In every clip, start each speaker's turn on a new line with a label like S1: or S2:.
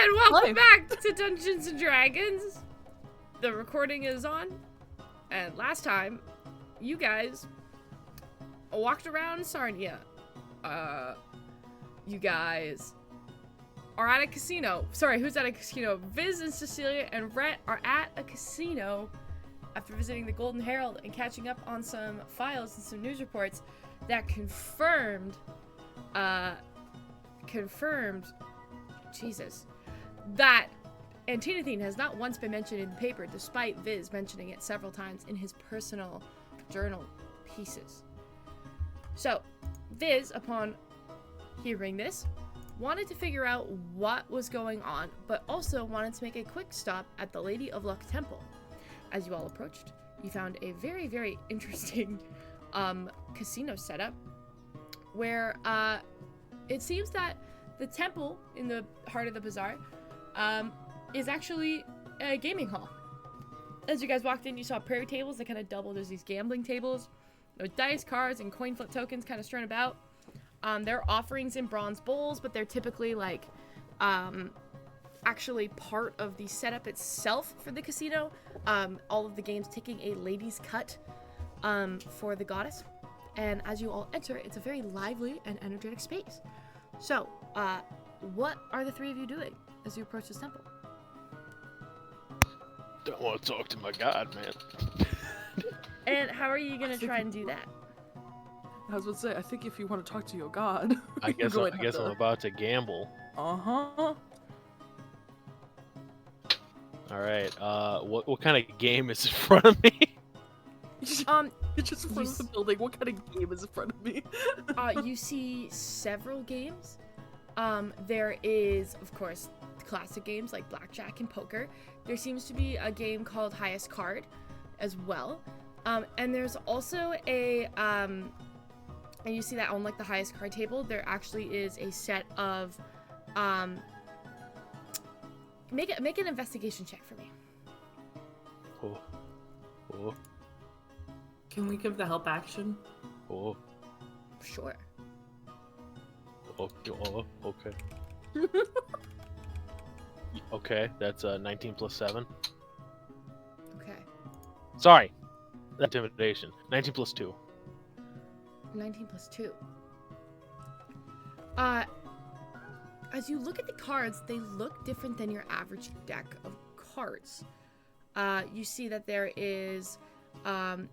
S1: And welcome back to Dungeons and Dragons. The recording is on. And last time, you guys walked around Sarnia. You guys are at a casino. Sorry, who's at a casino? Viz and Cecilia and Rhett are at a casino after visiting the Golden Herald and catching up on some files and some news reports that confirmed, Jesus, that Antinothene has not once been mentioned in the paper, despite Viz mentioning it several times in his personal journal pieces. So, Viz, upon hearing this, wanted to figure out what was going on, but also wanted to make a quick stop at the Lady of Luck Temple. As you all approached, you found a very, very interesting casino setup where it seems that the temple in the heart of the bazaar is actually a gaming hall. As you guys walked in, you saw prayer tables that kind of doubled as these gambling tables. There were dice, cards, and coin flip tokens kind of strewn about. There are offerings in bronze bowls, but they're typically like actually part of the setup itself for the casino. All of the games taking a lady's cut for the goddess. And as you all enter, it's a very lively and energetic space. So, what are the three of you doing as you approach this temple?
S2: Don't want to talk to my god, man.
S1: And how are you gonna try and do that?
S3: I was about to say, I think if you want to talk to your god,
S2: I guess I'm about to gamble.
S3: Uh-huh.
S2: All right. What kind of game is in front of me?
S3: It's just in front of the building. What kind of game is in front of me?
S1: You see several games. There is, of course, classic games like blackjack and poker. There seems to be a game called Highest Card as well. And there's also a, and you see that on like the highest card table, there actually is a set of, make an investigation check for me.
S2: Oh.
S4: Can we give the help action?
S2: Oh.
S1: Sure.
S2: Okay. Okay, that's 19 plus 7.
S1: Okay.
S2: Sorry. Intimidation. 19 plus 2.
S1: 19 plus 2. As you look at the cards, they look different than your average deck of cards. You see that there is,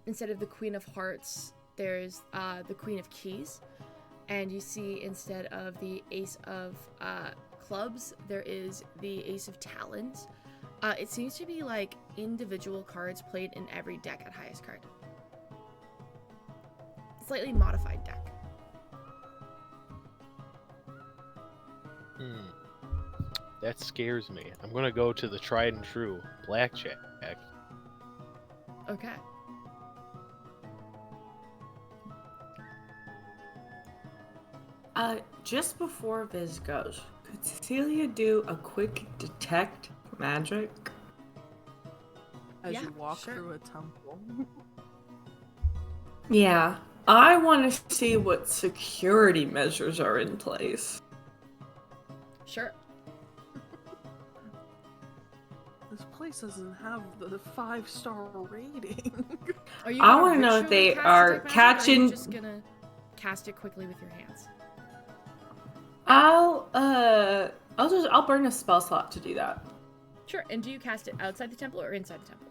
S1: instead of the Queen of Hearts, there's the Queen of Keys. And you see instead of the Ace of Clubs, there is the Ace of Talons. It seems to be like individual cards played in every deck at highest card. Slightly modified deck.
S2: That scares me. I'm gonna go to the tried and true blackjack.
S1: Okay.
S4: Just before Viz goes, could Cecilia do a quick detect magic?
S3: As
S1: Yeah,
S3: you walk
S1: sure.
S3: through a temple.
S4: Yeah. I want to see what security measures are in place.
S1: Sure.
S3: This place doesn't have the 5-star rating.
S1: Are you
S4: I
S1: gonna
S4: wanna know if
S1: ritually
S4: they
S1: cast
S4: are
S1: detect magic, or are you
S4: catching-
S1: just gonna cast it quickly with your hands?
S4: I'll burn a spell slot to do that.
S1: Sure. And do you cast it outside the temple or inside the temple?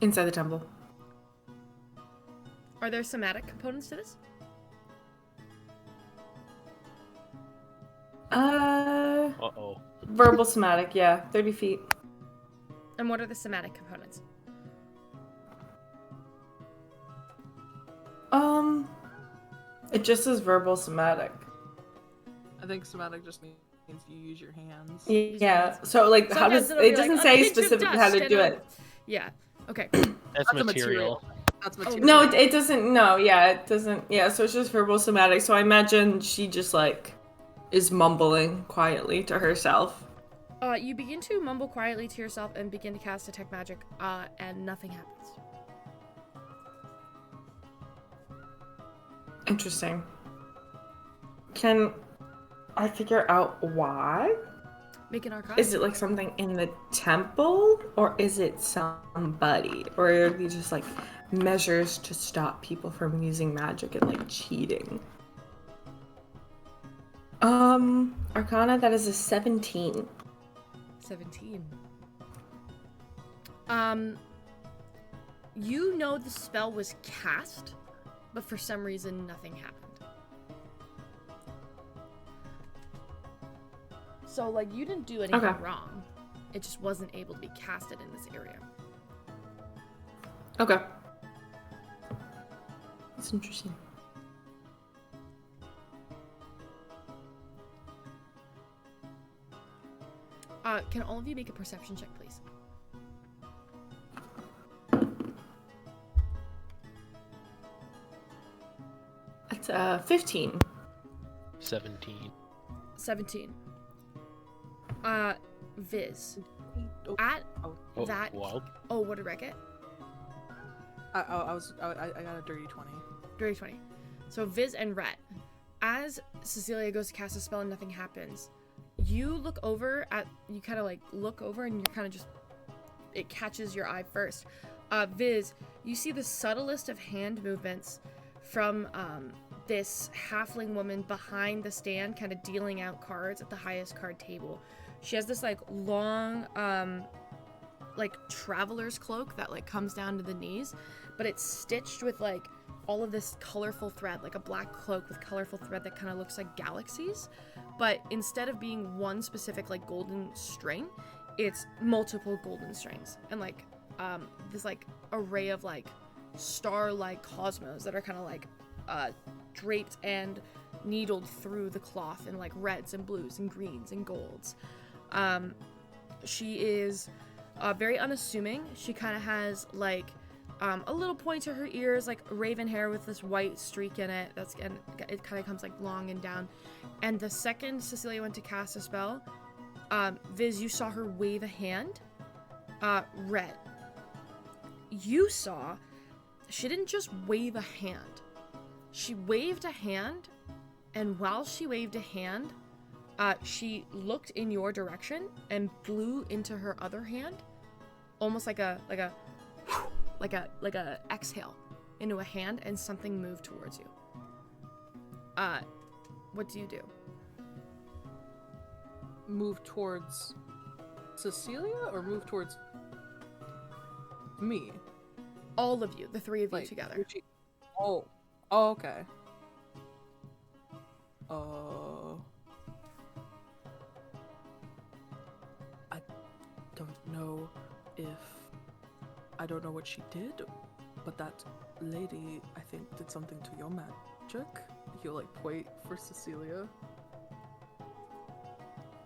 S4: Inside the temple.
S1: Are there somatic components to this?
S2: Uh-oh.
S4: Verbal somatic, yeah. 30 feet.
S1: And what are the somatic components?
S4: It just says verbal somatic.
S3: I think somatic just means you use your hands.
S4: Yeah. So like, how
S1: Sometimes
S4: does
S1: it'll be
S4: it doesn't
S1: like, a
S4: say
S1: pinch of
S4: specifically how to
S1: dust
S4: do
S1: and
S4: it?
S1: Yeah. Okay.
S2: That's
S3: a
S2: material.
S3: That's
S1: Oh,
S3: material.
S4: No, it doesn't. No, yeah, it doesn't. Yeah, so it's just verbal somatic. So I imagine she just like is mumbling quietly to herself.
S1: You begin to mumble quietly to yourself and begin to cast detect magic, and nothing happens.
S4: Interesting. Can I figure out why?
S1: Make an arcana.
S4: Is it like something in the temple, or is it somebody, or are these just like measures to stop people from using magic and like cheating? Arcana, that is a 17.
S1: 17. You know the spell was cast, but for some reason nothing happened. So, like, you didn't do anything wrong. It just wasn't able to be casted in this area.
S4: Okay. That's interesting.
S1: Can all of you make a perception check, please?
S4: That's 15.
S2: 17.
S1: 17. Viz.
S3: Oh,
S1: At
S2: Oh,
S1: that.
S2: wild.
S1: Oh, what did Rhett get?
S3: I got a dirty 20.
S1: Dirty 20. So Viz and Rhett. As Cecilia goes to cast a spell and nothing happens, you look over at. You kind of like look over and you're kind of just. It catches your eye first. Viz, you see the subtlest of hand movements from this halfling woman behind the stand, kind of dealing out cards at the highest card table. She has this like long like traveler's cloak that like comes down to the knees, but it's stitched with like all of this colorful thread, like a black cloak with colorful thread that kind of looks like galaxies, but instead of being one specific like golden string, it's multiple golden strings and like this like array of like star-like cosmos that are kind of like draped and needled through the cloth in like reds and blues and greens and golds. She is very unassuming. She kind of has like a little point to her ears, like raven hair with this white streak in it. And it kind of comes like long and down. And the second Cecilia went to cast a spell, Viz, you saw her wave a hand. Red, you saw she didn't just wave a hand. She waved a hand, and while she waved a hand, she looked in your direction and blew into her other hand, almost like a exhale into a hand, and something moved towards you. What do you do?
S3: Move towards Cecilia or move towards me?
S1: All of you, the three of you
S3: Like,
S1: together.
S3: Oh, okay. I don't know if I don't know what she did, but that lady, I think, did something to your magic. He'll like point for Cecilia.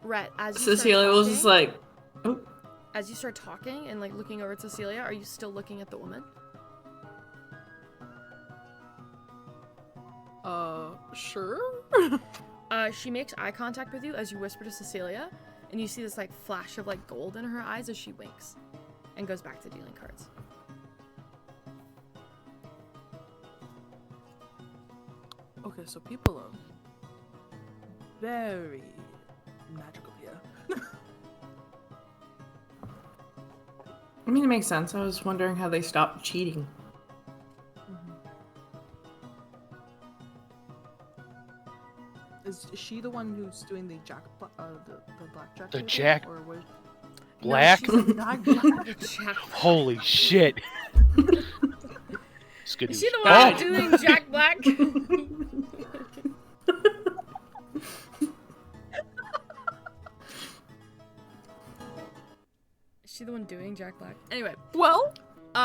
S1: Rhett, as you
S4: Cecilia
S1: start
S4: was
S1: talking,
S4: just like, oh.
S1: as you start talking and like looking over at Cecilia, are you still looking at the woman?
S3: Sure.
S1: She makes eye contact with you as you whisper to Cecilia, and you see this like flash of like gold in her eyes as she winks and goes back to dealing cards.
S3: Okay, so people are very magical here.
S4: I mean, it makes sense. I was wondering how they stopped cheating.
S3: Is she the one who's doing the the blackjack?
S2: The
S3: table,
S2: jack-
S3: or was...
S2: Black?
S3: No, she's not black.
S1: Jack.
S2: Holy shit. Skadoosh.
S1: Is she the
S2: Oh!
S1: one doing Jack Black? Is she the one doing Jack Black? Anyway,
S3: Well,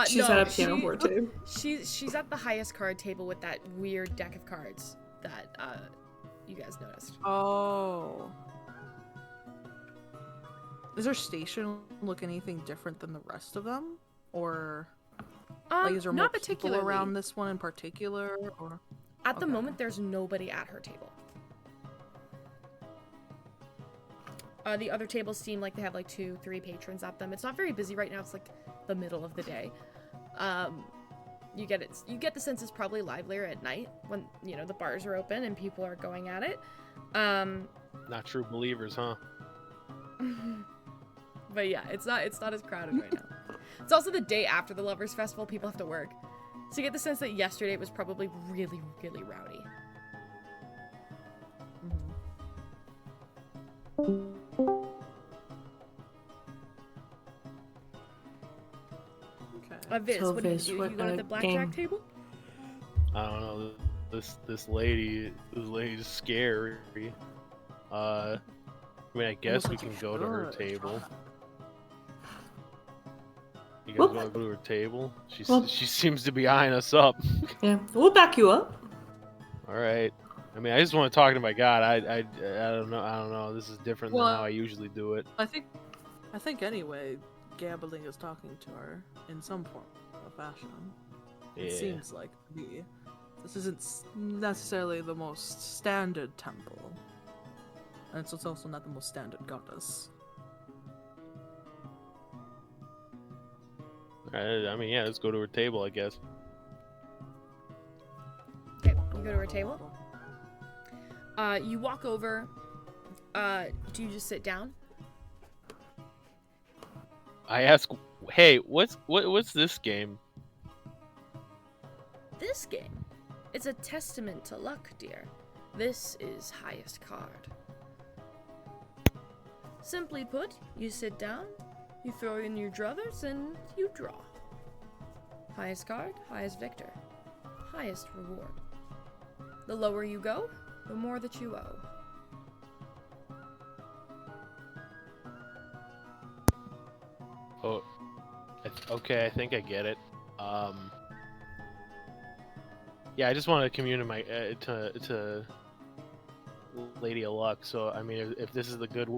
S4: She's
S1: no,
S4: at a piano board too.
S1: She's at the highest card table with that weird deck of cards that you guys noticed.
S3: oh. Does her station look anything different than the rest of them, or like is there more
S1: Not
S3: people
S1: particularly.
S3: around this one in particular, or?
S1: At the
S3: Okay.
S1: moment, there's nobody at her table. The other tables seem like they have like 2-3 patrons at them. It's not very busy right now. It's like the middle of the day. You get the sense it's probably livelier at night when, you know, the bars are open and people are going at it.
S2: Not true believers, huh?
S1: But yeah, it's not as crowded right now. It's also the day after the Lovers Festival. People have to work. So you get the sense that yesterday was probably really, really rowdy.
S3: Okay.
S1: Viz,
S4: So
S1: what do you
S4: Viz,
S1: do?
S4: what
S1: You go to the blackjack
S4: game?
S1: table?
S2: I don't know. This lady's scary. I mean, I guess
S3: Almost
S2: we
S3: like you
S2: can go to her
S3: should.
S2: table. You guys
S4: Well-
S2: want to go to her table?
S4: Well-
S2: She seems to be eyeing us up.
S4: Yeah, we'll back you up.
S2: All right. I mean, I just want to talk to my god. I don't know. I don't know. This is different than
S3: Well,
S2: how I usually do it.
S3: I think anyway, gambling is talking to her in some form or fashion. It
S2: Yeah.
S3: seems like to me. This isn't necessarily the most standard temple. And it's also not the most standard goddess.
S2: I mean, yeah. Let's go to her table, I guess.
S1: Okay, you go to her table. You walk over. Do you just sit down?
S2: I ask, hey, what's this game?
S1: This game. It's a testament to luck, dear. This is highest card. Simply put, you sit down, you throw in your druthers, and you draw. Highest card, highest victor. Highest reward. The lower you go, the more that you owe.
S2: Oh, okay. I think I get it. Yeah, I just want to commune my to Lady of Luck. So I mean, if this is the good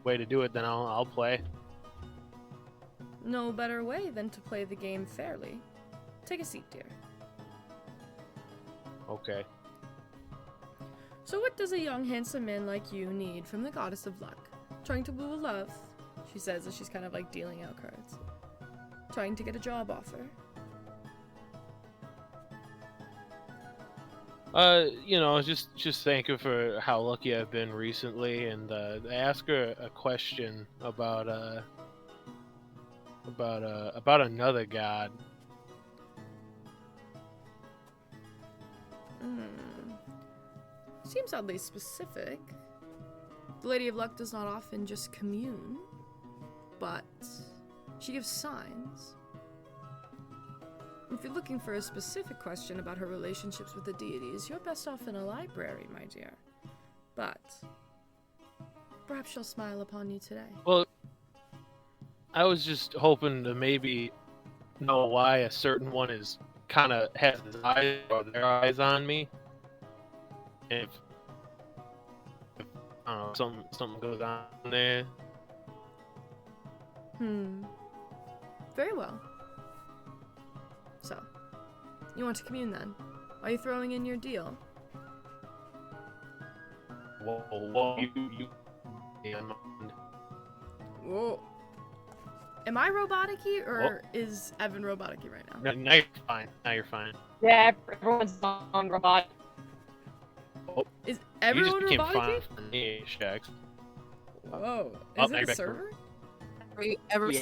S2: way to do it, then I'll play.
S1: No better way than to play the game fairly. Take a seat, dear.
S2: Okay.
S1: So what does a young, handsome man like you need from the goddess of luck? Trying to woo a love, she says as she's kind of like dealing out cards. Trying to get a job offer.
S2: You know, just thank her for how lucky I've been recently, and I ask her a question about another god.
S1: Seems oddly specific. The Lady of Luck does not often just commune, but she gives signs. If you're looking for a specific question about her relationships with the deities, you're best off in a library, my dear. But perhaps she'll smile upon you today.
S2: Well, I was just hoping to maybe know why a certain one is kind of has his eyes or their eyes on me. And if I don't know, something goes on there.
S1: Very well. So, you want to commune then? Are you throwing in your deal?
S2: Whoa, you.
S1: Whoa. Am I robotic-y, or is Evan robotic-y right now?
S2: Now you're fine. Now you're fine.
S5: Yeah, everyone's on robot.
S1: Is
S2: You
S1: everyone
S2: just became
S1: robotic-y?
S2: fine for me, Shax.
S1: Whoa.
S2: Oh,
S1: Is
S2: now
S1: it
S2: you're
S1: a
S2: back.
S1: server?
S3: Every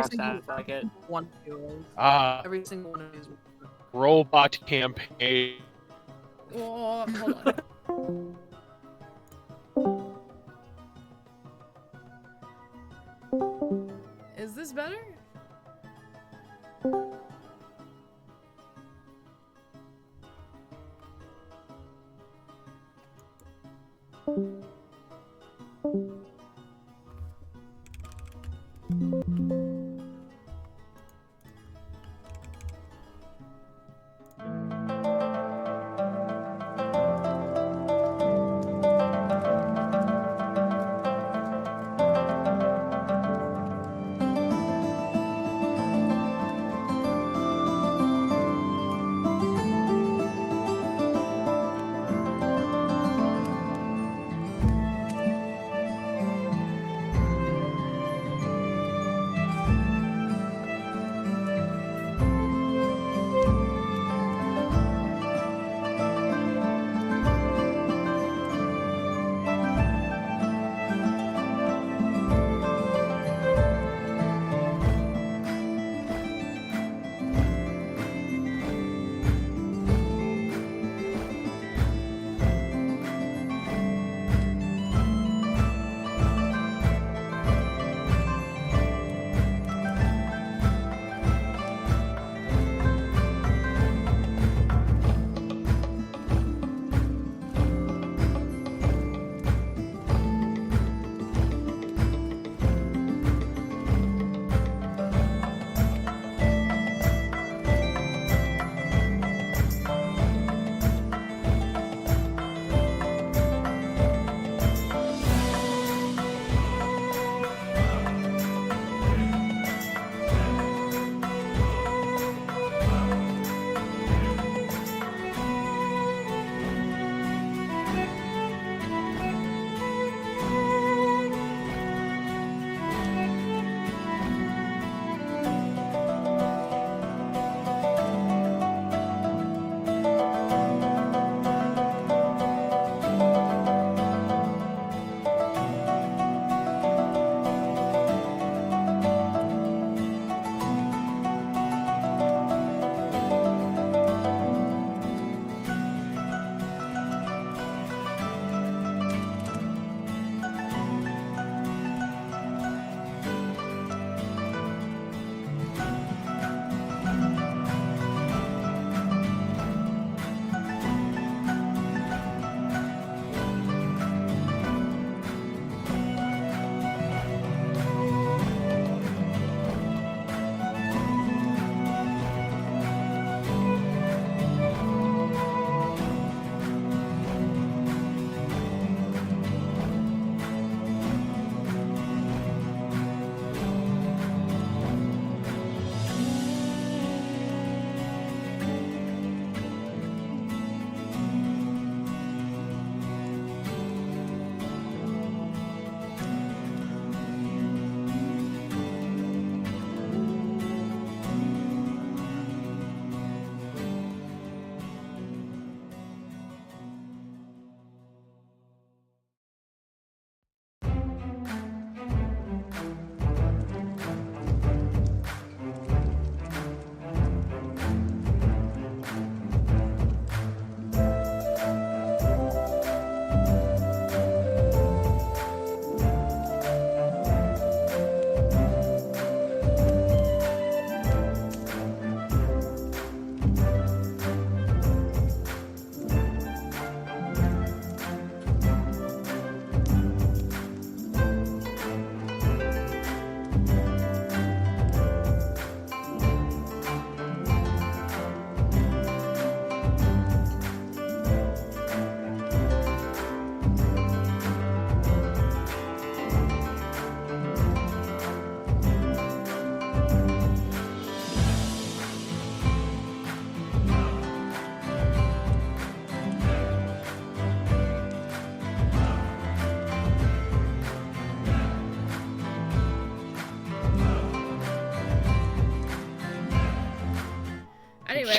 S3: single
S5: like it.
S3: one of yours. Every single one of these.
S2: Robot campaign.
S1: Oh, hold on. Is this better?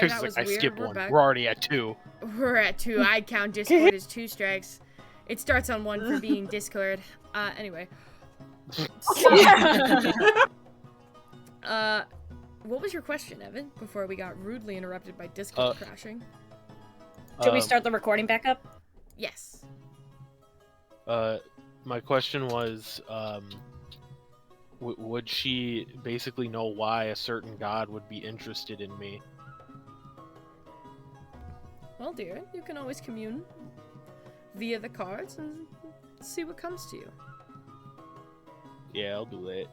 S2: Chris
S1: that
S2: is
S1: was
S2: like, I
S1: weird.
S2: skipped
S1: We're
S2: one.
S1: back.
S2: We're already at 2.
S1: We're at 2. I count Discord as 2 strikes. It starts on 1 for being Discord. Anyway. What was your question, Evan? Before we got rudely interrupted by Discord crashing.
S5: Should we start the recording back up?
S1: Yes.
S2: My question was, would she basically know why a certain god would be interested in me?
S1: Well, dear, you can always commune via the cards and see what comes to you.
S2: Yeah, I'll do that.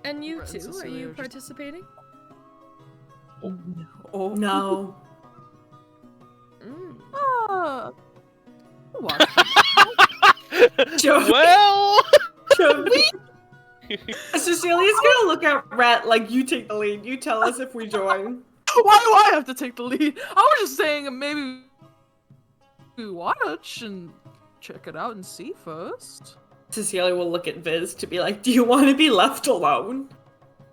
S1: And you
S3: Brett and
S1: too, are
S3: Cecilia
S1: you
S3: are just-
S1: participating?
S3: Oh.
S4: No.
S1: Mm.
S3: Watch.
S4: Joe.
S2: Well,
S4: Should we? Cecilia's gonna look at Rhett like, you take the lead. You tell us if we join.
S3: Why do I have to take the lead? I was just saying maybe we watch and check it out and see first.
S4: Cecilia will look at Viz to be like, do you want to be left alone?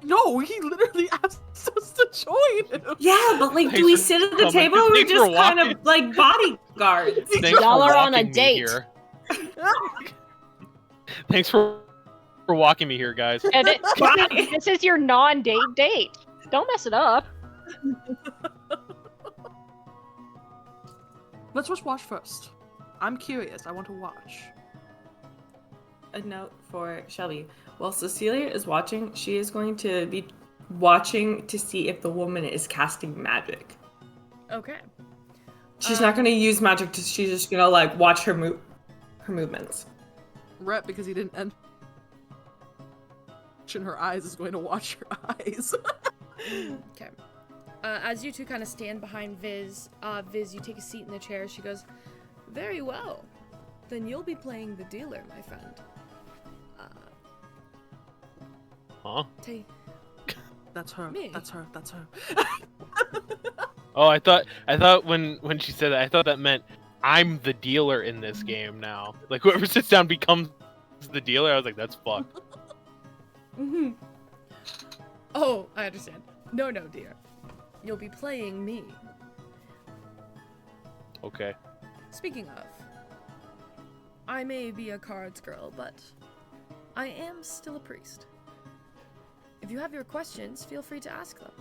S3: No, he literally asked us to join him.
S4: Yeah, but like, do
S2: Thanks
S4: we
S2: for
S4: sit at the
S2: coming.
S4: table or we
S2: Thanks for
S4: just kind
S2: walking.
S4: of like bodyguards?
S2: thanks
S5: Y'all
S2: for
S5: are on a
S2: walking me
S5: date.
S2: here. Thanks for walking me here, guys.
S5: And
S4: Why?
S5: this is your non-date date. Don't mess it up.
S3: Let's just watch first. I'm curious. I want to watch.
S4: A note for Shelby. While Cecilia is watching, she is going to be watching to see if the woman is casting magic.
S1: Okay.
S4: She's not going to use magic. She's just going to like watch her movements.
S3: Rhett, because he didn't mention her eyes, is going to watch her eyes.
S1: Okay. As you two kind of stand behind Viz, Viz, you take a seat in the chair. She goes, "Very well. Then you'll be playing the dealer, my friend."
S2: Huh?
S3: That's her.
S1: Me.
S3: That's her. That's her.
S2: Oh, I thought when she said that, I thought that meant I'm the dealer in this game now. Like whoever sits down becomes the dealer. I was like, that's fucked.
S4: Mm-hmm.
S1: Oh, I understand. No, dear. You'll be playing me.
S2: Okay.
S1: Speaking of, I may be a cards girl, but I am still a priest. If you have your questions, feel free to ask them.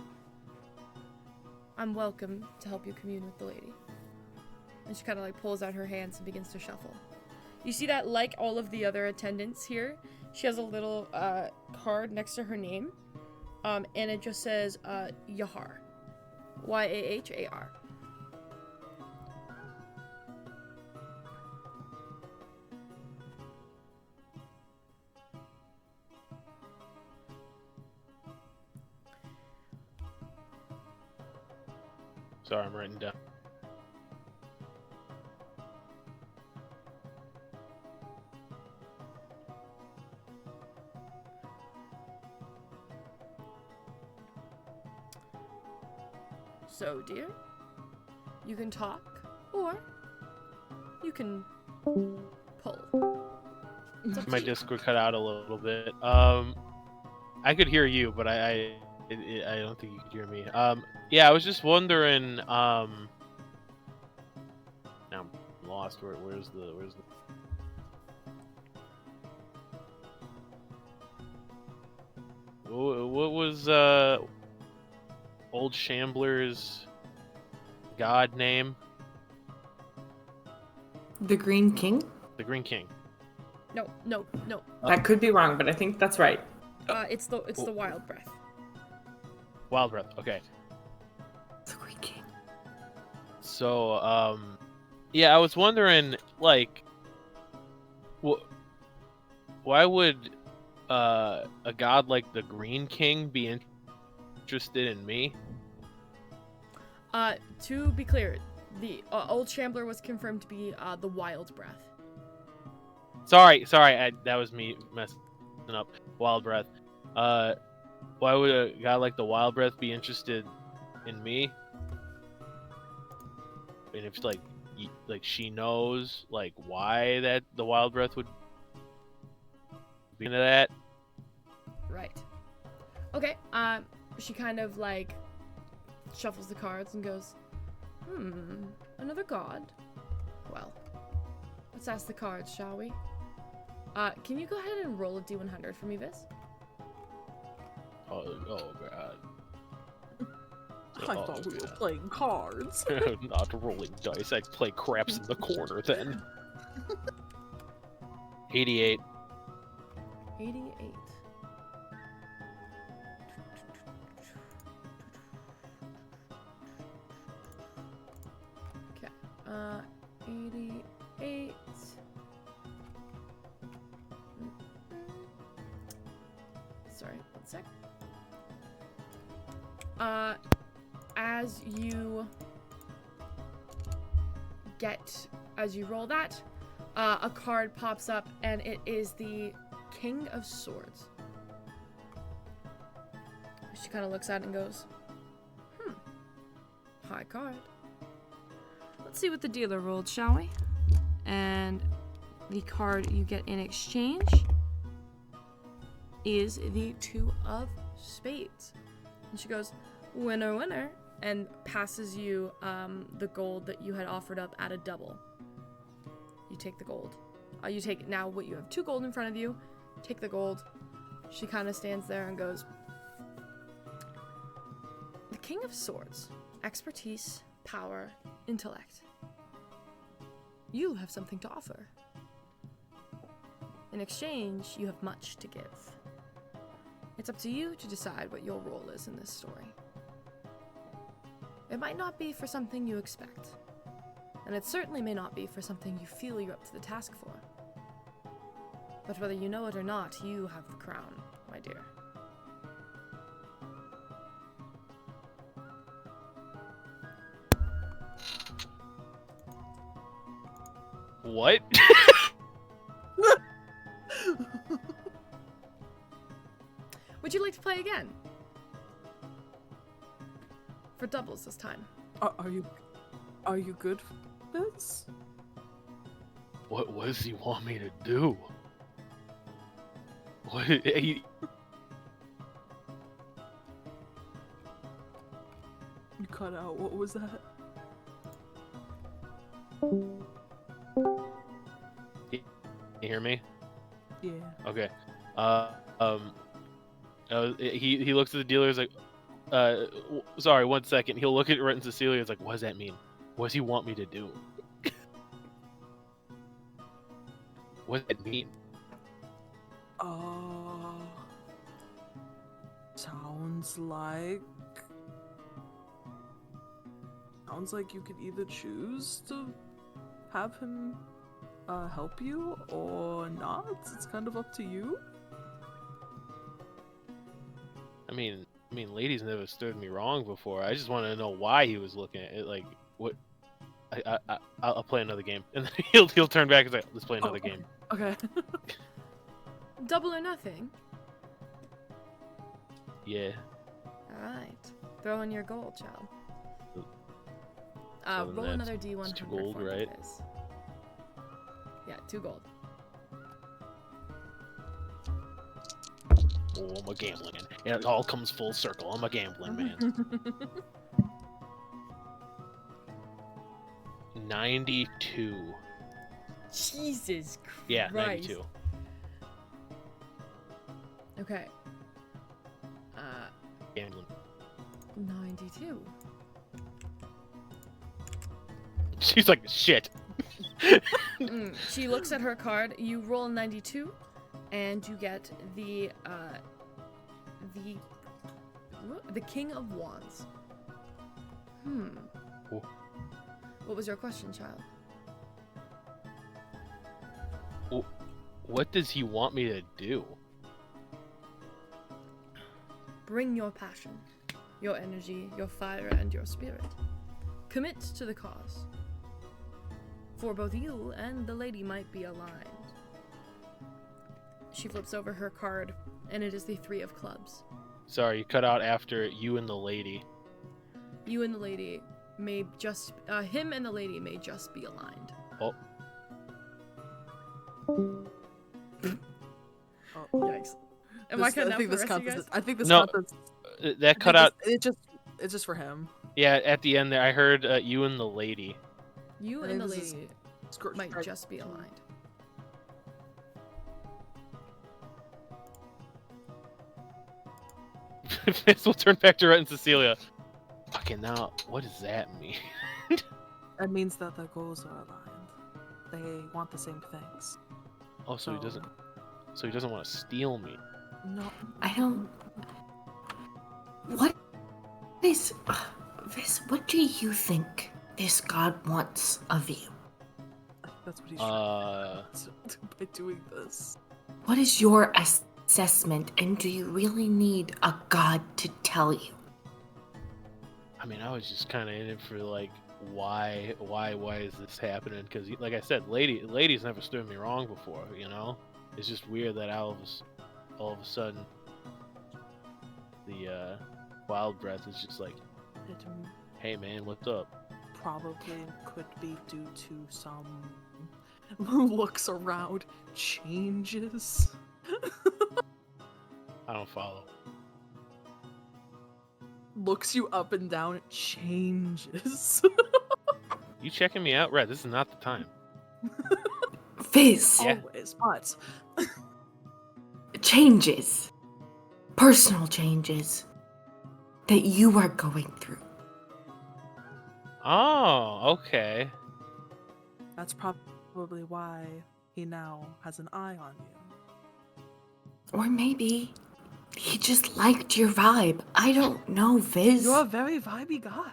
S1: I'm welcome to help you commune with the lady. And she kind of like pulls out her hands and begins to shuffle. You see that, like all of the other attendants here, she has a little card next to her name, and it just says Yahar. Yahar.
S2: Sorry, I'm writing down.
S1: So, dear, you can talk, or you can pull. It's up to
S2: My
S1: you.
S2: Discord cut out a little bit. I could hear you, but I don't think you could hear me. Yeah, I was just wondering. Now I'm lost. Where's the? What was old Shambler's god name?
S4: The Green King?
S2: The Green King.
S1: No.
S4: That could be wrong, but I think that's right.
S1: It's the wild breath.
S2: Wild Breath. Okay.
S4: The Green King.
S2: So, yeah, I was wondering, like, why would a god like the Green King be interested in me?
S1: To be clear, the old Shambler was confirmed to be the wild breath.
S2: Sorry, that was me messing up. Wild Breath. Why would a guy like the Wild Breath be interested in me? And if like she knows like why that the Wild Breath would be into that.
S1: Right. Okay. She kind of like shuffles the cards and goes, another god? Well, let's ask the cards, shall we? Can you go ahead and roll a D100 for me, Viz?
S2: Oh god.
S3: I thought we were playing cards.
S2: Not rolling dice. I play craps in the corner then. 88.
S1: 88. Okay. 88. Sorry, one sec. As you roll that, a card pops up, and it is the King of Swords. She kind of looks at it and goes, high card. Let's see what the dealer rolled, shall we? And the card you get in exchange is the Two of Spades. And she goes, winner, winner, and passes you the gold that you had offered up at a double. You take the gold. You take now what you have 2 gold in front of you. Take the gold. She kind of stands there and goes, the King of Swords. Expertise, power, intellect. You have something to offer. In exchange, you have much to give. It's up to you to decide what your role is in this story. It might not be for something you expect, and it certainly may not be for something you feel you're up to the task for. But whether you know it or not, you have the crown, my dear.
S2: What?
S1: Would you like to play again? For doubles this time.
S3: Are you good for this?
S2: What does he want me to do? What?
S3: You cut out. What was that?
S2: You hear me?
S3: Yeah.
S2: Okay. He looks at the dealer. He's like, sorry, 1 second. He'll look at Rhett and Cecilia. He's like, what does that mean? What does he want me to do? What does it mean?
S3: Sounds like you could either choose to have him help you or not. It's kind of up to you.
S2: I mean, ladies never stood me wrong before. I just want to know why he was looking at it. Like, what? I'll play another game, and then he'll turn back and say, "Let's play another game."
S3: Okay.
S1: Double or nothing.
S2: Yeah.
S1: All right. Throw in your gold, child.
S2: So
S1: Roll
S2: that's
S1: another D100
S2: 2 gold,
S1: for me,
S2: right?
S1: Viz. Yeah, 2 gold.
S2: Oh, I'm a gambling man. Yeah, it all comes full circle. I'm a gambling man. 92.
S1: Jesus Christ.
S2: Yeah, 92.
S1: Okay.
S2: Gambling.
S1: 92.
S2: She's like, shit.
S1: She looks at her card. You roll a 92, and you get the King of Wands.
S2: Cool.
S1: What was your question, child?
S2: What does he want me to do?
S1: Bring your passion, your energy, your fire, and your spirit. Commit to the cause. For both you and the lady might be aligned. She flips over her card, and it is the 3 of clubs.
S2: Sorry, you cut out after you and the lady.
S1: You and the lady may just... him and the lady may just be aligned.
S2: Oh.
S1: Yikes. Am I cutting out for the rest of you guys?
S3: I think this
S2: No,
S3: counts as...
S2: that cut out.
S3: It's just for him.
S2: Yeah, at the end there, I heard you and the lady.
S1: You
S3: I
S1: and the
S3: think this is
S1: lady
S3: Scorch
S1: might
S3: strike.
S1: just be aligned.
S2: Fizz will turn back to Rhett and Cecilia. Fucking now, what does that mean?
S3: It means that their goals are aligned. They want the same things.
S2: Oh, so he doesn't. So he doesn't want to steal me.
S3: No.
S4: I don't. What is this? What do you think this god wants of you?
S3: That's what he's trying to by doing this.
S4: What is your assessment, and do you really need a god to tell you?
S2: I mean, I was just kind of in it for like, why is this happening? Because, like I said, ladies never stood me wrong before. You know, it's just weird that all of a sudden, the wild breath is just like,
S3: It
S2: hey man, what's up?
S3: probably could be due to some looks around changes.
S2: I don't follow.
S3: Looks you up and down, changes.
S2: You checking me out, Red? This is not the time.
S4: Fizz,
S2: Yeah.
S3: Always, but
S4: changes, personal changes that you are going through.
S2: Oh, okay.
S3: that's probably why he now has an eye on you.
S4: Or maybe he just liked your vibe. I don't know, Fizz.
S3: You're a very vibey guy.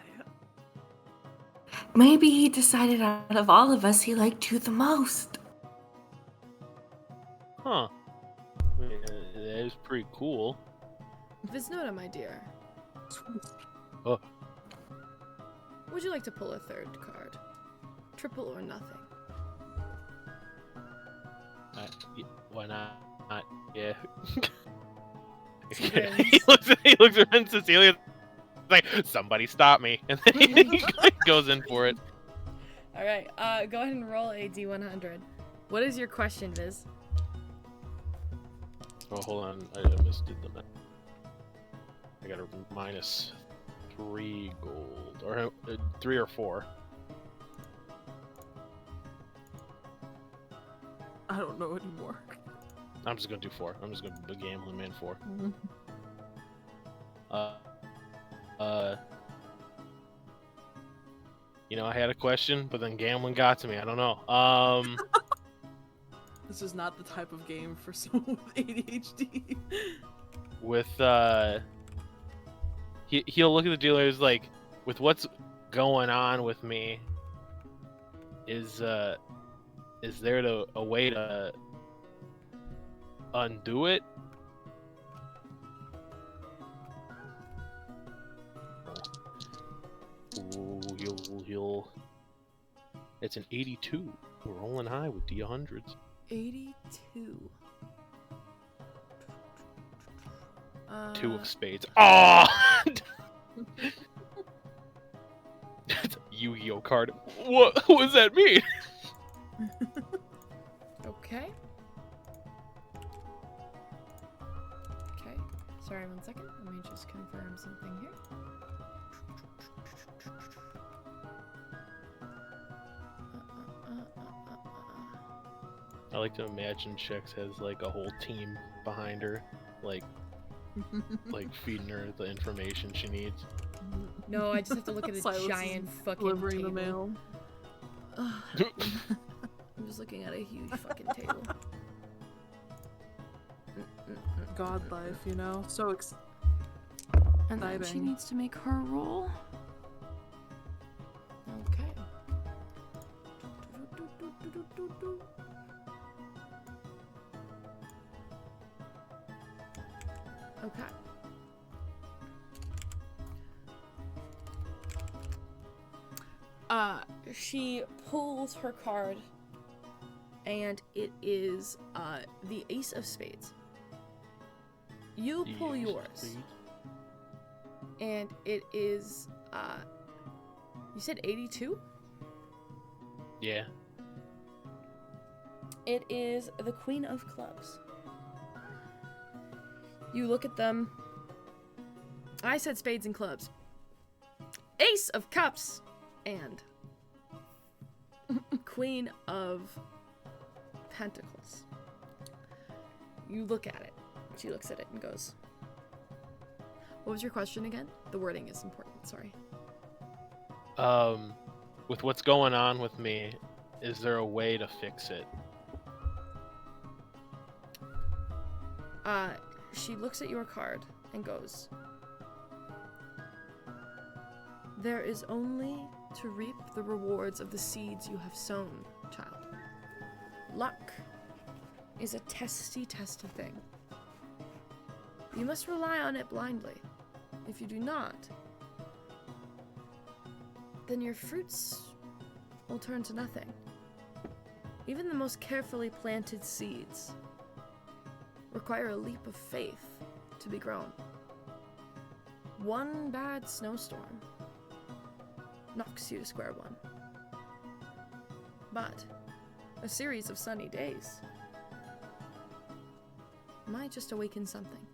S4: Maybe he decided out of all of us he liked you the most.
S2: Huh. That is pretty cool.
S1: Visnota, my dear,
S2: Oh,
S1: would you like to pull a third card? Triple or nothing?
S2: why not? Yeah.
S1: She
S2: he looks around Cecilia like, somebody stop me, and then he goes in for it.
S1: All right. Go ahead and roll a D100. What is your question, Viz?
S2: Oh, hold on, I misdid the math. I got a -3 gold, or 3 or 4.
S3: I don't know anymore.
S2: I'm just gonna do 4. I'm just gonna be gambling man 4. You know, I had a question, but then gambling got to me. I don't know.
S3: This is not the type of game for someone with ADHD.
S2: With he'll look at the dealer. He's like, with what's going on with me, is there a way to undo it? Ooh, he'll. It's an 82. We're rolling high with D100s.
S1: 82.
S2: 2 of spades. Oh! That's a Yu-Gi-Oh card. What does that mean?
S1: Okay. Okay. Sorry, 1 second. Let me just confirm something here.
S2: I like to imagine Chex has like a whole team behind her, like feeding her the information she needs.
S1: No, I just have to look at a
S3: Silas is
S1: giant fucking
S3: delivering
S1: table.
S3: the mail.
S1: Ugh. I'm just looking at a huge fucking table.
S3: God life, you know? So
S1: And then she
S3: exciting.
S1: needs to make her roll. Okay. Okay. She pulls her card, and it is the Ace of Spades. You pull
S2: Use
S1: yours,
S2: speed.
S1: and it is you said 82?
S2: Yeah.
S1: It is the Queen of Clubs. You look at them. I said spades and clubs. Ace of Cups and Queen of Pentacles. You look at it. She looks at it and goes, what was your question again? The wording is important, sorry.
S2: With what's going on with me, is there a way to fix it?
S1: She looks at your card and goes, there is only to reap the rewards of the seeds you have sown, child. Luck is a testy thing. You must rely on it blindly. If you do not, then your fruits will turn to nothing. Even the most carefully planted seeds require a leap of faith to be grown. One bad snowstorm knocks you to square one. But a series of sunny days might just awaken something.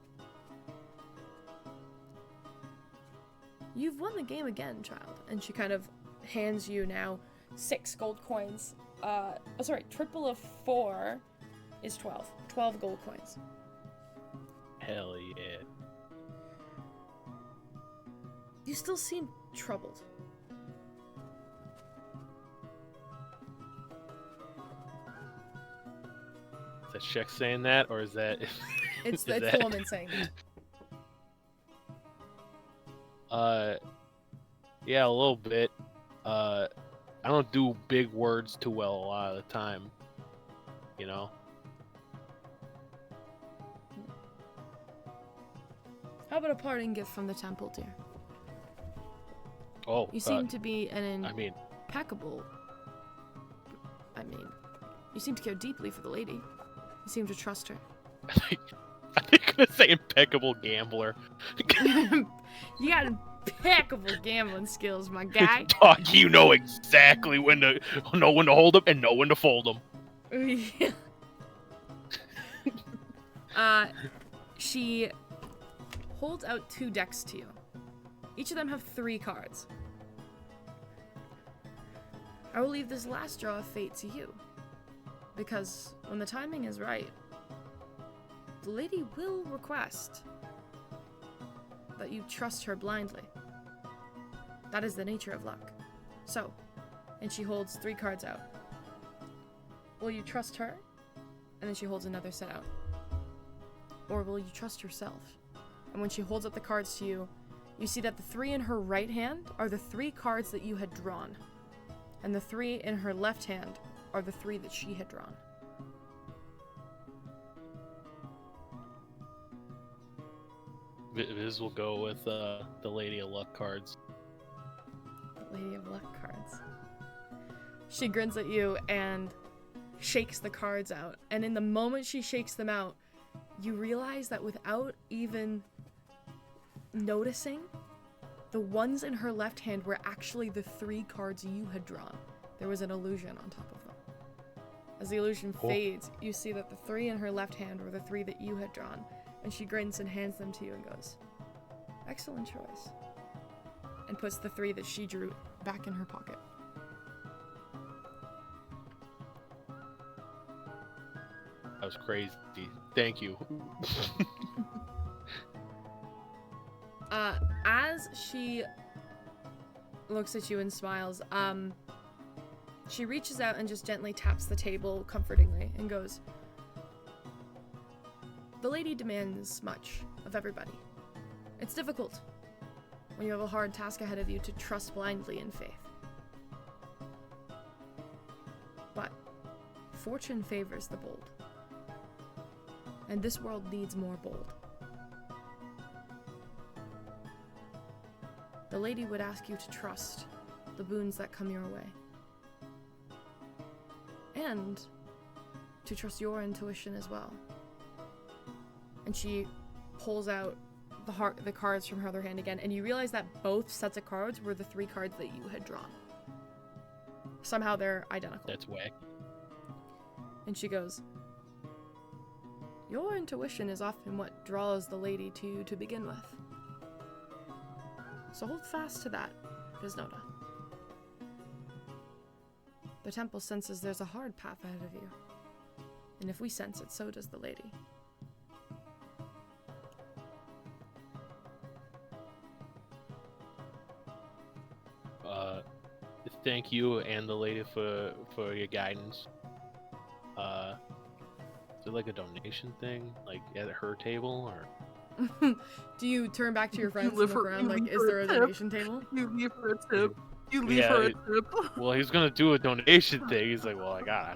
S1: You've won the game again, child. And she kind of hands you now 6 gold coins. Triple of 4 is 12. 12 gold coins.
S2: Hell yeah.
S1: You still seem troubled.
S2: Is that Shek saying that, or is that...
S1: It's
S2: is
S1: the
S2: that...
S1: woman saying that.
S2: Yeah, a little bit. I don't do big words too well a lot of the time, you know?
S1: How about a parting gift from the temple, dear?
S2: Oh,
S1: You seem to be an
S2: I mean,
S1: impeccable... you seem to care deeply for the lady. You seem to trust her.
S2: I think I'm gonna say impeccable gambler.
S1: You got impeccable gambling skills, my guy.
S2: Dog, you know exactly when to hold them and know when to fold them.
S1: She holds out 2 decks to you. Each of them have 3 cards. I will leave this last draw of fate to you, because when the timing is right, the lady will request that you trust her blindly. That is the nature of luck. So, and she holds 3 cards out. Will you trust her? And then she holds another set out. Or will you trust yourself? And when she holds up the cards to you, you see that the 3 in her right hand are the 3 cards that you had drawn. And the 3 in her left hand are the 3 that she had drawn.
S2: Viz will go with the Lady of Luck cards.
S1: The Lady of Luck cards. She grins at you and shakes the cards out. And in the moment she shakes them out, you realize that without even noticing, the ones in her left hand were actually the 3 cards you had drawn. There was an illusion on top of them. As the illusion fades, you see that the 3 in her left hand were the 3 that you had drawn. And she grins and hands them to you and goes, excellent choice. And puts the 3 that she drew back in her pocket.
S2: That was crazy. Thank you.
S1: As she looks at you and smiles, she reaches out and just gently taps the table comfortingly and goes, the lady demands much of everybody. It's difficult when you have a hard task ahead of you to trust blindly in faith. But fortune favors the bold. And this world needs more bold. The lady would ask you to trust the boons that come your way. And to trust your intuition as well. And she pulls out the cards from her other hand again, and you realize that both sets of cards were the 3 cards that you had drawn. Somehow they're identical.
S2: That's whack.
S1: And she goes, your intuition is often what draws the lady to you to begin with. So hold fast to that, Biznota. The temple senses there's a hard path ahead of you. And if we sense it, so does the lady.
S2: Thank you and the lady for your guidance. Is it like a donation thing, like at her table, or?
S1: Do you turn back to your friends and
S3: leave
S1: look
S3: her-
S1: around
S3: you
S1: like,
S3: leave
S1: is
S3: her
S1: there
S3: a
S1: a
S3: tip.
S1: donation table?
S3: You leave her a tip. You leave
S2: Yeah,
S3: her a tip.
S2: Well, he's gonna do a donation thing. He's like, well, I gotta.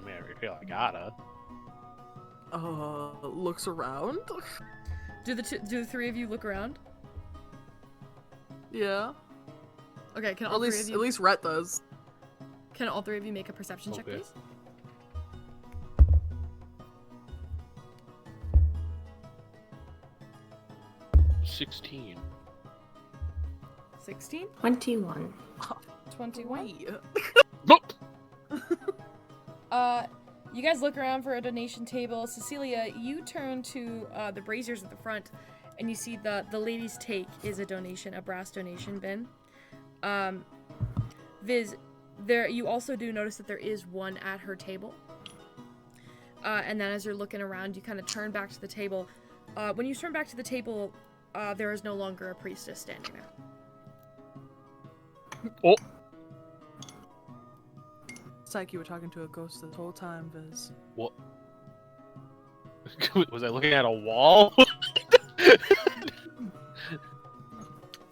S3: Looks around.
S1: Do the three of you look around?
S3: Yeah.
S1: Okay, can
S3: Or
S1: all
S3: at
S1: three of
S3: least
S1: you
S3: Rhett does.
S1: can all three of you make a perception check,
S2: Okay.
S1: please?
S2: $16.
S1: 16?
S4: 21.
S1: 21?
S3: Wait.
S2: Nope.
S1: You guys look around for a donation table. Cecilia, you turn to the braziers at the front, and you see the lady's take is a donation, a brass donation bin. Viz, there you also do notice that there is one at her table. And then as you're looking around, you kind of turn back to the table. When you turn back to the table, there is no longer a priestess standing there.
S2: Oh.
S3: It's like you were talking to a ghost this whole time, Viz.
S2: What? Was I looking at a wall?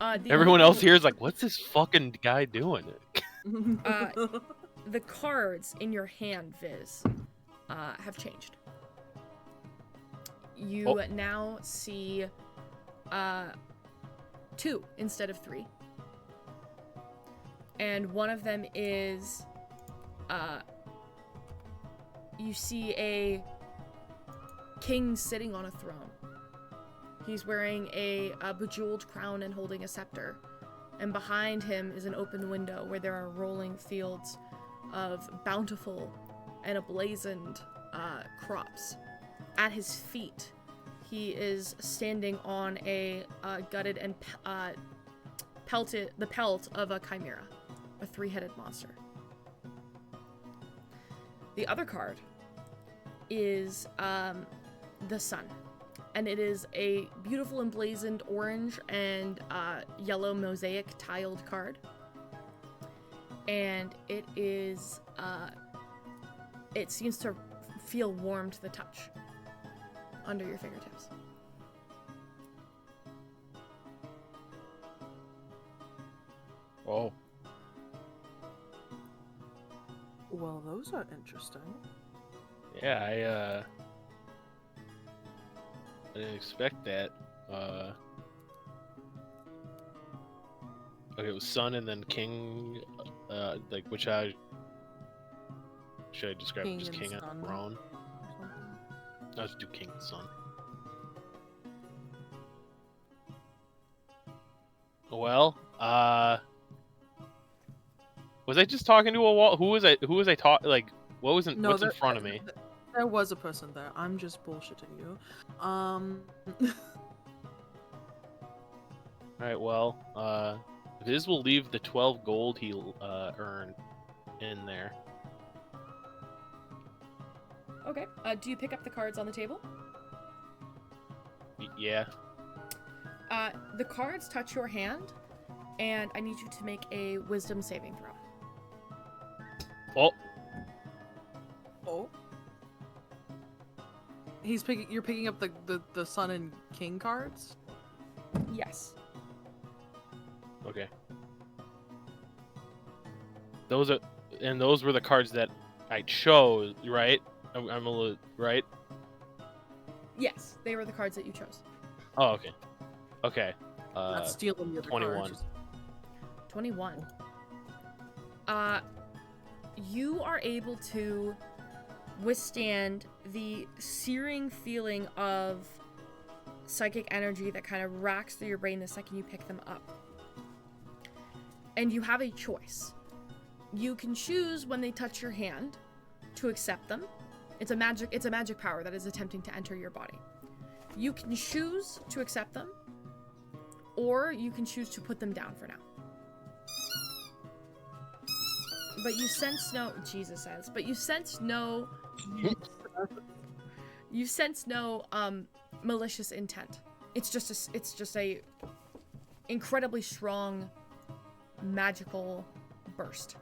S2: Everyone else here is like, what's this fucking guy doing?
S1: The cards in your hand, Viz, have changed. You now see 2 instead of 3. And one of them is you see a king sitting on a throne. He's wearing a bejeweled crown and holding a scepter. And behind him is an open window where there are rolling fields of bountiful and ablazened crops. At his feet, he is standing on a gutted and the pelt of a chimera, a 3-headed monster. The other card is the sun, and it is a beautiful emblazoned orange and yellow mosaic tiled card. And it is, it seems to feel warm to the touch under your fingertips.
S2: Oh.
S3: Well, those are interesting.
S2: Yeah, I didn't expect that. Okay, it was Sun and then King, like, which should I describe
S3: King
S2: him as
S3: and
S2: King
S3: Sun.
S2: Roan? Let's do King and Sun. Well, was I just talking to a wall? Who was I talking, like, what's in front of me?
S3: There was a person there. I'm just bullshitting you.
S2: Alright, well, Viz will leave the 12 gold he earned in there.
S1: Okay. Do you pick up the cards on the table?
S2: Yeah.
S1: The cards touch your hand, and I need you to make a wisdom saving throw.
S2: Oh.
S3: Oh. You're picking up the Sun and King cards?
S1: Yes.
S2: Okay. Those were the cards that I chose, right? I'm a little, right?
S1: Yes, they were the cards that you chose.
S2: Oh, okay. Okay.
S3: Not stealing the other
S2: 21.
S3: cards.
S1: 21. You are able to withstand the searing feeling of psychic energy that kind of racks through your brain the second you pick them up. And you have a choice. You can choose when they touch your hand to accept them. It's a magic power that is attempting to enter your body. You can choose to accept them, or you can choose to put them down for now. But you sense no Jesus says. But you sense no malicious intent. It's just a incredibly strong magical burst.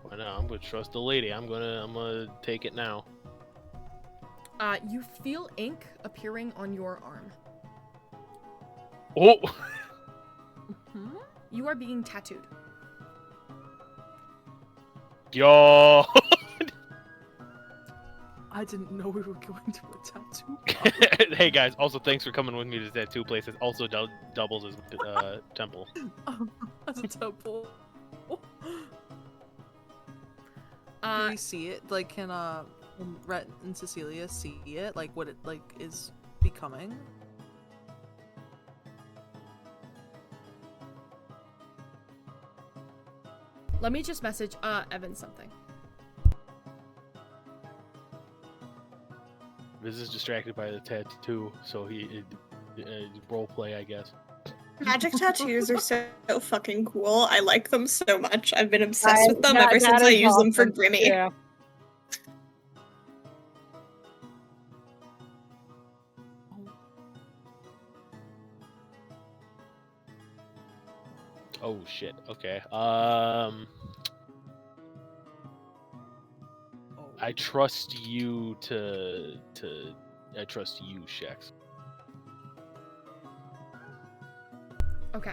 S2: Why not? I'm gonna trust the lady. I'm gonna take it now.
S1: You feel ink appearing on your arm.
S2: Oh.
S1: You are being tattooed.
S2: Yo.
S3: I didn't know we were going to a tattoo.
S2: Hey guys, also thanks for coming with me to the tattoo place. It also doubles as temple.
S3: As a temple. Do
S1: Uh,
S3: we see it? Like, can Rhett and Cecilia see it? Like, what it is becoming?
S1: let me just message Evan something.
S2: Viz is distracted by the tattoo, so he role play, I guess.
S6: Magic tattoos are so fucking cool. I like them so much. I've been obsessed with them ever since I
S5: is
S6: used them for
S5: awesome.
S6: Grimmy.
S5: Yeah.
S2: Oh shit. Okay. I trust you I trust you, Shax.
S1: Okay.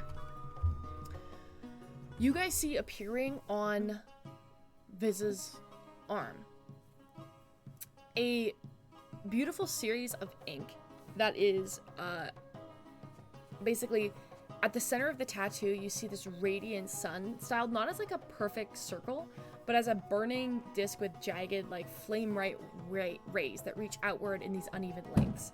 S1: You guys see appearing on Viz's arm a beautiful series of ink that is basically at the center of the tattoo. You see this radiant sun styled not as like a perfect circle, but as a burning disc with jagged, like flame rays that reach outward in these uneven lengths.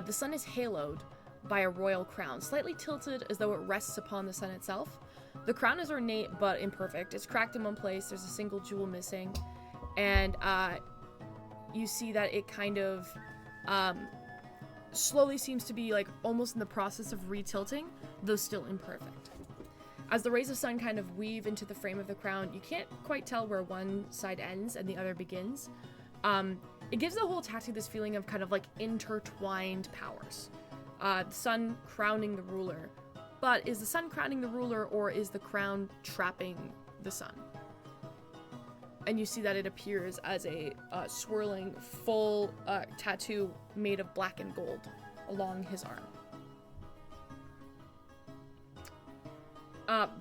S1: The sun is haloed by a royal crown, slightly tilted as though it rests upon the sun itself. The crown is ornate but imperfect. It's cracked in one place, there's a single jewel missing, and you see that it kind of slowly seems to be like almost in the process of retilting, though still imperfect. As the rays of sun kind of weave into the frame of the crown, you can't quite tell where one side ends and the other begins. It gives the whole tattoo this feeling of kind of like intertwined powers. The sun crowning the ruler. But is the sun crowning the ruler, or is the crown trapping the sun? And you see that it appears as a swirling, full tattoo made of black and gold along his arm.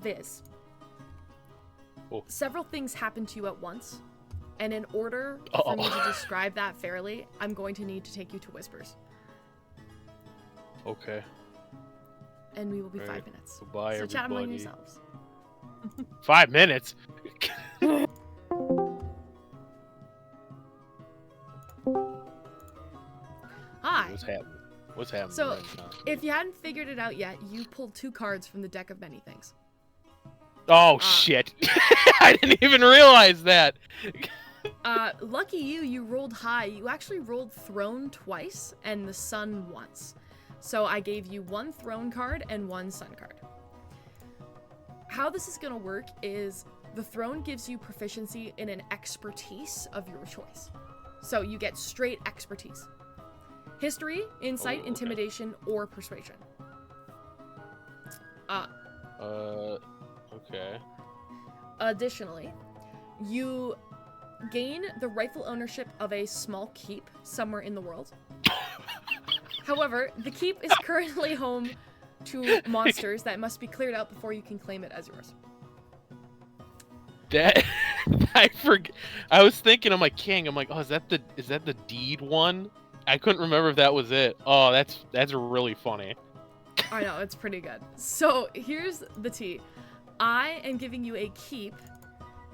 S1: Viz.
S2: Oh.
S1: Several things happen to you at once, and in order for me to describe that fairly, I'm going to need to take you to Whispers.
S2: Okay.
S1: And we will be
S2: All
S1: 5
S2: right.
S1: minutes.
S2: Goodbye,
S1: so chat among
S2: everybody.
S1: yourselves.
S2: 5 minutes?
S1: Hi.
S2: What's happening? What's happening
S1: So,
S2: right now?
S1: if you hadn't figured it out yet, you pulled 2 cards from the deck of many things.
S2: Oh shit! I didn't even realize that.
S1: Lucky you rolled high. You actually rolled throne twice and the sun once. So I gave you 1 throne card and 1 sun card. How this is gonna work is the throne gives you proficiency in an expertise of your choice. So you get straight expertise. History, insight,
S2: okay.
S1: intimidation, or persuasion.
S2: Okay.
S1: Additionally, you gain the rightful ownership of a small keep somewhere in the world. However, the keep is currently home to monsters that must be cleared out before you can claim it as yours.
S2: That I was thinking, I'm like, King. I'm like, oh, is that the deed one? I couldn't remember if that was it. Oh, that's really funny.
S1: I know, it's pretty good. So here's the tea. I am giving you a keep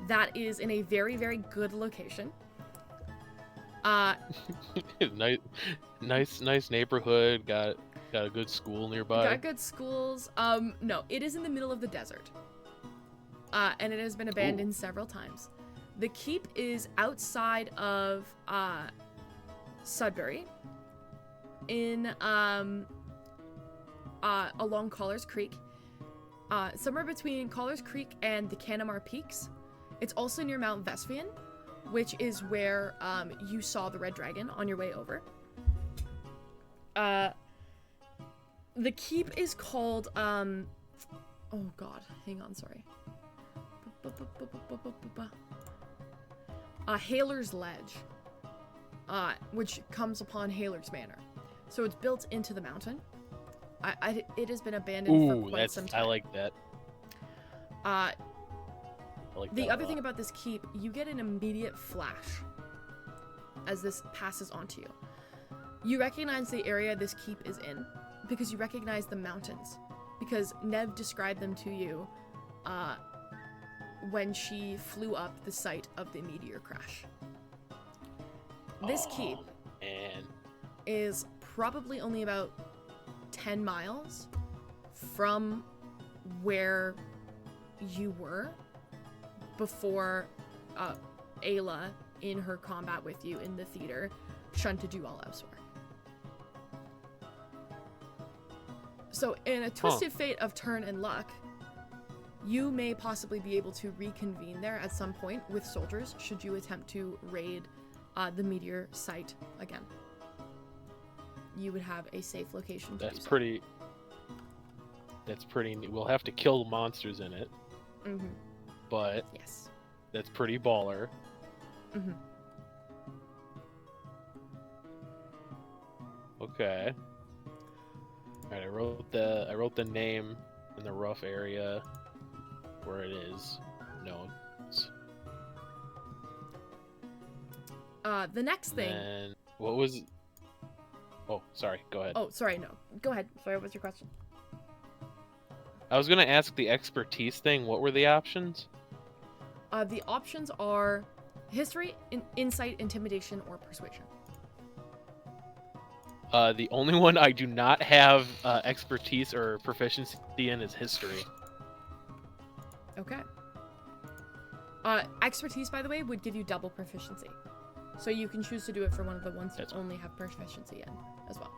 S1: that is in a very, very good location.
S2: Nice neighborhood. Got a good school nearby.
S1: Got good schools. No, it is in the middle of the desert. And it has been abandoned several times. The keep is outside of Sudbury, in along Collars Creek. somewhere between Collars Creek and the Canamar Peaks. It's also near Mount Vesvian, which is where you saw the Red Dragon on your way over. The keep is called, oh god, hang on, sorry. Haler's Ledge, which comes upon Haler's Manor. So it's built into the mountain. It has been abandoned for quite some time.
S2: I like that.
S1: The other thing about this keep, you get an immediate flash as this passes onto you. You recognize the area this keep is in because you recognize the mountains, because Nev described them to you when she flew up the site of the meteor crash. This keep is probably only about 10 miles from where you were before Ayla, in her combat with you in the theater, shunted you all elsewhere. So in a twisted fate of turn and luck, you may possibly be able to reconvene there at some point with soldiers should you attempt to raid the meteor site again. You would have a safe location to do so.
S2: That's pretty neat. We'll have to kill the monsters in it.
S1: Mm-hmm.
S2: But
S1: yes,
S2: that's pretty baller.
S1: Mm-hmm.
S2: Okay. Alright, I wrote the name in the rough area where it is. Notes.
S1: The next thing.
S2: And what was? Oh, sorry. Go ahead.
S1: Oh, sorry. No, go ahead. Sorry. What's your question?
S2: I was gonna ask the expertise thing. What were the options?
S1: The options are history, insight, intimidation, or persuasion.
S2: The only one I do not have expertise or proficiency in is history.
S1: Okay. Expertise, by the way, would give you double proficiency. So you can choose to do it for one of the ones you only have proficiency in as well.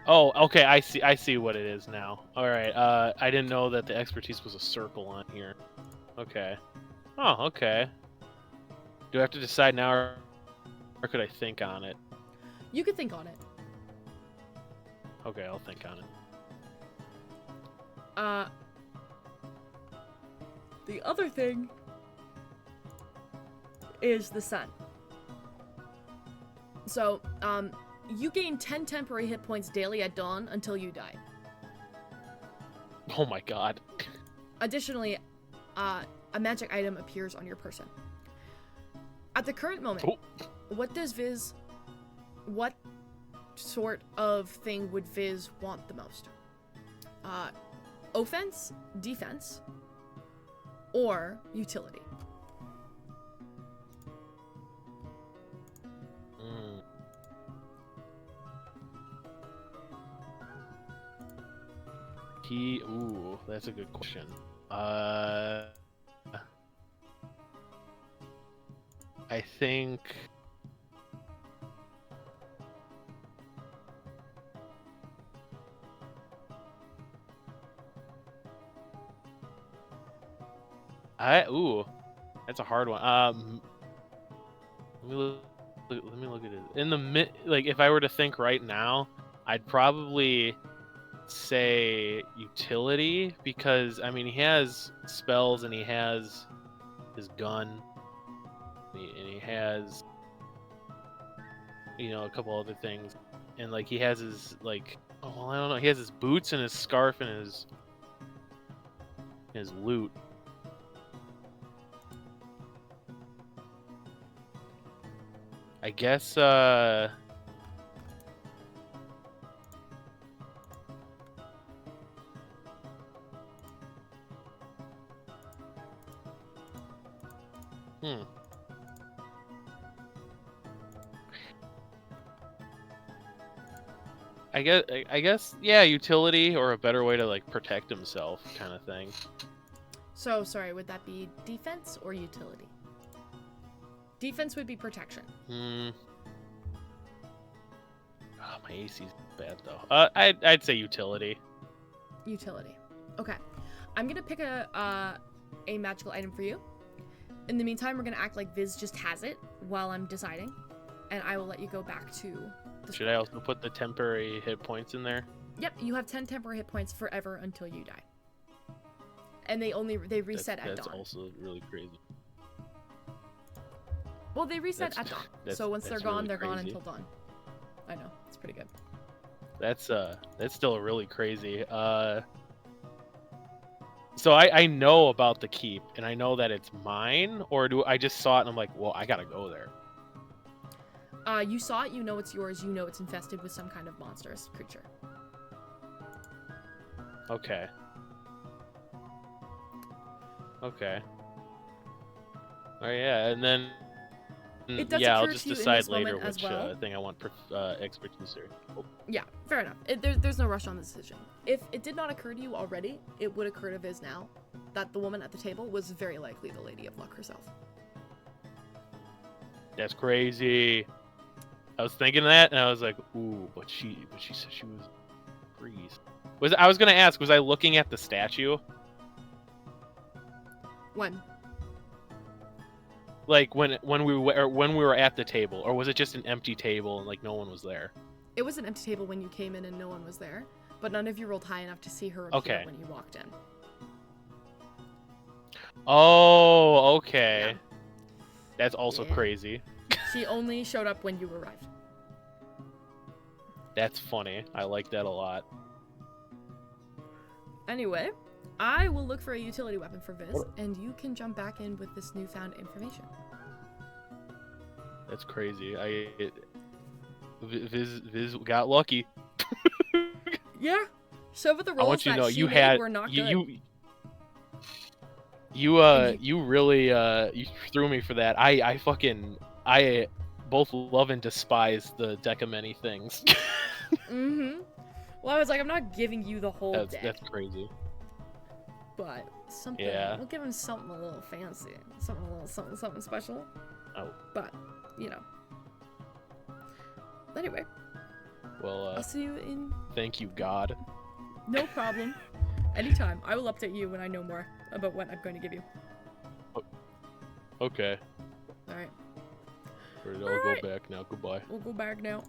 S2: Oh, okay, I see what it is now. Alright, I didn't know that the expertise was a circle on here. Okay. Oh, okay. Do I have to decide now, or could I think on it?
S1: You could think on it.
S2: Okay, I'll think on it.
S1: The other thing is the sun. So, you gain 10 temporary hit points daily at dawn until you die.
S2: Oh my god.
S1: Additionally, a magic item appears on your person. At the current moment, what sort of thing would Viz want the most? Offense, defense, or utility?
S2: Ooh, that's a good question. I think that's a hard one. Let me look at it. In the like, if I were to think right now, I'd probably say utility, because I mean he has spells and he has his gun and he has, you know, a couple other things, and like he has his, like, oh well, I don't know, he has his boots and his scarf and his loot. I guess I guess, yeah, utility, or a better way to like protect himself, kind of thing.
S1: So, sorry, would that be defense or utility? Defense would be protection.
S2: Oh, my AC's bad though. I'd say utility.
S1: Utility. Okay. I'm gonna pick a magical item for you. In the meantime, we're gonna act like Viz just has it while I'm deciding, and I will let you go back to the
S2: Should I also put the temporary hit points in there?
S1: Yep, you have 10 temporary hit points forever until you die. And they reset at dawn.
S2: That's also really crazy.
S1: Well, they reset at dawn. So once they're gone,
S2: really
S1: they're gone
S2: crazy.
S1: until dawn. I know, it's pretty good.
S2: That's still really crazy. So I know about the keep, and I know that it's mine, or do I just saw it and I'm like, well, I gotta go there.
S1: You saw it, you know it's yours, you know it's infested with some kind of monstrous creature.
S2: Okay. Okay. Oh yeah, and then
S1: It does
S2: I'll
S1: occur
S2: just
S1: to you in
S2: decide
S1: this
S2: later
S1: moment as
S2: which
S1: well.
S2: thing I want expertise or. Oh,
S1: Yeah, fair enough. There's no rush on the decision. If it did not occur to you already, it would occur to Viz now that the woman at the table was very likely the Lady of Luck herself.
S2: that's crazy. I was thinking that, and I was like, ooh, but she said she was a priest. I was gonna ask, was I looking at the statue?
S1: When?
S2: Like when we were at the table, or was it just an empty table and like no one was there?
S1: It was an empty table when you came in and no one was there, but none of you rolled high enough to see her appear
S2: Okay.
S1: when you walked in.
S2: Oh, okay.
S1: Yeah.
S2: That's also
S1: Yeah.
S2: crazy.
S1: She only showed up when you arrived.
S2: That's funny. I like that a lot.
S1: Anyway, I will look for a utility weapon for Viz, and you can jump back in with this newfound information.
S2: That's crazy. Viz got lucky.
S1: Yeah. Some of the
S2: I
S1: rolls
S2: want you to
S1: that
S2: know
S1: she
S2: you
S1: made
S2: had
S1: were not good.
S2: you really you threw me for that. I both love and despise the deck of many things.
S1: Mm-hmm. Well, I was like, I'm not giving you the whole deck,
S2: That's crazy.
S1: but something.
S2: Yeah.
S1: We'll give him something a little fancy, something a little something special.
S2: Oh.
S1: But, you know. Anyway,
S2: Well,
S1: I'll see you in.
S2: thank you, God.
S1: No problem. Anytime. I will update you when I know more about what I'm going to give you.
S2: Okay.
S1: All right.
S2: I'll
S1: Alright.
S2: go back now. Goodbye.
S1: We'll go back now.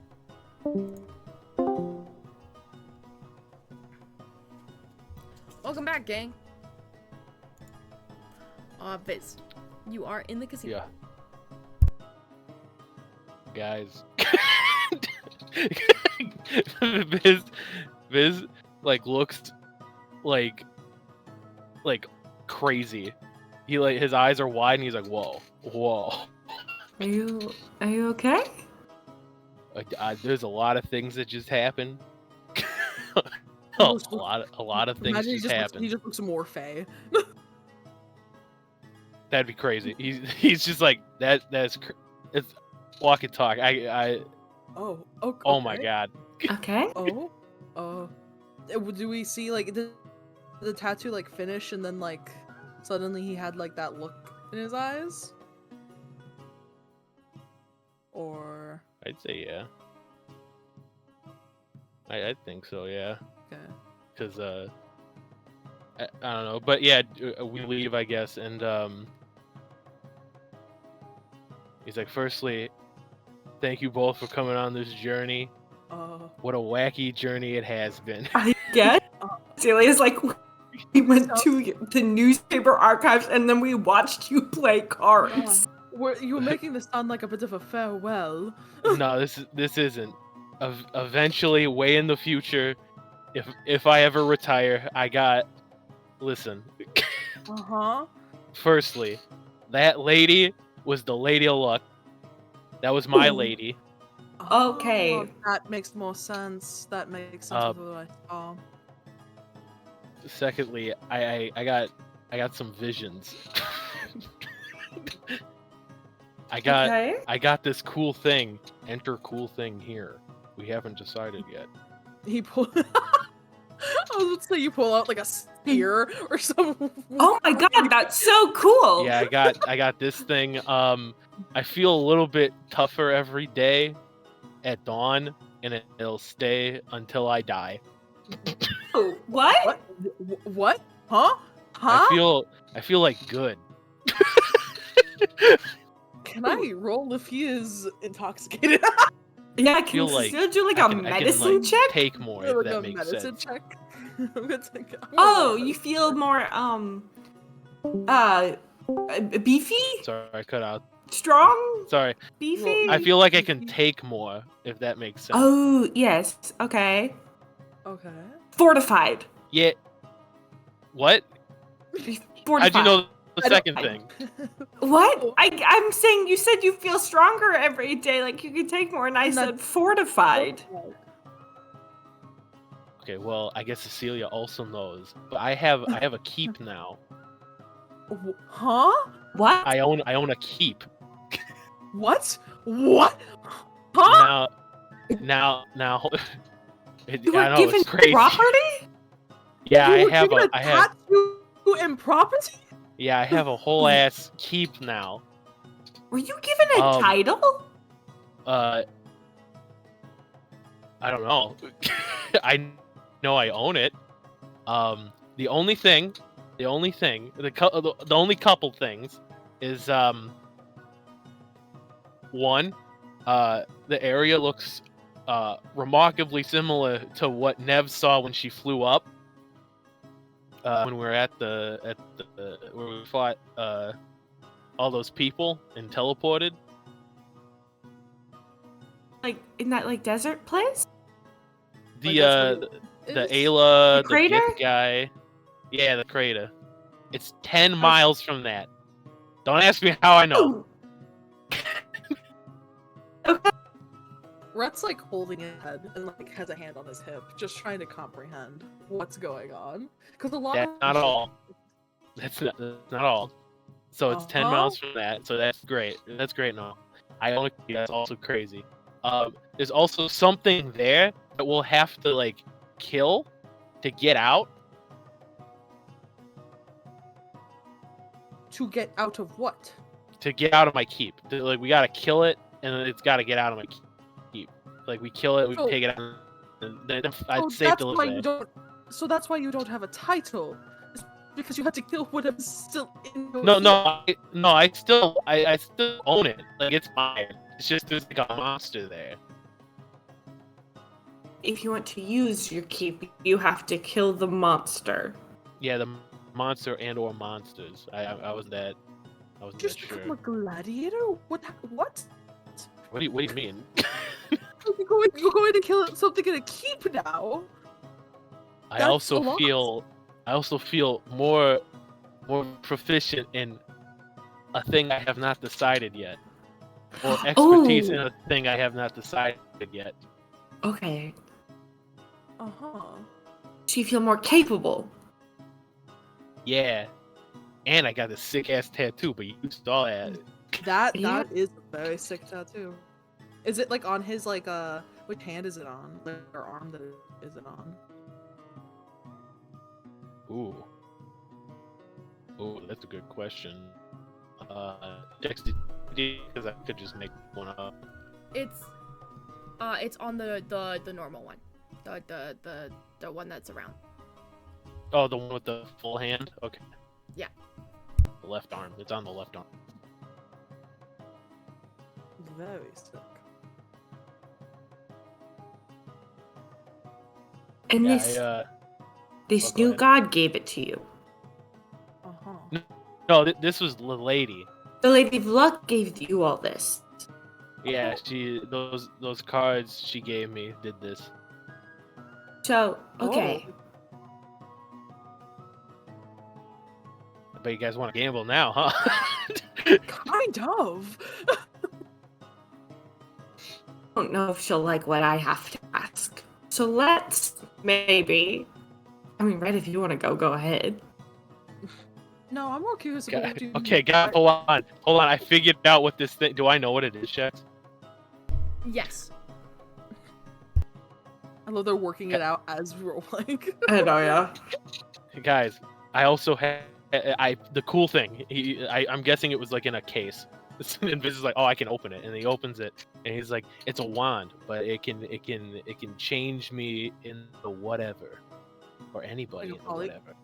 S1: Welcome back, gang. Viz, you are in the casino.
S2: Yeah. Guys. Viz like looks like crazy. He like his eyes are wide and he's like, whoa.
S4: Are you okay?
S2: There's a lot of things that just happened. a lot of things
S3: Imagine
S2: just happened.
S3: he just looks more fey.
S2: That'd be crazy. He's just like it's walk and talk.
S3: Oh, okay.
S2: Oh my god.
S4: Okay.
S3: Do we see like the tattoo like finish and then like suddenly he had like that look in his eyes? Or
S2: I'd say yeah. I think so, yeah.
S3: okay.
S2: Because I don't know, but yeah, we leave, I guess, and he's like, firstly, thank you both for coming on this journey. What a wacky journey it has been.
S4: I get. Celia's like, we went to the newspaper archives and then we watched you play cards.
S3: You were making this sound like a bit of a farewell.
S2: No, this isn't. Eventually, way in the future, if I ever retire, listen. Firstly, that lady was the Lady of Luck. That was my lady.
S4: Okay.
S3: Oh, that makes more sense. That makes sense with what I saw.
S2: Secondly, I got some visions. I got this cool thing. Enter cool thing here. We haven't decided yet.
S3: He pulled. I was about to say you pull out like a spear or something.
S4: Oh my god, that's so cool.
S2: Yeah, I got this thing. I feel a little bit tougher every day at dawn, and it'll stay until I die.
S4: Oh, What?
S3: What? Huh? Huh?
S2: I feel like good.
S3: Can I roll if he is intoxicated?
S4: Yeah, can
S2: feel
S4: you
S2: like
S4: still do like
S2: I
S4: a
S2: can,
S4: medicine
S2: like,
S4: check?
S2: take more if
S3: like
S2: that
S3: a
S2: makes
S3: medicine
S2: sense.
S3: check. I'm gonna take- I'm gonna
S4: Oh,
S3: roll a
S4: you
S3: medicine
S4: feel
S3: check.
S4: more uh beefy?
S2: Sorry, I cut out.
S4: Strong?
S2: Sorry.
S4: Beefy?
S2: I feel like I can take more if that makes sense.
S4: Oh, yes. Okay.
S3: Okay.
S4: Fortified.
S2: Yeah. What?
S4: Fortified.
S2: How'd you know the
S3: I don't-
S2: second thing?
S4: What? I'm saying you said you feel stronger every day, like you could take more, and I
S3: And
S4: said
S3: that's-
S4: fortified.
S2: Okay, well, I guess Cecilia also knows, but I have a keep now.
S3: Huh?
S4: What?
S2: I own a keep.
S3: What? What? Huh?
S2: Now.
S4: You were
S2: I know
S4: given
S2: it's crazy.
S4: property?
S2: Yeah,
S3: You
S2: I
S3: were
S2: have
S3: given
S2: a
S3: a tattoo and property?
S2: yeah, I have a whole ass keep now.
S4: Were you given a title?
S2: I don't know. I know I own it. The only couple things is one, the area looks remarkably similar to what Nev saw when she flew up. When we were at the where we fought all those people and teleported.
S4: Like in that like desert place?
S2: The
S3: Is-
S2: Ayla,
S4: The crater?
S2: gift guy. Yeah, the crater. It's 10 miles from that. Don't ask me how I know.
S3: Rhett's like holding his head and like has a hand on his hip, just trying to comprehend what's going on. Because a lot
S2: That's
S3: of
S2: not all. That's not all. So it's 10 miles from that. So that's great. That's great. No, I only that's also crazy. There's also something there that we'll have to like kill to get out.
S3: To get out of what?
S2: To get out of my keep. Like we gotta kill it, and then it's gotta get out of my keep. Like we kill it, we
S3: So-
S2: take it out, and then I'd
S3: Oh,
S2: save
S3: that's
S2: to live
S3: why
S2: there.
S3: you don't. So that's why you don't have a title. It's because you had to kill whatever's still in your.
S2: I still own it. Like it's mine. It's just there's like a monster there.
S4: If you want to use your keep, you have to kill the monster.
S2: Yeah, the monster and or monsters. I wasn't that
S3: Just
S2: sure.
S3: become a gladiator? What? What?
S2: What do you mean?
S3: You're going to kill something in a keep now?
S2: I
S3: That's
S2: also
S3: a lot.
S2: feel more proficient in a thing I have not decided yet. Or expertise in a thing I have not decided yet.
S4: Okay.
S3: Uh-huh.
S4: So you feel more capable.
S2: Yeah. And I got this sick ass tattoo, but you saw that.
S3: That
S4: Yeah.
S3: is a very sick tattoo. Is it like on his like which hand is it on? Like, or arm that is it on?
S2: Ooh, that's a good question. Dex, because I could just make one up.
S1: It's on the normal one, the one that's around.
S2: Oh, the one with the full hand? Okay.
S1: Yeah.
S2: The left arm. It's on the left arm.
S3: Very sick.
S4: And
S2: Yeah,
S4: this
S2: go
S4: new
S2: ahead.
S4: god gave it to you.
S3: Uh-huh.
S2: No, this was the lady.
S4: The Lady of Luck gave you all this.
S2: Yeah, those cards she gave me did this.
S4: So, okay.
S2: But you guys want to gamble now, huh?
S3: Kind of.
S4: I don't know if she'll like what I have to ask. So let's maybe. I mean, Red, if you want to go ahead.
S3: No, I'm more curious about what you.
S2: Okay, guys, hold on. I figured out what this thing. Do I know what it is, Shax?
S1: Yes.
S3: I love they're working it out as rolling.
S4: I know, yeah.
S2: Guys, I also have the cool thing. I'm guessing it was like in a case. And Viz is like, oh, I can open it, and he opens it, and he's like, it's a wand, but it can change me into whatever. or anybody
S3: Like a
S2: or whatever.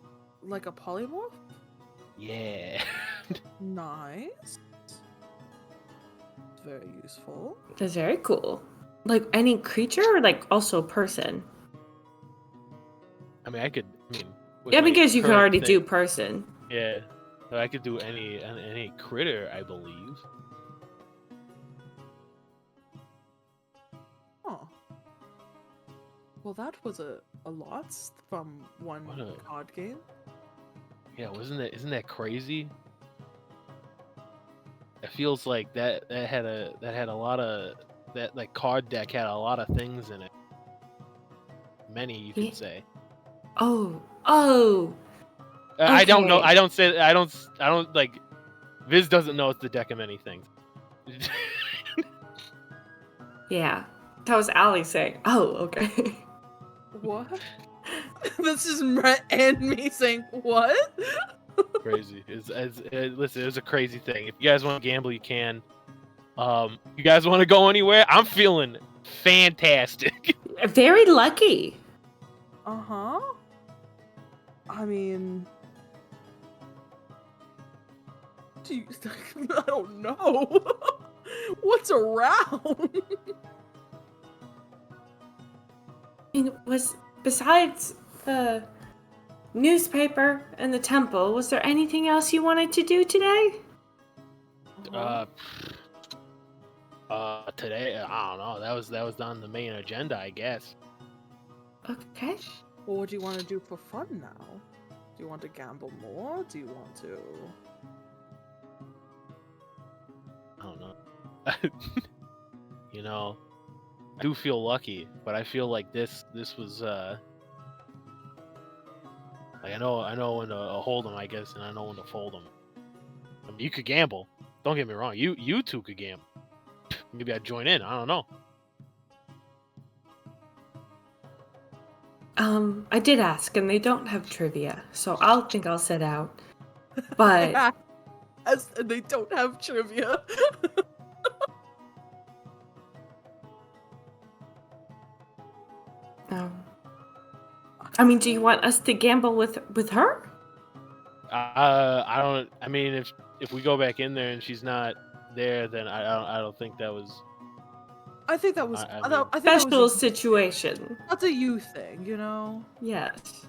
S3: Like a polymorph?
S2: Yeah.
S3: Nice. Very useful.
S4: That's very cool. Like any creature or like also person?
S2: I mean, I mean. with
S4: Yeah,
S2: my
S4: because you can
S2: current
S4: already
S2: thing-
S4: do person.
S2: Yeah. So I could do any critter, I believe.
S3: Oh. Well, that was a lot from one
S2: What a-
S3: card game.
S2: Yeah, isn't that crazy? It feels like that had a lot of that like card deck had a lot of things in it. Many, you
S4: Yeah.
S2: could say.
S4: Oh.
S2: I don't know.
S4: Okay.
S2: I don't like. Viz doesn't know it's the deck of many things.
S4: Yeah. That was Allie saying, oh, okay.
S3: What? This is Rhett and me saying what?
S2: Crazy. Listen, it was a crazy thing. If you guys want to gamble, you can. You guys want to go anywhere? I'm feeling fantastic.
S4: Very lucky.
S3: Uh-huh. I mean... I don't know. What's around?
S4: I mean, besides the newspaper and the temple, was there anything else you wanted to do today?
S2: Today, I don't know. That was on the main agenda, I guess.
S4: Okay.
S3: Well, what do you want to do for fun now? Do you want to gamble more? Do you want to...
S2: I don't know. You know, I do feel lucky, but I feel like this was like I know when to hold them, I guess, and I know when to fold them. I mean, you could gamble. Don't get me wrong. You two could gamble. Maybe I'd join in. I don't know.
S4: I did ask, and they don't have trivia, so I'll sit out. But
S3: Yeah. And they don't have trivia.
S4: I mean, do you want us to gamble with her?
S2: I don't. I mean, if we go back in there and she's not there, then I don't think that was.
S3: I think that was...
S2: I
S3: I,
S2: mean-
S3: think that
S4: Special
S3: was
S4: situation.
S3: that's a you thing, you know?
S4: Yes.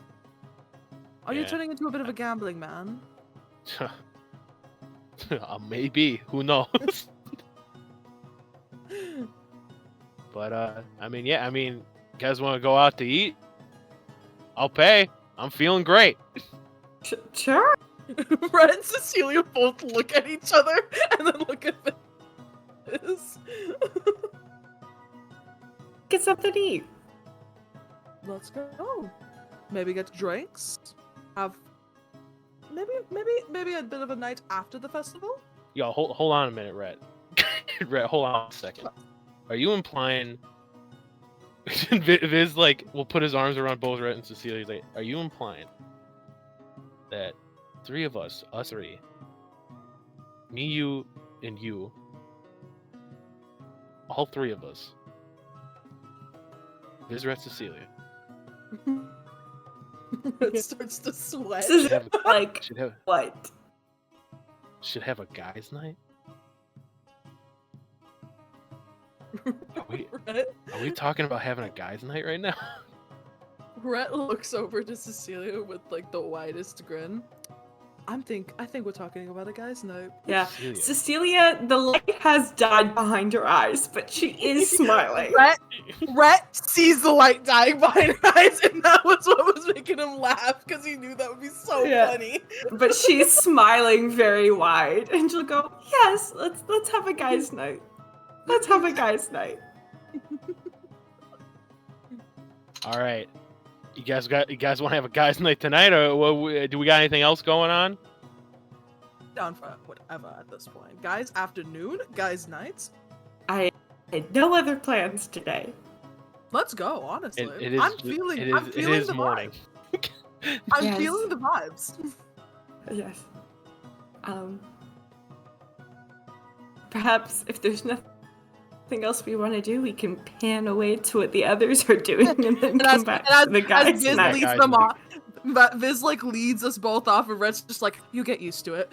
S3: Are you
S2: Yeah.
S3: turning into a bit of a gambling man?
S2: Maybe. Who knows? But I mean, yeah. I mean, you guys want to go out to eat? I'll pay. I'm feeling great.
S4: Sure.
S3: Red and Cecilia both look at each other and then look at this.
S4: Get something to eat.
S3: Let's go. Maybe get drinks. Have maybe a bit of a night after the festival.
S2: Yo, hold on a minute, Rhett. Rhett, hold on a second. Are you implying? Viz will put his arms around both Rhett and Cecilia. He's like, are you implying that three of us three, me, you, and you, all three of us, Viz, Rhett, Cecilia,
S3: It starts to sweat.
S4: This is
S2: have a-
S4: like
S2: what?
S4: what?
S2: Should have a guys' night? Are we talking about having a guys' night right now?
S3: Rhett looks over to Cecilia with like the widest grin. I think we're talking about a guy's night.
S4: Yeah.
S2: Cecilia.
S4: Cecilia, the light has died behind her eyes, but she is smiling.
S3: Rhett sees the light dying behind her eyes, and that was what was making him laugh because he knew that would be so
S4: Yeah.
S3: funny.
S4: But she's smiling very wide, and she'll go, "Yes, let's have a guys' night. Let's have a guys' night."
S2: All right. You guys want to have a guys' night tonight, or do we got anything else going on?
S3: Down for whatever at this point. Guys afternoon, guys nights.
S4: I had no other plans today.
S3: Let's go, honestly.
S2: It is.
S3: I'm feeling
S2: it is
S3: the
S2: morning.
S3: vibe. I'm
S4: Yes.
S3: feeling the vibes.
S4: Yes. Perhaps if there's nothing else we want to do, we can pan away to what the others are doing and then come back to the guys'
S3: Viz
S4: night.
S3: leads
S2: Guys'
S3: them
S2: night.
S3: off. Viz like leads us both off, and Red's just like, you get used to it.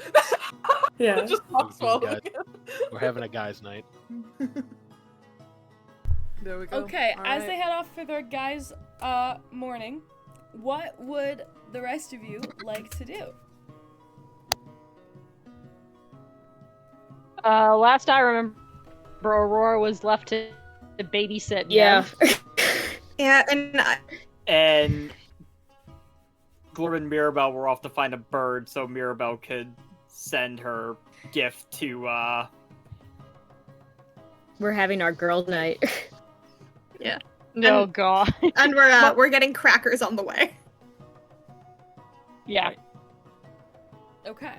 S4: Yeah.
S3: Just walks
S2: Guys,
S3: following him.
S2: We're having a guys' night.
S3: There we go.
S1: Okay,
S3: All
S1: as
S3: right.
S1: they head off for their guys' morning, what would the rest of you like to do?
S5: Last I remember, Aurora was left to babysit.
S7: Yeah.
S5: Nev.
S6: Yeah,
S7: And Glorb and Mirabelle were off to find a bird so Mirabelle could send her gift to,
S5: We're having our girls' night.
S6: Yeah.
S5: Oh god.
S6: and we're getting crackers on the way.
S5: Yeah.
S1: Okay.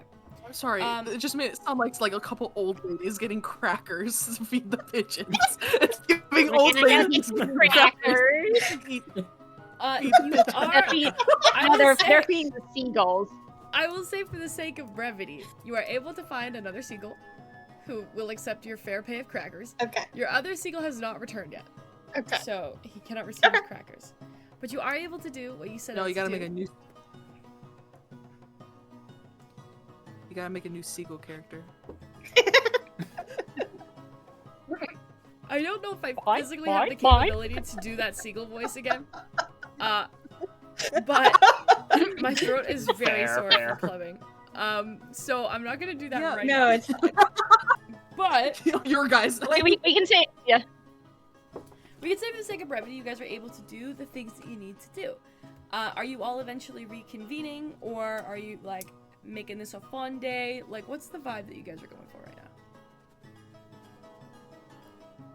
S3: I'm sorry. It just made it sound like a couple old ladies getting crackers to feed the pigeons. It's giving old ladies
S5: crackers.
S3: Eat
S1: You
S3: pigeons.
S1: are. I will
S5: They're
S1: say-
S5: feeding the seagulls.
S1: I will say, for the sake of brevity, you are able to find another seagull who will accept your fair pay of crackers.
S6: Okay.
S1: Your other seagull has not returned yet,
S6: Okay.
S1: so he cannot receive the crackers. But you are able to do what you said.
S3: No,
S1: out
S3: you
S1: to
S3: gotta
S1: do.
S3: make a new. You gotta make a new seagull character.
S1: I don't know if I
S5: Fine,
S1: physically have the
S5: fine.
S1: capability to do that seagull voice again. But my throat is very
S7: Fair,
S1: sore
S7: fair.
S1: from clubbing. So I'm not gonna do that
S3: Yeah,
S1: right
S6: No,
S1: now.
S6: it's fine.
S1: But
S3: Your guys.
S5: We can say, yeah.
S1: we can say, for the sake of brevity, you guys are able to do the things that you need to do. Are you all eventually reconvening, or are you like making this a fun day? Like, what's the vibe that you guys are going for right now?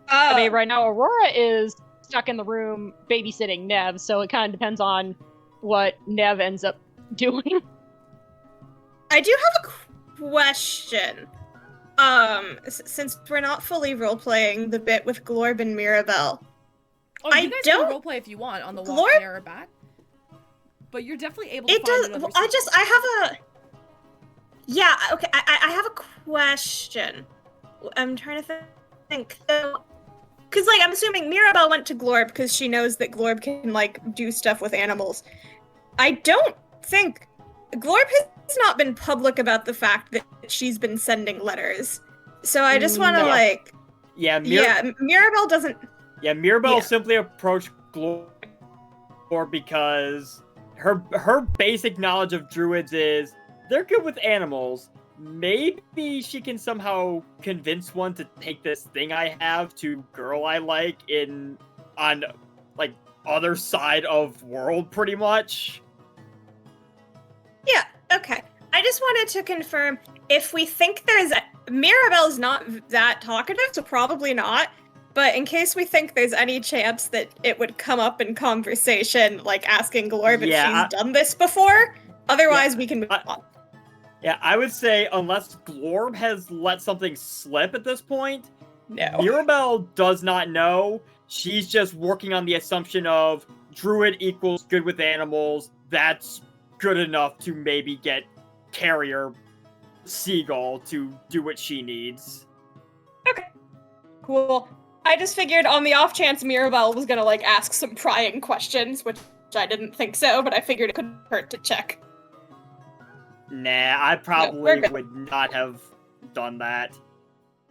S5: I mean, right now Aurora is stuck in the room babysitting Nev, so it kind of depends on what Nev ends up doing.
S6: I do have a question. Since we're not fully role-playing the bit with Glorb and Mirabelle,
S1: Oh,
S6: I
S1: you guys
S6: don't-
S1: can roleplay if you want on the walk
S6: Glorb-
S1: there or back. But you're definitely able to
S6: it
S1: find
S6: does.
S1: another
S6: Well,
S1: sequel.
S6: I have a. Yeah. Okay. I have a question. I'm trying to think. So, because like I'm assuming Mirabelle went to Glorb because she knows that Glorb can like do stuff with animals. I don't think Glorb has not been public about the fact that she's been sending letters. So I just want to
S5: No.
S6: like.
S7: yeah,
S6: Mirabelle doesn't.
S7: Mirabelle
S6: Yeah.
S7: simply approached Glorb because her basic knowledge of druids is they're good with animals. Maybe she can somehow convince one to take this thing I have to girl I like on like other side of world pretty much.
S6: Yeah. Okay. I just wanted to confirm if we think Mirabelle's not that talkative, so probably not. But in case we think there's any chance that it would come up in conversation, like asking Glorb if
S7: Yeah,
S6: she's done this before, otherwise we can move on.
S7: Yeah, I would say unless Glorb has let something slip at this point,
S6: No.
S7: Mirabelle does not know. She's just working on the assumption of druid equals good with animals. That's good enough to maybe get carrier seagull to do what she needs.
S6: Cool. I just figured on the off chance Mirabelle was gonna like ask some prying questions, which I didn't think so, but I figured it couldn't hurt to check.
S7: Nah, I
S6: we're
S7: probably
S6: good.
S7: would not have done that.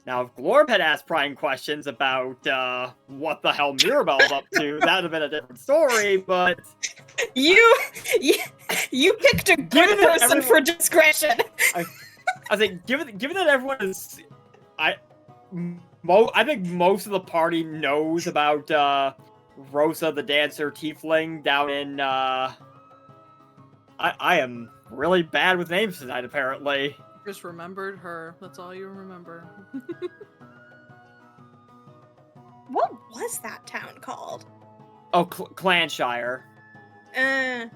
S7: Now, if Glorb had asked prying questions about what the hell Mirabelle's up to, that would have been a different story, but
S6: You picked a good
S7: Given that
S6: person for discretion.
S7: I think given that everyone is, I think most of the party knows about Rosa the dancer tiefling down in. I am really bad with names tonight, apparently.
S3: Just remembered her. That's all you remember.
S6: What was that town called?
S7: Oh, Clanshire.
S6: Uh,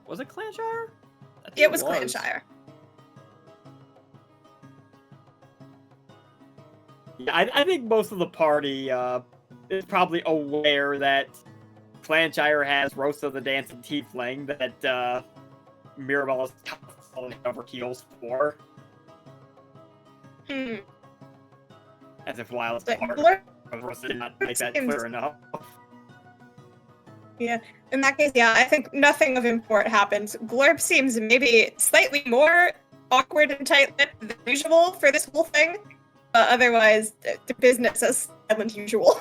S7: Was it Clanshire? I think
S6: it was Clanshire.
S7: Yeah, I think most of the party is probably aware that Clanshire has Rosa the dancing tiefling that Mirabelle is falling over heels for.
S6: Hmm.
S7: As if Wild
S6: But
S7: part
S6: Glorb
S7: of Rosa did not make that clear enough.
S6: Yeah. In that case, yeah, I think nothing of import happens. Glorb seems maybe slightly more awkward and tight-lipped than usual for this whole thing. But otherwise, the business as silent usual.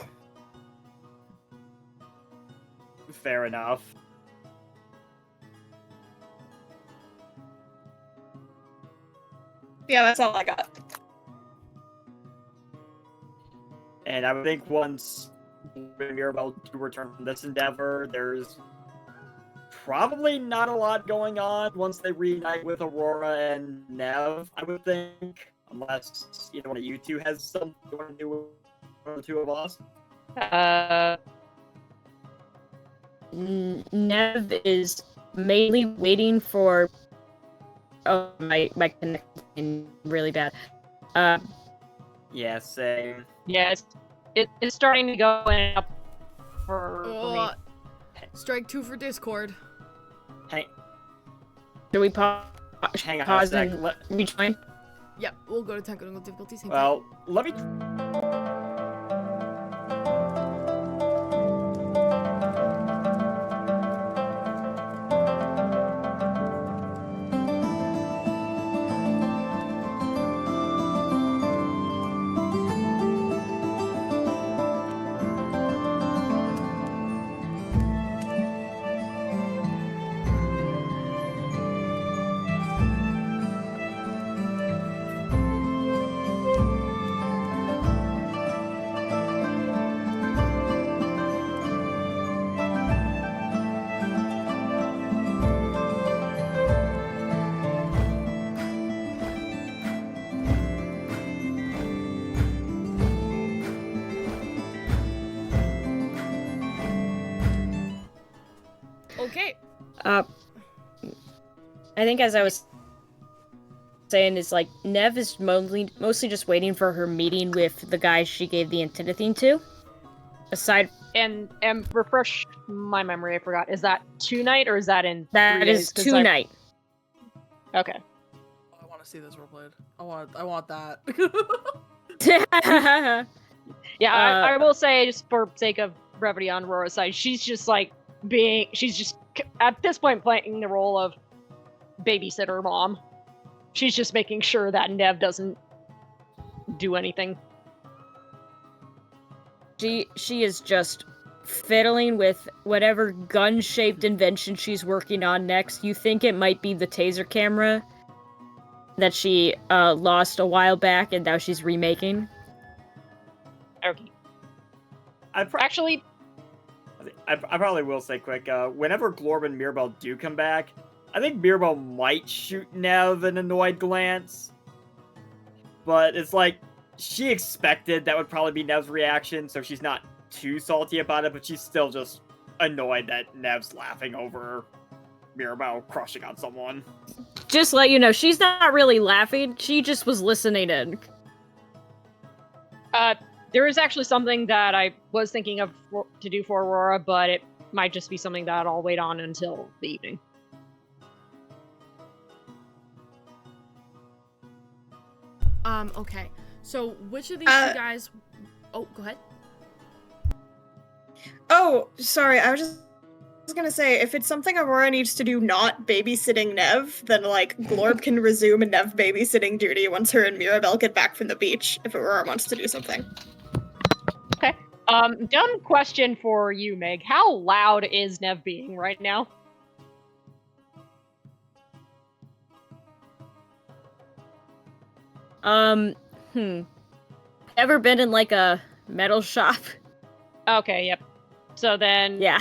S7: Fair enough.
S6: Yeah, that's all I got.
S7: And I would think once Mirabelle to return from this endeavor, there's probably not a lot going on once they reunite with Aurora and Nev, I would think. Unless either one of you two has something you want to do with the two of us.
S5: Nev is mainly waiting for. Oh, my connection really bad.
S7: Yeah, same.
S5: Yeah, it's starting to go in and up for me.
S1: Strike 2 for Discord.
S7: Hang,
S5: Do we
S7: hang on
S5: pause
S7: a sec.
S5: and rejoin?
S1: Yep, we'll go to technical difficulties. Hang
S7: Well, let me.
S1: Okay.
S5: I think as I was saying is like Nev is mostly just waiting for her meeting with the guy she gave the antinathine to. Aside and refresh my memory, I forgot. Is that tonight or is that in
S8: That
S5: 3
S8: is
S5: days?
S8: tonight.
S5: Okay.
S3: I want to see this replayed. I want that.
S5: Yeah, I will say, just for sake of brevity on Aurora's side, she's just at this point playing the role of babysitter mom. She's just making sure that Nev doesn't do anything.
S8: She is just fiddling with whatever gun-shaped invention she's working on next. You think it might be the taser camera that she lost a while back and now she's remaking?
S5: Okay.
S7: I
S5: Actually,
S7: probably will say quick, whenever Glorb and Mirabelle do come back, I think Mirabelle might shoot Nev an annoyed glance. But it's like, she expected that would probably be Nev's reaction, so she's not too salty about it, but she's still just annoyed that Nev's laughing over Mirabelle crushing on someone.
S8: Just let you know, she's not really laughing, she just was listening in.
S5: there is actually something that I was thinking of to do for Aurora, but it might just be something that I'll wait on until the evening.
S1: Okay. So, which of these two guys... Oh, go ahead.
S6: Oh, sorry, I was just gonna say, if it's something Aurora needs to do not babysitting Nev, then, like, Glorb can resume Nev babysitting duty once her and Mirabelle get back from the beach, if Aurora wants to do something.
S5: Okay. Dumb question for you, Meg. How loud is Nev being right now?
S8: Ever been in, like, a metal shop?
S5: Okay, yep. So then...
S8: Yeah.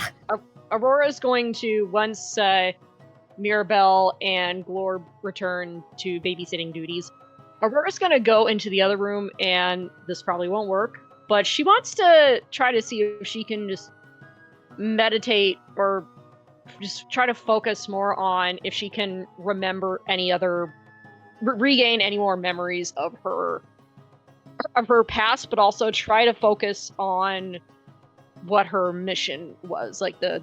S5: Aurora's going to, once Mirabelle and Glorb return to babysitting duties, Aurora's going to go into the other room, and this probably won't work, but she wants to try to see if she can just meditate or just try to focus more on if she can remember any other... regain any more memories of her past, but also try to focus on what her mission was, like the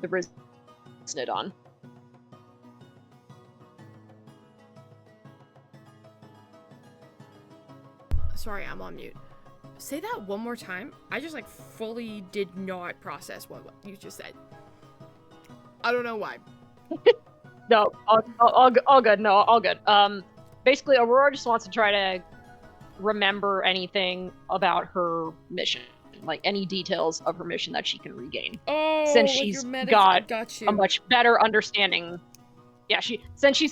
S5: Riznidon.
S1: Sorry, I'm on mute. Say that one more time. I just, like, fully did not process what you just said. I don't know why.
S5: No, all good. No, all good. Basically, Aurora just wants to try to remember anything about her mission, like any details of her mission that she can regain.
S1: Oh,
S5: Since
S1: like
S5: she's
S1: your
S5: got
S1: you.
S5: a much better understanding. Yeah, since she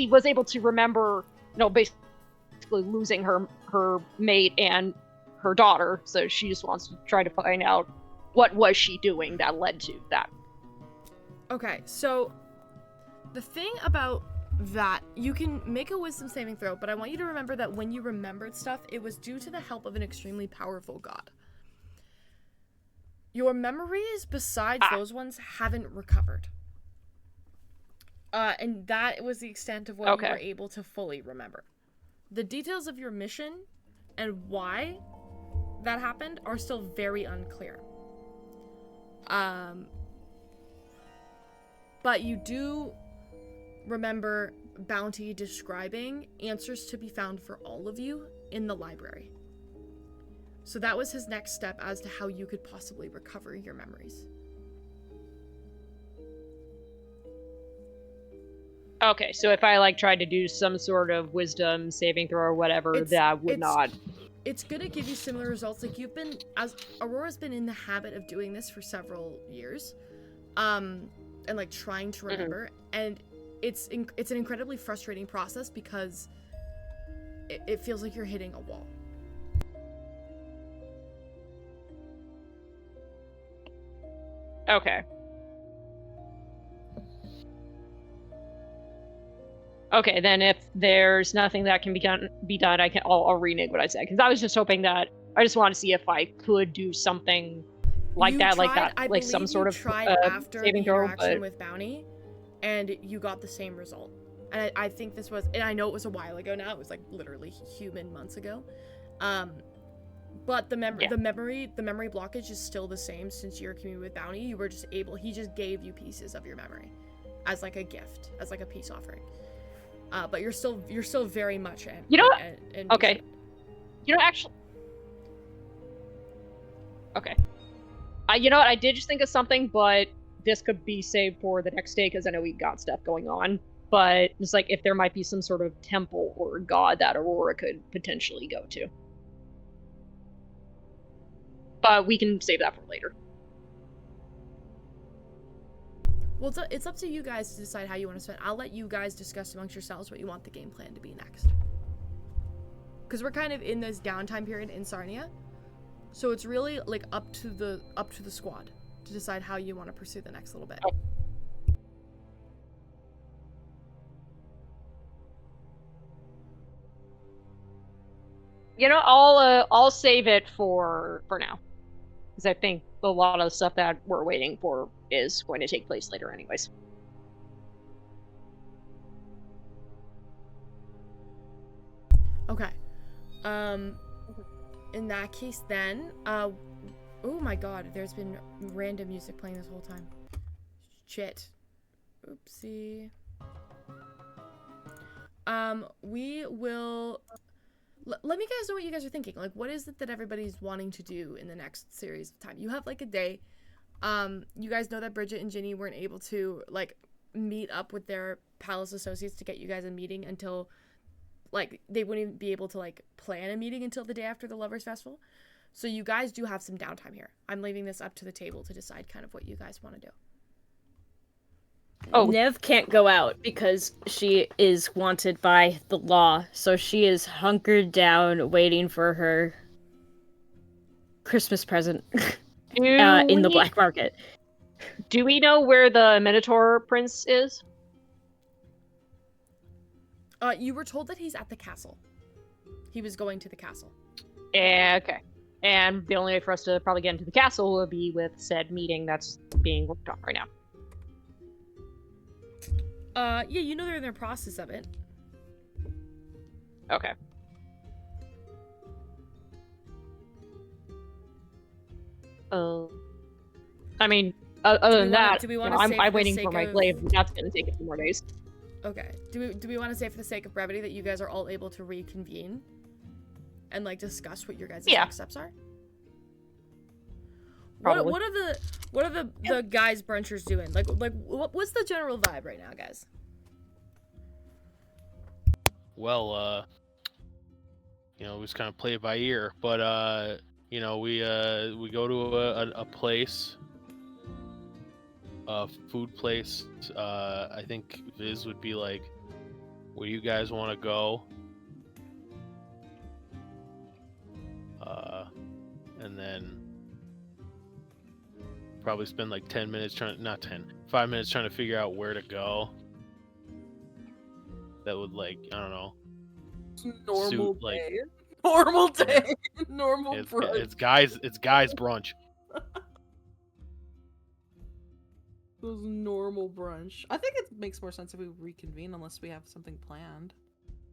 S5: was able to remember, basically losing her mate and her daughter, so she just wants to try to find out what was she doing that led to that.
S1: Okay, so the thing about that, you can make a wisdom saving throw, but I want you to remember that when you remembered stuff, it was due to the help of an extremely powerful god. Your memories, besides those ones, haven't recovered. And that was the extent of what you were able to fully remember. The details of your mission and why that happened are still very unclear. But you do remember Bounty describing answers to be found for all of you in the library. So that was his next step as to how you could possibly recover your memories.
S5: Okay, so if I tried to do some sort of wisdom saving throw or whatever, that would not.
S1: It's gonna give you similar results. Like Aurora's been in the habit of doing this for several years, and trying to remember, and it's an incredibly frustrating process because it feels like you're hitting a wall.
S5: Okay. Okay, then if there's nothing that can be done, I'll renege what I said, because I was just hoping that I just wanted to see if I could do something like some sort of
S1: after
S5: saving
S1: the
S5: throw.
S1: Interaction with Bounty, and you got the same result. And I think this was, and I know it was a while ago now. It was literally human months ago. But the memory blockage is still the same since you're communing with Bounty. You were just he just gave you pieces of your memory as a gift, as a peace offering. But you're still very much in.
S5: Okay. Actually. Okay. You know what? I did just think of something, but this could be saved for the next day because I know we've got stuff going on. But it's if there might be some sort of temple or god that Aurora could potentially go to. But we can save that for later.
S1: Well, it's up to you guys to decide how you want to spend. I'll let you guys discuss amongst yourselves what you want the game plan to be next. Because we're kind of in this downtime period in Sarnia, so it's really up to the squad to decide how you want to pursue the next little bit.
S5: I'll save it for now, because I think a lot of the stuff that we're waiting for is going to take place later anyways.
S1: Okay. In that case then, oh my god, there's been random music playing this whole time. Shit. Oopsie. We will... Let me guys know what you guys are thinking. What is it that everybody's wanting to do in the next series of time? You have a day. You guys know that Bridget and Ginny weren't able to meet up with their palace associates to get you guys a meeting until they wouldn't even be able to plan a meeting until the day after the Lovers Festival. So you guys do have some downtime here. I'm leaving this up to the table to decide kind of what you guys want to do.
S8: Oh, Nev can't go out because she is wanted by the law, so she is hunkered down waiting for her Christmas present in the black market.
S5: Do we know where the Minotaur Prince is?
S1: You were told that he's at the castle. He was going to the castle.
S5: Okay. And the only way for us to probably get into the castle would be with said meeting that's being worked on right now.
S1: Yeah, you know they're in the process of it.
S5: Okay. I mean, other than that, I'm waiting for my glaive. That's gonna take a few more days.
S1: Okay. Do we want to say for the sake of brevity that you guys are all able to reconvene and discuss what your guys' next steps are?
S5: Probably.
S1: What are the guys brunchers doing? Like what's the general vibe right now, guys?
S2: Well, we just kind of play it by ear, but we go to a place, a food place. I think Viz would be like, where do you guys want to go? And then probably spend like 5 minutes trying to figure out where to go. That would, like, I don't know.
S3: Normal
S2: suit, like,
S3: day. Normal day. Normal
S2: it's
S3: brunch.
S2: it's guys brunch.
S3: Those normal brunch. I think it makes more sense if we reconvene unless we have something planned.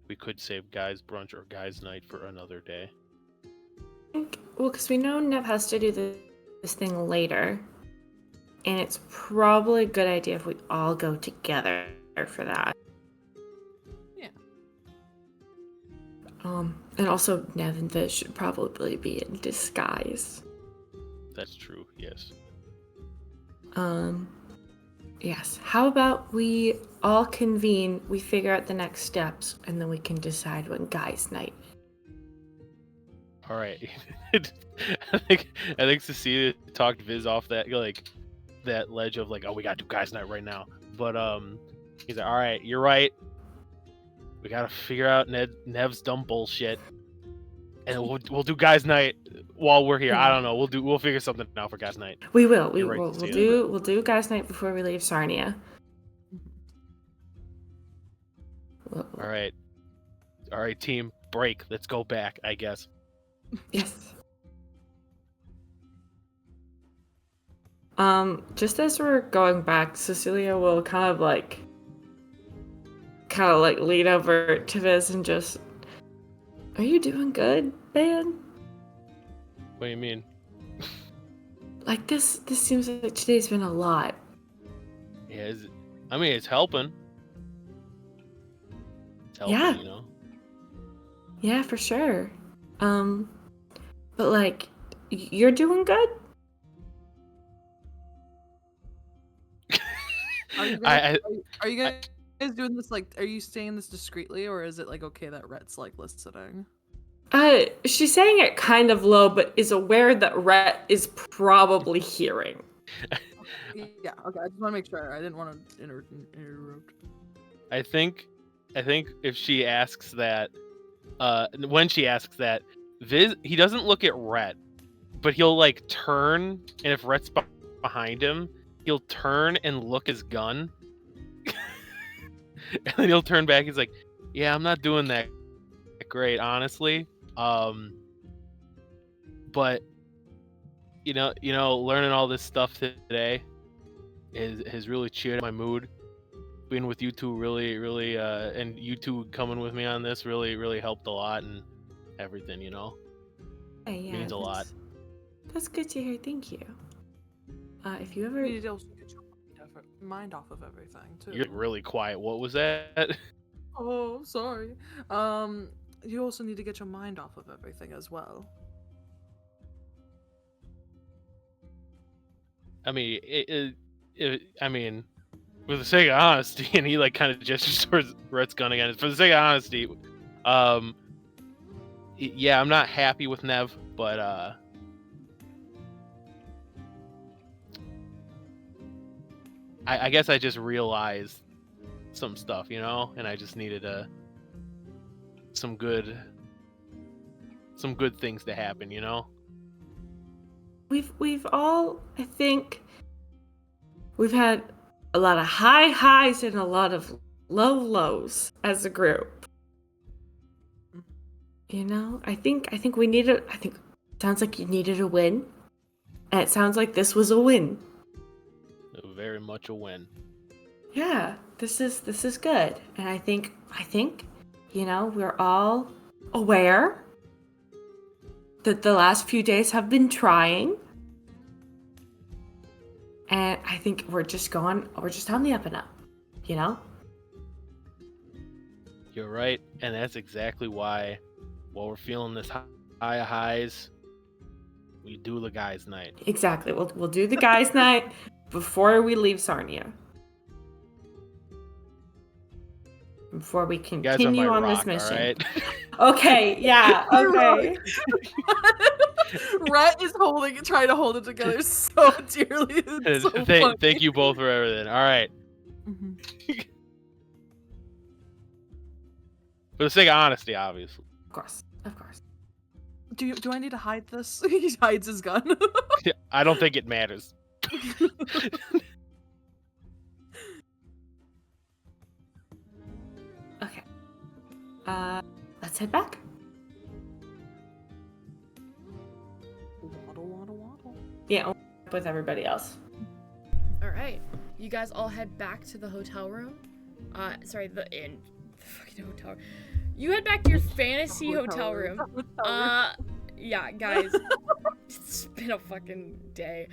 S2: We could save guys brunch or guys night for another day.
S4: Well, because we know Nev has to do this thing later, and it's probably a good idea if we all go together for that.
S3: Yeah.
S4: And also Nev and Viz should probably be in disguise.
S2: That's true. Yes.
S4: Yes. How about we all convene, we figure out the next steps, and then we can decide when guys' night.
S2: All right. I think Cecilia talked Viz off that ledge of like, oh, we gotta do guys' night right now. But he's like, all right, you're right. We gotta figure out Nev's dumb bullshit, and we'll do guys' night while we're here. I don't know. We'll figure something out for guys' night.
S4: We will.
S2: We'll
S4: We'll do guys' night before we leave Sarnia.
S2: All right, team, break. Let's go back, I guess.
S4: Yes. Just as we're going back, Cecilia will kind of like lean over to Viz and just, are you doing good, man?
S2: What do you mean?
S4: Like this seems like today's been a lot.
S2: Yeah, it's helping. It's helping,
S4: Yeah.
S2: you know?
S4: Yeah, for sure. But like, you're doing good?
S3: Are you guys, are you guys doing this, like, are you saying this discreetly, or is it like okay that Rhett's like listening?
S4: She's saying it kind of low, but is aware that Rhett is probably hearing.
S3: Yeah, okay, I just want to make sure. I didn't want to interrupt.
S2: I think if she asks that, when she asks that, Viz, he doesn't look at Rhett, but he'll like turn, and if Rhett's behind him, he'll turn and look his gun, and then he'll turn back. He's like, "Yeah, I'm not doing that great, honestly. But you know, learning all this stuff today has really cheered my mood. Being with you two really, and you two coming with me on this really helped a lot, and everything, you know,
S4: Yeah,
S2: means a lot.
S4: That's good to hear. Thank you. If you ever
S3: You need to also get your mind off of everything too.
S2: You're really quiet. What was that?
S3: Oh, sorry. You also need to get your mind off of everything as well.
S2: I mean, I mean, for the sake of honesty, and he like kind of gestures towards Rhett's gun again. For the sake of honesty, yeah, I'm not happy with Nev, but I guess I just realized some stuff, you know, and I just needed some good things to happen, you know.
S4: We've all, I think, we've had a lot of high highs and a lot of low lows as a group. You know, I think we needed. I think it sounds like you needed a win, and it sounds like this was a win.
S2: Very much a win.
S4: Yeah, this is good, and I think you know, we're all aware that the last few days have been trying, and I think we're just on the up and up, you know.
S2: You're right, and that's exactly why, while we're feeling this high highs, We do the guys' night.
S4: Exactly. We'll do the guys' night before we leave Sarnia. Before we
S2: You guys are my
S4: continue on
S2: rock,
S4: this mission.
S2: all right?
S4: Okay, yeah, okay.
S3: Rhett is trying to hold it together so dearly. It's so funny.
S2: Thank you both for everything. All right.
S3: Mhm.
S2: For the sake of honesty, obviously.
S4: Of course.
S3: Do I need to hide this? He hides his gun.
S2: I don't think it matters.
S4: Okay. Let's head back.
S3: Waddle.
S4: Yeah, with everybody else.
S1: All right, you guys all head back to the hotel room. Sorry, the fucking hotel. You head back to your fantasy hotel room. Yeah, guys, it's been a fucking day.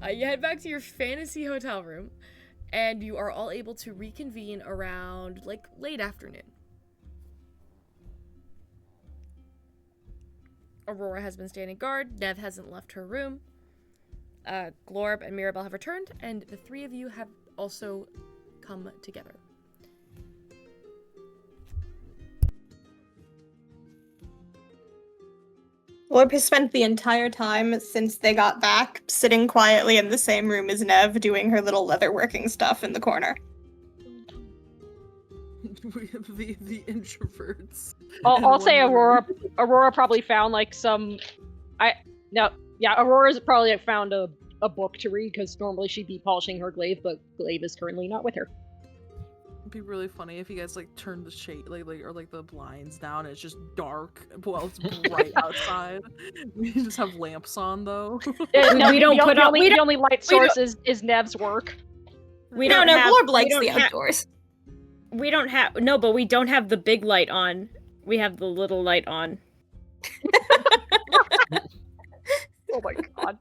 S1: You head back to your fantasy hotel room, and you are all able to reconvene around like late afternoon. Aurora has been standing guard. Nev hasn't left her room. Glorb and Mirabelle have returned, and the three of you have also come together.
S6: Glorb has spent the entire time since they got back sitting quietly in the same room as Nev, doing her little leatherworking stuff in the corner.
S3: We have the introverts.
S5: I'll say Aurora probably found like Aurora's probably found a book to read because normally she'd be polishing her glaive, but glaive is currently not with her.
S3: It'd be really funny if you guys like turn the shade or the blinds down and it's just dark while it's bright outside. We just have lamps on though.
S5: The only light source is Nev's work.
S6: Glorb likes the outdoors.
S8: We don't have but we don't have the big light on. We have the little light on.
S5: Oh my god.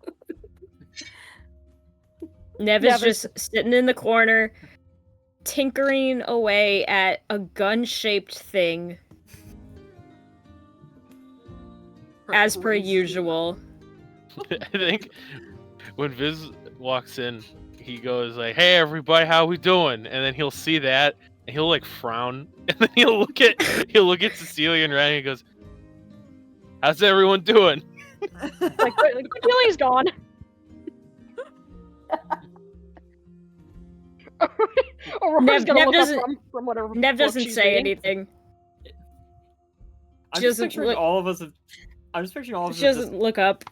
S8: Nev is just sitting in the corner, tinkering away at a gun-shaped thing. As per usual.
S2: I think when Viz walks in, he goes like, "Hey everybody, how we doing?" And then he'll see that, and he'll like frown, and then he'll look at Cecilia and Ryan, and he goes, "How's everyone doing?"
S5: Like, Cornelia's gone. Aurora's gonna look up from whatever.
S8: Nev doesn't say anything.
S7: I'm just picturing all of us.
S8: She doesn't look up.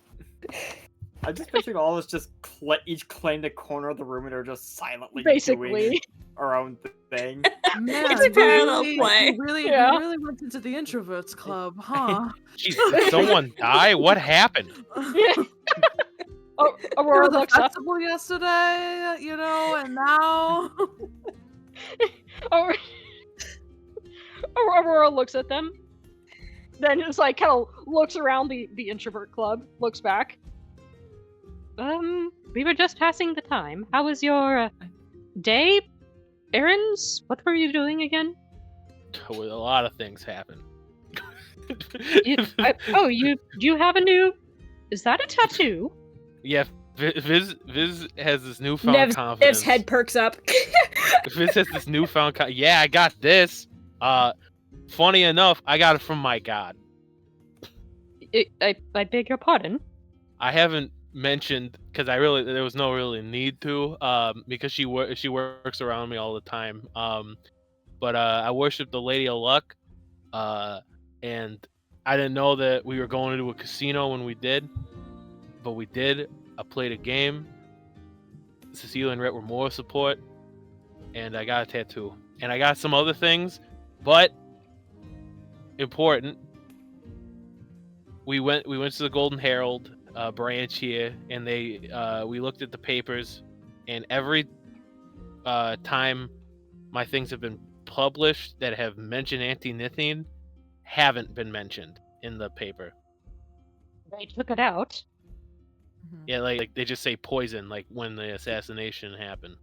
S7: I'm just picturing all of us just each claim the corner of the room and are just silently doing our own thing.
S3: Man,
S6: It's a parallel play.
S3: We really went into the introverts club, huh?
S2: Jeez, did someone die? What happened?
S5: Aurora
S3: the
S5: looks up.
S3: festival yesterday, and now.
S5: Aurora looks at them. Then just like kind of looks around the introvert club, looks back. We were just passing the time. How was your day? Errands? What were you doing again?
S2: Well, a lot of things happen.
S5: Do you have a new? Is that a tattoo?
S2: Yeah, Viz has this newfound confidence.
S8: Nev's head perks up.
S2: Viz has this newfound yeah, I got this. Funny enough, I got it from my god.
S5: I beg your pardon?
S2: I haven't mentioned because there was no really need to because she works around me all the time. But I worship the Lady of Luck, and I didn't know that we were going into a casino when we did, but we did. I played a game. Cecilia and Rhett were more support, and I got a tattoo, and I got some other things, but important. We went to the Golden Herald branch here, and we looked at the papers, and every time my things have been published that have mentioned anti-nithine haven't been mentioned in the paper.
S5: They took it out.
S2: Yeah, like they just say poison, like when the assassination happened.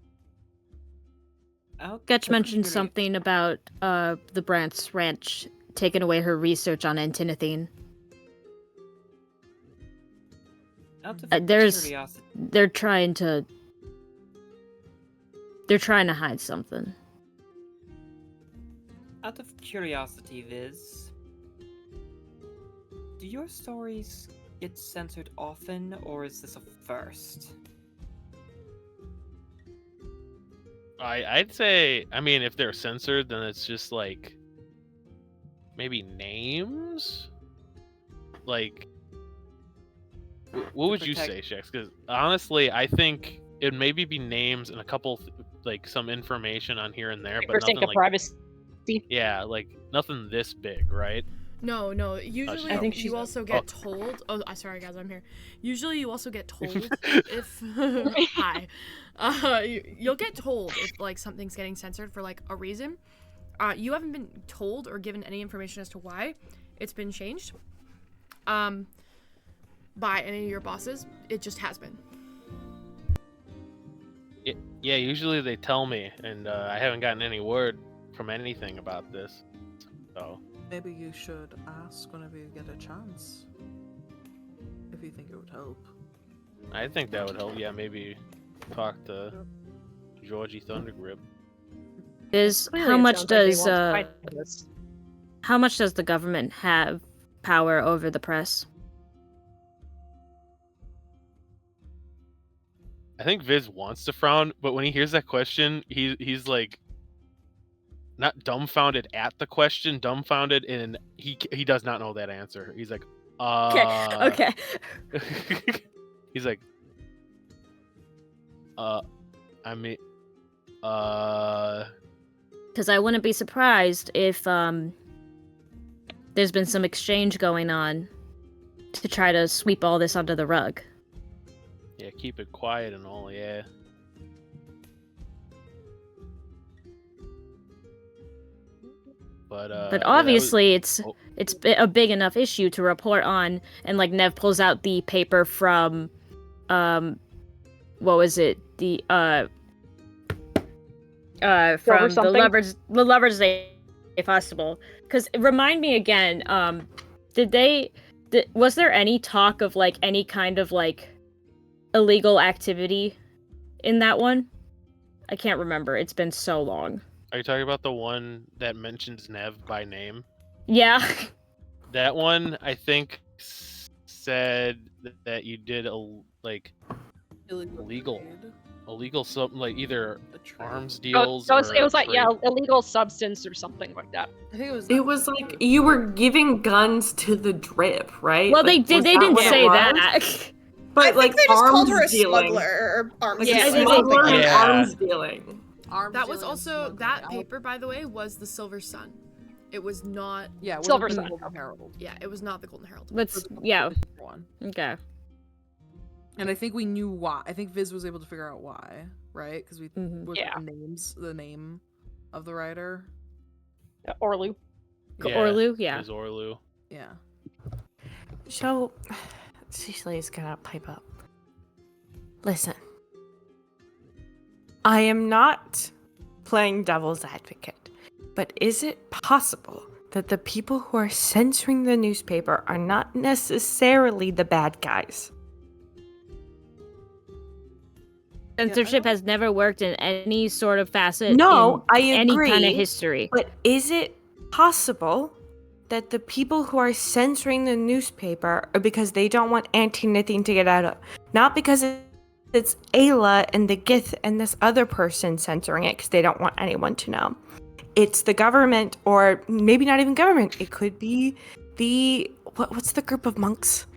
S8: Gutch mentioned something about the Brant's Ranch taking away her research on antinithine.
S3: Out of
S8: There's-
S3: curiosity,
S8: They're trying to hide something.
S3: Viz, do your stories get censored often, or is this a first?
S2: I'd say, I mean, if they're censored, then it's just like maybe names. Like, what would you say, Shex? Because honestly, I think it'd maybe be names and a couple, like some information on here and there, but
S5: For sake
S2: nothing
S5: of
S2: like,
S5: privacy.
S2: yeah, like nothing this big, right?
S1: No. Usually,
S8: I think
S1: you
S8: she's-
S1: also get told. Oh, sorry, guys, I'm here. Usually, you also get told if. Hi. You'll get told if like something's getting censored for like a reason. You haven't been told or given any information as to why it's been changed. By any of your bosses, it just has been.
S2: Yeah, usually they tell me, and I haven't gotten any word from anything about this. So
S3: Maybe you should ask whenever you get a chance. If you think it would help.
S2: I think that would help. Yeah, maybe talk to Georgie Thundergrip.
S5: Clearly
S8: How
S5: it
S8: much
S5: sounds like they
S8: does
S5: want to fight this.
S8: how much does the government have power over the press?
S2: I think Viz wants to frown, but when he hears that question, he's like not dumbfounded at the question, dumbfounded, and he does not know that answer. He's like,
S8: Okay.
S2: He's like, I mean,
S8: Because I wouldn't be surprised if there's been some exchange going on to try to sweep all this under the rug.
S2: yeah, keep it quiet and all, yeah. But
S8: But
S2: yeah, that was-
S8: obviously,
S2: oh.
S8: it's a big enough issue to report on. And like Nev pulls out the paper from, what was it? The from
S5: something?
S8: the Lovers' Day Festival. Because remind me again, was there any talk of like any kind of like illegal activity in that one? I can't remember. It's been so long.
S2: Are you talking about the one that mentions Nev by name?
S8: Yeah.
S2: That one, I think, said that you did illegal something, like either arms
S5: Oh,
S2: deals
S5: so
S2: or
S5: it was like,
S2: trade.
S5: yeah, illegal substance or something like that.
S3: I think
S4: It was like you were giving guns to the drip, right?
S8: Well,
S4: Like,
S8: they
S4: was that
S8: didn't
S4: what it
S8: say
S4: was?
S8: that.
S4: But
S6: I think
S4: like
S6: they just
S4: arms
S6: called her a
S4: dealing.
S6: smuggler or arms
S4: Like
S5: Yeah,
S4: a
S5: I think
S4: smuggler and
S2: Yeah.
S4: arms dealing.
S1: That was also that paper, by the way, was the Silver Sun. It was not.
S3: Yeah, it
S5: Silver
S3: wasn't
S5: Sun.
S3: the Golden Herald.
S1: Yeah, it was not the Golden Herald.
S8: Let's yeah.
S3: One.
S8: Okay.
S3: And I think we knew why. I think Viz was able to figure out why, right? Because we
S8: Mhm.
S3: was
S5: Yeah.
S3: the name of the writer.
S5: Orlu.
S2: Yeah,
S8: Orlu, yeah.
S2: is Orlu.
S3: Yeah.
S4: So, Cecily's gonna pipe up. Listen, I am not playing devil's advocate, but is it possible that the people who are censoring the newspaper are not necessarily the bad guys?
S8: Censorship has never worked in any sort of facet
S4: No,
S8: in
S4: I
S8: any kind of
S4: agree,
S8: history.
S4: But is it possible that the people who are censoring the newspaper are because they don't want Auntie Nithing to get out of? Not because it's Ayla and the Gith and this other person censoring it because they don't want anyone to know. It's the government, or maybe not even government. It could be what's the group of monks?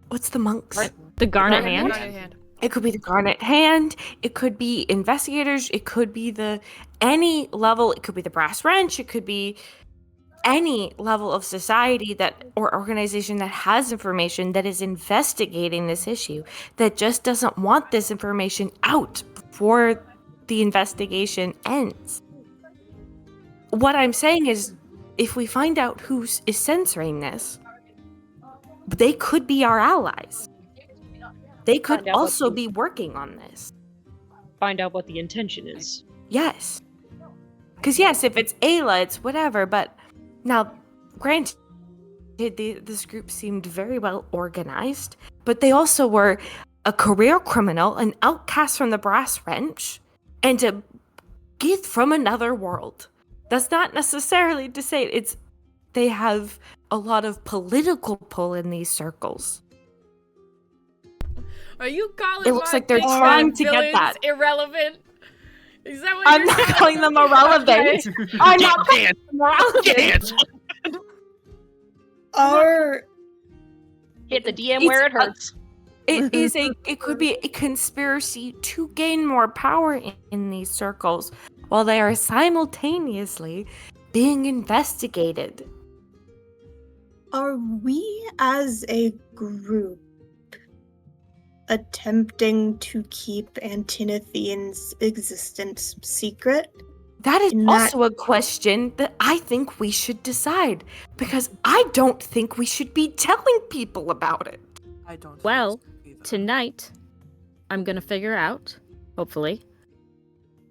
S4: What's the monks?
S8: The Garnet Hand?
S1: Garnet Hand.
S4: It could be the Garnet Hand. It could be investigators. It could be any level. It could be the Brass Wrench. It could be any level of society or organization that has information that is investigating this issue that just doesn't want this information out before the investigation ends. What I'm saying is, if we find out who is censoring this, they could be our allies. They could
S5: Find out what
S4: also
S5: the-
S4: be working on this.
S5: Find out what the intention is.
S4: Yes. Because, yes, if it's Ayla, it's whatever, but now, granted, this group seemed very well organized, but they also were a career criminal, an outcast from the Brass Wrench, and a gift from another world. That's not necessarily to say they have a lot of political pull in these circles.
S1: Are you calling
S4: It looks
S1: my
S4: like they're
S1: big
S4: trying
S1: bad
S4: to get
S1: villains
S4: that.
S1: irrelevant? Is that what
S4: I'm
S1: you're
S4: not
S1: saying?
S4: calling them irrelevant. I'm not calling
S2: Can't.
S4: them irrelevant.
S2: Can't.
S6: Our
S5: Hit the DM where it hurts.
S4: It could be a conspiracy to gain more power in these circles while they are simultaneously being investigated.
S6: Are we as a group attempting to keep Antinothene's existence secret?
S4: That is
S6: In that-
S4: also a question that I think we should decide, because I don't think we should be telling people about it.
S3: I don't. think
S8: Well,
S3: so either.
S8: Tonight, I'm gonna figure out, hopefully,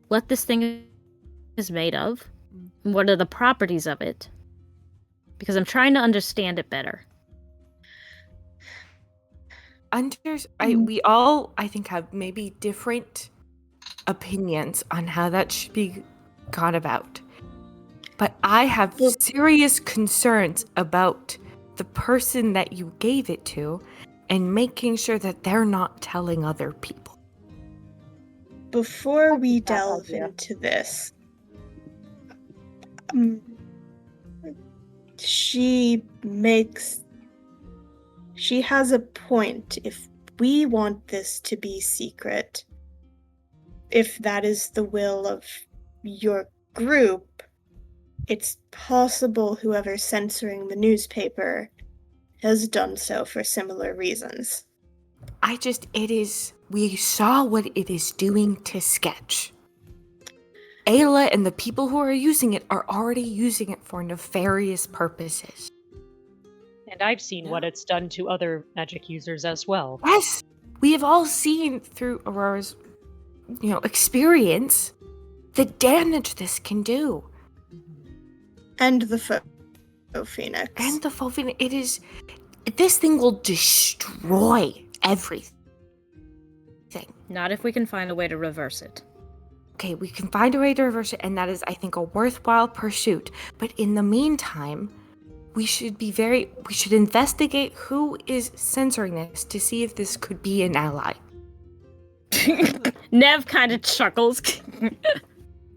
S8: what this thing is made of, and what are the properties of it, because I'm trying to understand it better.
S4: We all, I think, have maybe different opinions on how that should be gone about. But I have serious concerns about the person that you gave it to and making sure that they're not telling other people.
S6: Before we
S5: that
S6: delve
S5: idea.
S6: into this, she has a point. If we want this to be secret, if that is the will of your group, it's possible whoever's censoring the newspaper has done so for similar reasons.
S4: We saw what it is doing to Sketch. Ayla and the people who are using it are already using it for nefarious purposes.
S5: And I've seen what it's done to other magic users as well.
S4: Yes, we have all seen through Aurora's, experience the damage this can do.
S6: And the Phoenix.
S4: And the full Phoenix, this thing will destroy everything.
S8: Not if we can find a way to reverse it.
S4: Okay, we can find a way to reverse it, and that is, I think, a worthwhile pursuit. But in the meantime, we should investigate who is censoring this to see if this could be an ally.
S8: Nev kind of chuckles.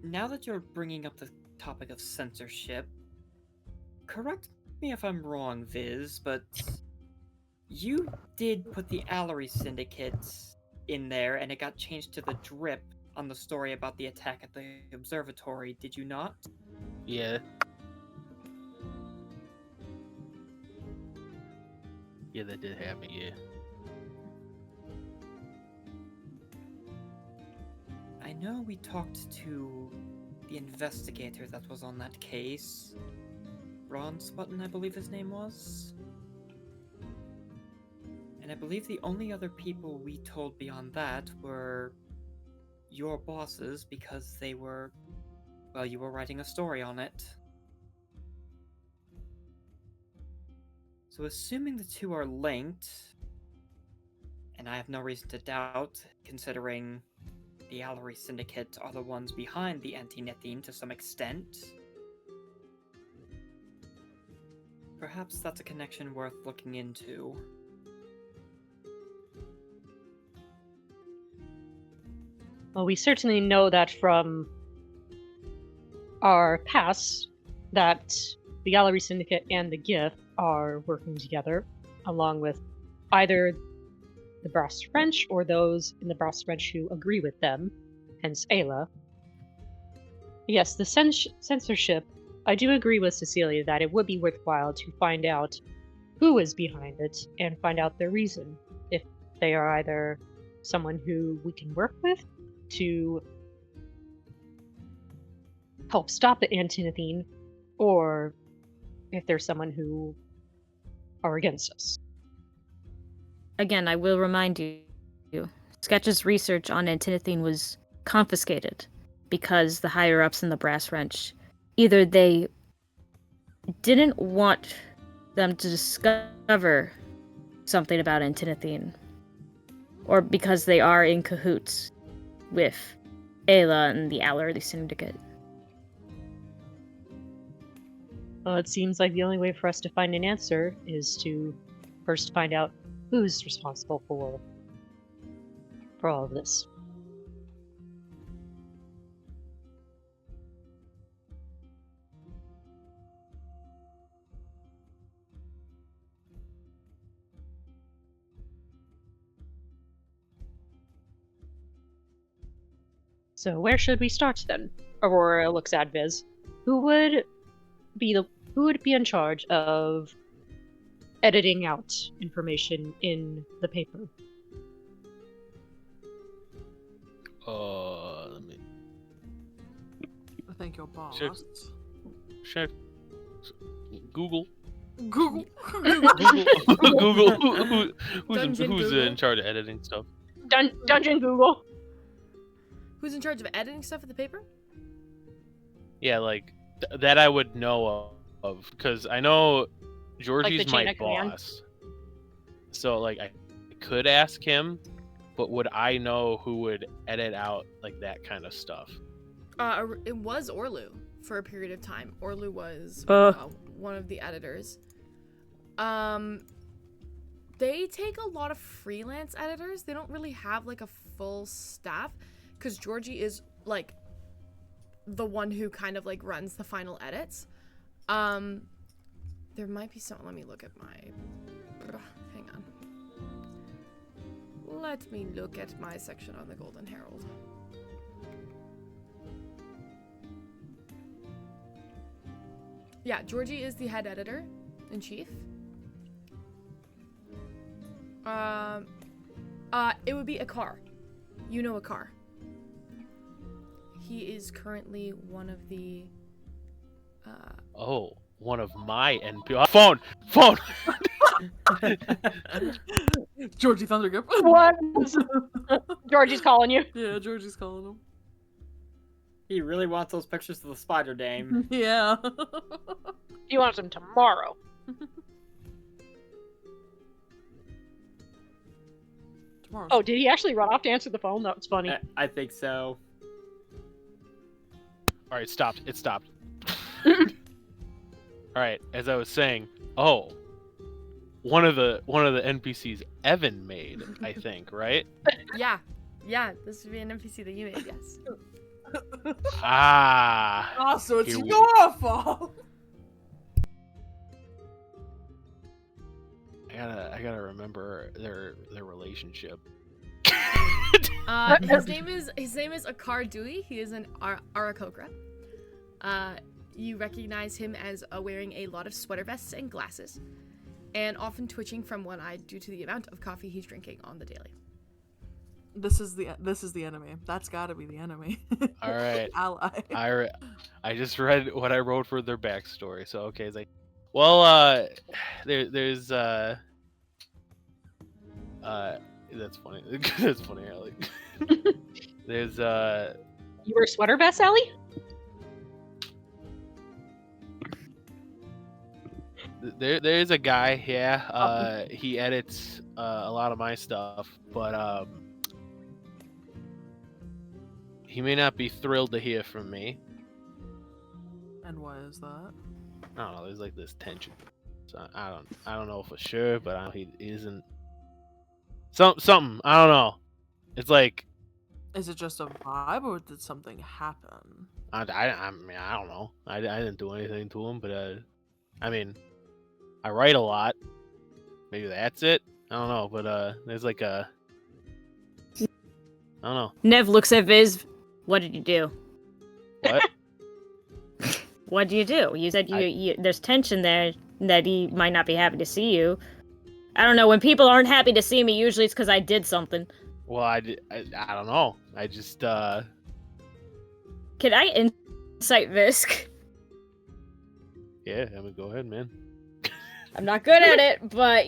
S7: Now that you're bringing up the topic of censorship, correct me if I'm wrong, Viz, but you did put the Allery Syndicate in there, and it got changed to the Drip on the story about the attack at the observatory, did you not?
S2: Yeah. Yeah, that did happen, yeah.
S7: I know we talked to the investigator that was on that case. Bronze Button, I believe his name was. And I believe the only other people we told beyond that were your bosses, because they were, well, you were writing a story on it. So assuming the two are linked, and I have no reason to doubt, considering the Allery Syndicate are the ones behind the Antinethine to some extent, perhaps that's a connection worth looking into.
S5: Well, we certainly know that from our past that the Gallery Syndicate and the GIF are working together, along with either the Brass Wrench or those in the Brass Wrench who agree with them, hence Ayla. Yes, the censorship, I do agree with Cecilia that it would be worthwhile to find out who is behind it and find out their reason. If they are either someone who we can work with to help stop the Antinethine, or if there's someone who are against us.
S8: Again, I will remind you, Sketch's research on Antinethine was confiscated because the higher-ups in the Brass Wrench, either they didn't want them to discover something about Antinethine. Or because they are in cahoots with Ayla and the Allerly Syndicate.
S5: Well, it seems like the only way for us to find an answer is to first find out who's responsible for all of this. So where should we start then? Aurora looks at Viz. Who would be in charge of editing out information in the paper?
S2: Let me
S3: I think your boss.
S2: check. Google.
S3: Google.
S2: Google. Who's
S1: Google.
S2: in charge of editing stuff?
S5: Dungeon Google.
S1: Who's in charge of editing stuff at the paper?
S2: Yeah, like that I would know of, because I know Georgie's
S5: chain
S2: my
S5: of command?
S2: boss. So like I could ask him, but would I know who would edit out like that kind of stuff?
S1: It was Orlu for a period of time. Orlu was one of the editors. They take a lot of freelance editors. They don't really have like a full staff, because Georgie is like the one who kind of like runs the final edits. There might be some. Let me look at my. Hang on. Let me look at my section on the Golden Herald. Yeah, Georgie is the head editor in chief. It would be Akar. You know Akar. He is currently one of the.
S2: One of my NP. Phone.
S3: Georgie Thundergrip.
S5: What? Georgie's calling you.
S3: Yeah, Georgie's calling him.
S7: He really wants those pictures of the spider dame.
S3: Yeah.
S5: He wants them tomorrow.
S3: Tomorrow.
S5: Oh, did he actually run off to answer the phone? That was funny.
S7: I think so.
S2: All right, stopped. It stopped. All right, as I was saying, one of the NPCs Evan made, I think, right?
S1: Yeah, this would be an NPC that you made, yes.
S3: Oh, so it's
S2: Here we-
S3: your fault.
S2: I gotta remember their relationship.
S1: His name is Akar Dewey. He is an Arakokra. You recognize him as wearing a lot of sweater vests and glasses, and often twitching from one eye due to the amount of coffee he's drinking on the daily.
S3: This is the enemy. That's gotta be the enemy.
S2: All right.
S3: Ally.
S2: I just read what I wrote for their backstory. So okay, it's like, well, there's that's funny. That's funny, Allie. There's
S5: You wear sweater vest, Ellie?
S2: there's a guy, yeah. He edits a lot of my stuff, but he may not be thrilled to hear from me.
S3: And why is that?
S2: I don't know. There's like this tension. So I don't know for sure, but he isn't. Something. I don't know. It's like.
S3: Is it just a vibe, or did something happen?
S2: I mean, I don't know. I didn't do anything to him, but I mean, I write a lot. Maybe that's it. I don't know, but there's like a. I don't know.
S8: Nev looks at Viz. What did you do?
S2: What?
S8: What do you do? You said you there's tension there that he might not be happy to see you. I don't know. When people aren't happy to see me, usually it's because I did something.
S2: Well, I don't know. I just
S8: Can I insight Visk?
S2: Yeah, I mean, go ahead, man.
S8: I'm not good at it, but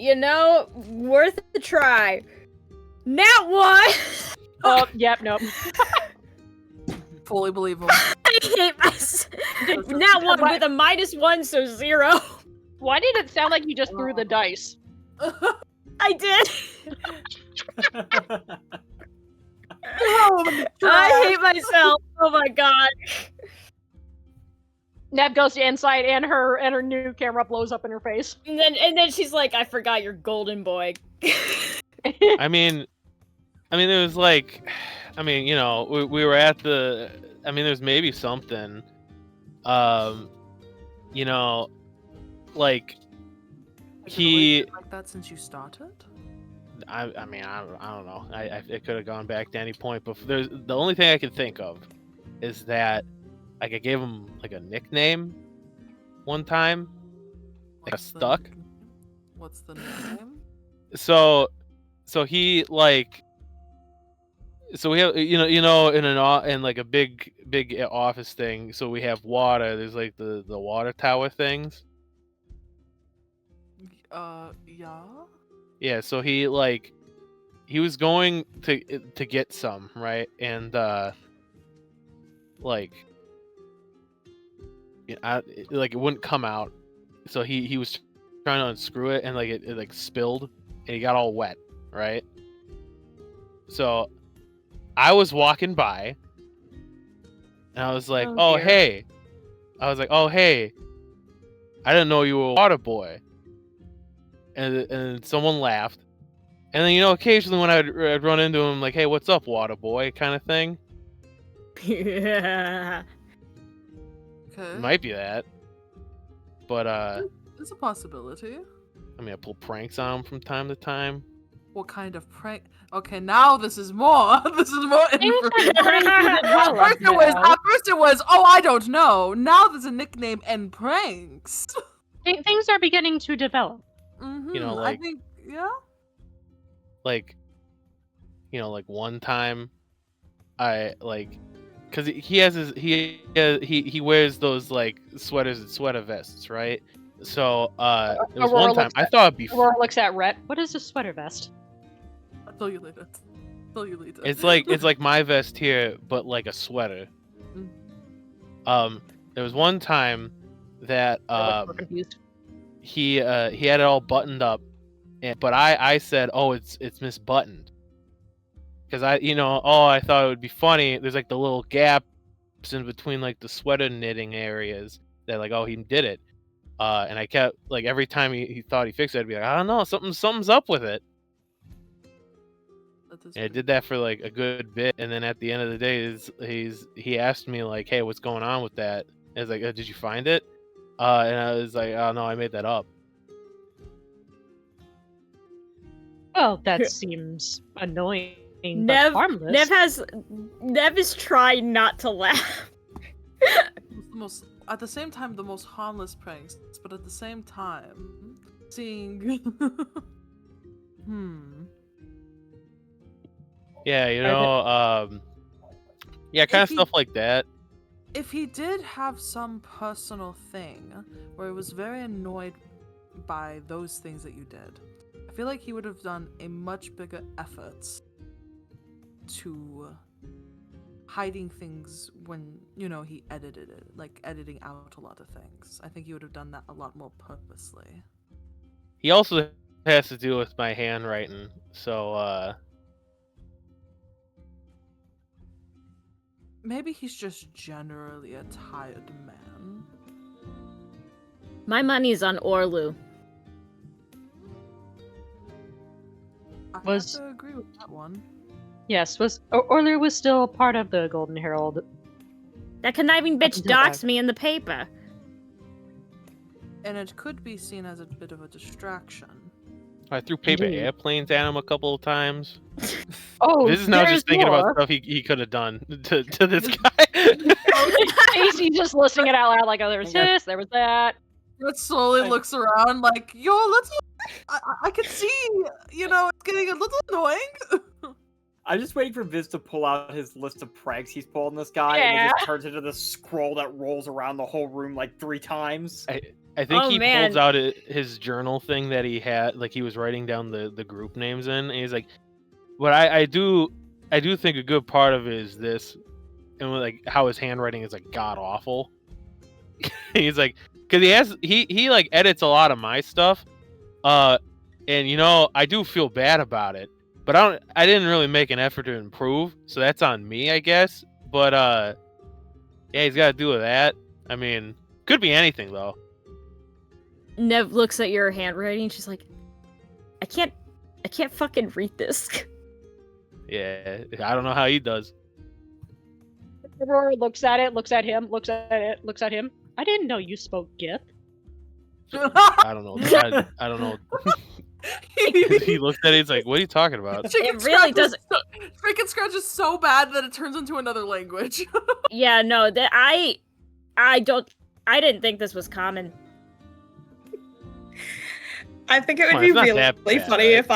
S8: worth a try. Nat one.
S5: Oh, yep, nope.
S3: Fully believe him.
S8: I hate myself. Nat one with a -1, so 0.
S5: Why did it sound like you just threw the dice?
S8: I did.
S3: Oh,
S8: I hate myself. Oh my god.
S5: Neb goes to insight, and her new camera blows up in her face.
S8: And then she's like, I forgot your golden boy.
S2: I mean, it was like, you know, we were at the. I mean, there's maybe something. You know, like he.
S3: Like that since you started.
S2: I mean, I don't know. It could have gone back to any point, but there's the only thing I can think of is that like I gave him like a nickname one time. Like
S3: What's the
S2: stuck.
S3: nickname? What's the nickname?
S2: So he like. So we have in in like a big office thing. So we have water. There's like the water tower things.
S3: Yeah.
S2: Yeah. So he was going to get some, right, and like it wouldn't come out. So he was trying to unscrew it, and like it like spilled, and he got all wet, right? So I was walking by, and I was like,
S5: Oh, dear.
S2: hey. I was like, oh, hey. I didn't know you were a water boy. And someone laughed. And then, occasionally when I'd run into him, like, hey, what's up, water boy, kind of thing.
S8: Yeah.
S3: Okay.
S2: It might be that. But,
S3: It's a possibility.
S2: I mean, I pull pranks on him from time to time.
S3: What kind of prank? Okay, now this is more. This is more information.
S8: At
S3: At first it was, oh, I don't know. Now there's a nickname and pranks.
S5: Things are beginning to develop.
S3: Mm-hmm.
S2: Like,
S3: I think, yeah.
S2: Like, like one time, I like, cause he has he wears those like sweaters and sweater vests, right? So there was one time I thought it'd be.
S5: Aurora looks at Rhett. What is a sweater vest?
S3: I'll tell you later.
S2: It's like my vest here, but like a sweater. There was one time that
S5: We're confused.
S2: he had it all buttoned up, but I said, oh, it's misbuttoned, because I thought it would be funny. There's like the little gaps in between like the sweater knitting areas that like, oh, he did it, and I kept like every time he thought he fixed it, I'd be like, I don't know, something's up with it. And I did that for like a good bit, and then at the end of the day, he asked me like, hey, what's going on with that? And I was like, did you find it? And I was like, oh no, I made that up.
S5: Well, that seems annoying, but harmless.
S8: Nev is trying not to laugh.
S3: At the same time, the most harmless pranks, but at the same time, seeing.
S2: Yeah, yeah, kind of stuff like that.
S3: If he did have some personal thing where he was very annoyed by those things that you did, I feel like he would have done a much bigger effort to hiding things when, he edited it, like editing out a lot of things. I think he would have done that a lot more purposely.
S2: He also has to do with my handwriting, so
S3: maybe he's just generally a tired man.
S8: My money's on Orlu.
S3: I have to agree with that one.
S5: Yes, Orlu was still part of the Golden Herald.
S8: That conniving bitch doxed me in the paper.
S3: And it could be seen as a bit of a distraction.
S2: I threw paper airplanes at him a couple of times.
S5: Oh,
S2: this is now just thinking about stuff he could have done to this guy.
S5: He's just listing it out loud, like, oh, there was this, there was that.
S3: Red slowly looks around, like, yo, let's. I can see, it's getting a little annoying.
S7: I'm just waiting for Viz to pull out his list of pranks he's pulled on this guy, and it just turns into this scroll that rolls around the whole room like 3 times.
S2: I think pulls out his journal thing that he had, like he was writing down the group names in, and he's like, "But I do think a good part of it is this, and like how his handwriting is like god awful." He's like, because he like edits a lot of my stuff, and I do feel bad about it, but I didn't really make an effort to improve, so that's on me, I guess. But yeah, he's got to do with that. I mean, could be anything though.
S8: Nev looks at your handwriting. She's like, I can't fucking read this.
S2: Yeah, I don't know how he does.
S5: Aurora looks at it, looks at him, looks at it, looks at him. I didn't know you spoke Gith.
S2: I don't know. I don't know. He looked at it. He's like, "What are you talking about?"
S8: It really doesn't.
S3: Chicken Scratch is so bad that it turns into another language.
S8: Yeah, no, that I didn't think this was common.
S6: I think it
S2: Come
S6: would
S2: on,
S6: be
S2: it's not
S6: really
S2: that bad,
S6: funny
S2: right?
S6: if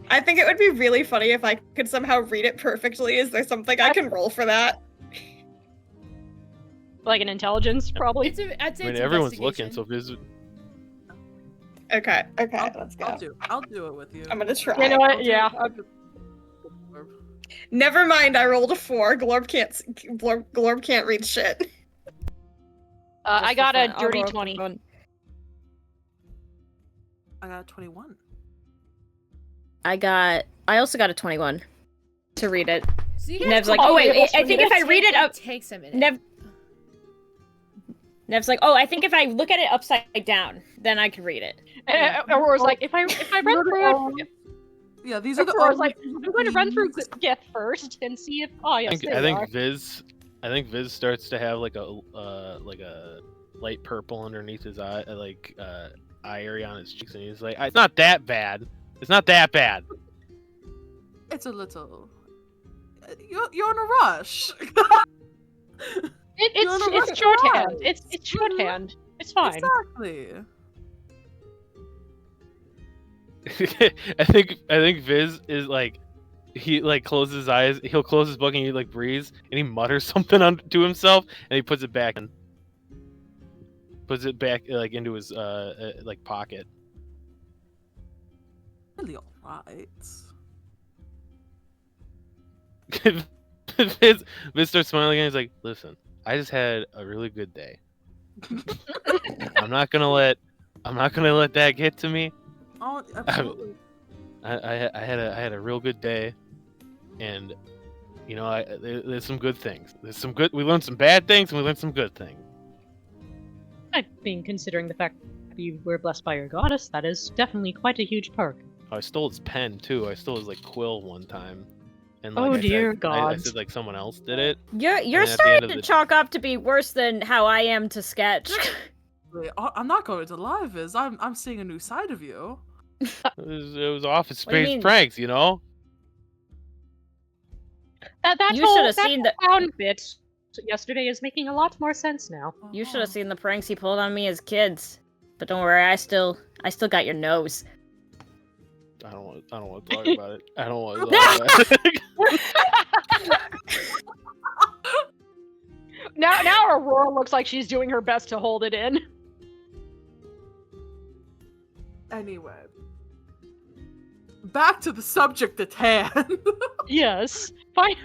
S6: I think it would be really funny if I could somehow read it perfectly. Is there something I can roll for that?
S5: Like an intelligence, probably.
S1: I'd say
S2: I mean,
S1: it's
S2: everyone's looking, so
S1: investigation.
S2: if there's
S6: Okay, let's go.
S3: I'll do it with you.
S6: I'm gonna try.
S5: You know what? Yeah.
S6: Never mind. I rolled a 4. Glorb can't read shit.
S5: I got a dirty 20.
S3: I got a 21.
S8: I also got a 21 to read it.
S1: So you guys
S8: Nev's
S1: can
S8: like, oh
S1: read
S8: wait,
S1: it.
S8: I think if I read it up,
S1: It takes a minute.
S8: Nev's like, oh, I think if I look at it upside down, then I can read it.
S5: Aurora's like, if I run through it,
S3: Yeah, these are the
S5: Aurora's
S3: only
S5: like, I'm going to run through Gith first and see if. Oh yes,
S2: I think Viz starts to have like a light purple underneath his eye, eye area on his cheeks, and he's like, "It's not that bad. It's not that bad."
S3: It's a little. You're in a rush.
S5: It's shorthand. It's shorthand. It's fine.
S3: Exactly.
S2: I think Viz is like, he like closes his eyes, he'll close his book and he like breathes and he mutters something to himself and he puts it back like into his like pocket.
S3: Really alright.
S2: Viz starts smiling and he's like, "Listen, I just had a really good day. I'm not gonna let that get to me.
S3: Oh, absolutely.
S2: I had a real good day, and there's some good things. We learned some bad things and we learned some good things."
S5: I mean, considering the fact that you were blessed by your goddess, that is definitely quite a huge perk.
S2: I stole his pen too. I stole his like quill one time. And,
S5: Oh,
S2: I
S5: dear
S2: said,
S5: God.
S2: I said like someone else did it.
S8: You're
S2: And at the end
S8: starting
S2: of
S8: to
S2: the-
S8: chalk up to be worse than how I am to sketch.
S3: I'm not going to lie, Viz. I'm seeing a new side of you.
S2: It was Office
S8: What do you
S2: Space
S8: mean?
S2: pranks,
S5: That
S8: You
S5: whole
S8: should have seen the
S5: clown bit yesterday is making a lot more sense now.
S8: you should have seen the pranks he pulled on me as kids. But don't worry, I still got your nose.
S2: I don't want to talk about it. I don't want to talk about it.
S5: Now Aurora looks like she's doing her best to hold it in.
S3: Anyway. Back to the subject at hand.
S5: Yes. Fine.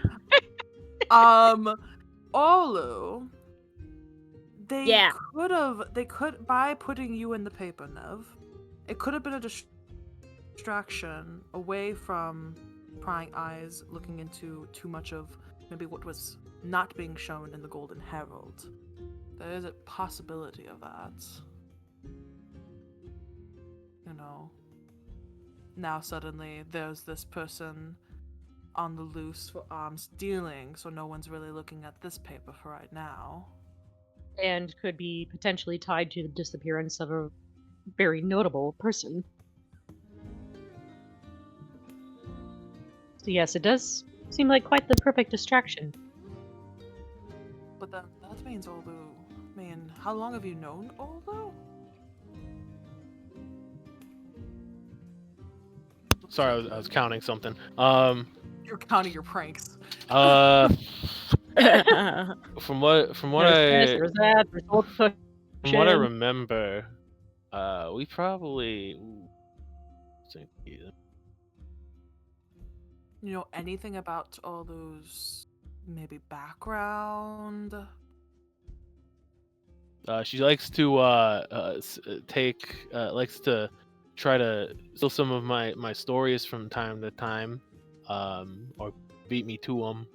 S3: Olu.
S8: Yeah.
S3: They could, by putting you in the paper, Nev, it could have been a distraction away from prying eyes looking into too much of maybe what was not being shown in the Golden Herald. There is a possibility of that. Now suddenly there's this person on the loose for arms dealing, so no one's really looking at this paper for right now.
S5: And could be potentially tied to the disappearance of a very notable person. So yes, it does seem like quite the perfect distraction.
S3: But then that means Olu. I mean, how long have you known Olu?
S2: Sorry, I was counting something.
S3: You're counting your pranks.
S2: From what
S5: There's that. There's old
S2: from what I
S5: cushion.
S2: remember, we probably.
S3: You know anything about Olu's maybe background?
S2: She likes to likes to try to steal some of my stories from time to time, or beat me to them.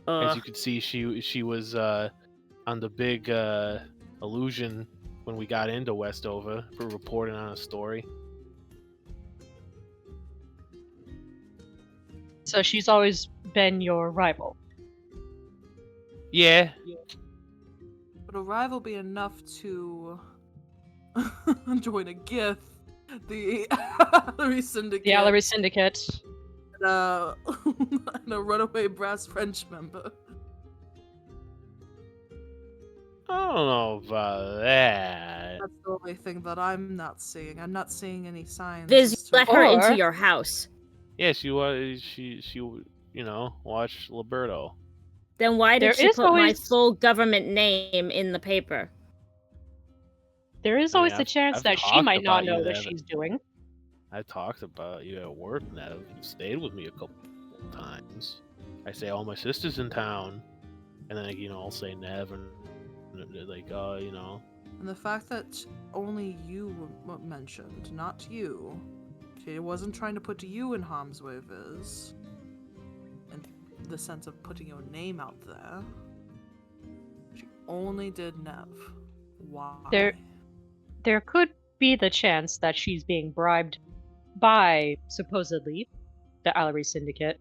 S2: As you can see, she was on the big illusion when we got into Westover for reporting on a story.
S5: So she's always been your rival.
S2: Yeah.
S3: Would a rival be enough to join a GIF? The Allery Syndicate.
S5: The Allery Syndicate.
S3: And a runaway brass French member.
S2: I don't know about that.
S3: That's the only thing that I'm not seeing. I'm not seeing any signs.
S8: Viz,
S3: as to-
S8: let her into
S5: Or-
S8: your house.
S2: Yeah, she watched Liberto.
S8: Then why did
S5: There
S8: she
S5: is
S8: put my
S5: always-
S8: full government name in the paper?
S5: There is
S2: I mean,
S5: always the
S2: I've-
S5: chance
S2: I've
S5: that she
S2: talked
S5: might not
S2: about you
S5: know what
S2: then.
S5: she's doing.
S2: I talked about you at work, Nev. You stayed with me a couple times. I say, "Oh, my sister's in town," and then I'll say Nev, and they're like,
S3: And the fact that only you were mentioned, not you. She wasn't trying to put you in harm's way, Viz. In the sense of putting your name out there. She only did Nev. Why?
S5: There could be the chance that she's being bribed by, supposedly, the Allery Syndicate,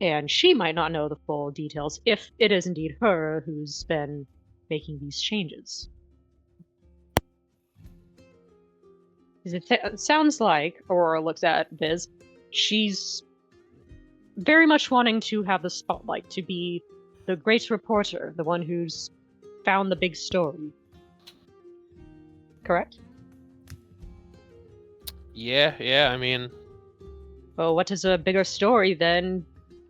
S5: and she might not know the full details if it is indeed her who's been making these changes. It sounds like, Aurora looks at Viz, she's very much wanting to have the spotlight, to be the great reporter, the one who's found the big story. Correct?
S2: yeah. I mean,
S5: Well, what is a bigger story than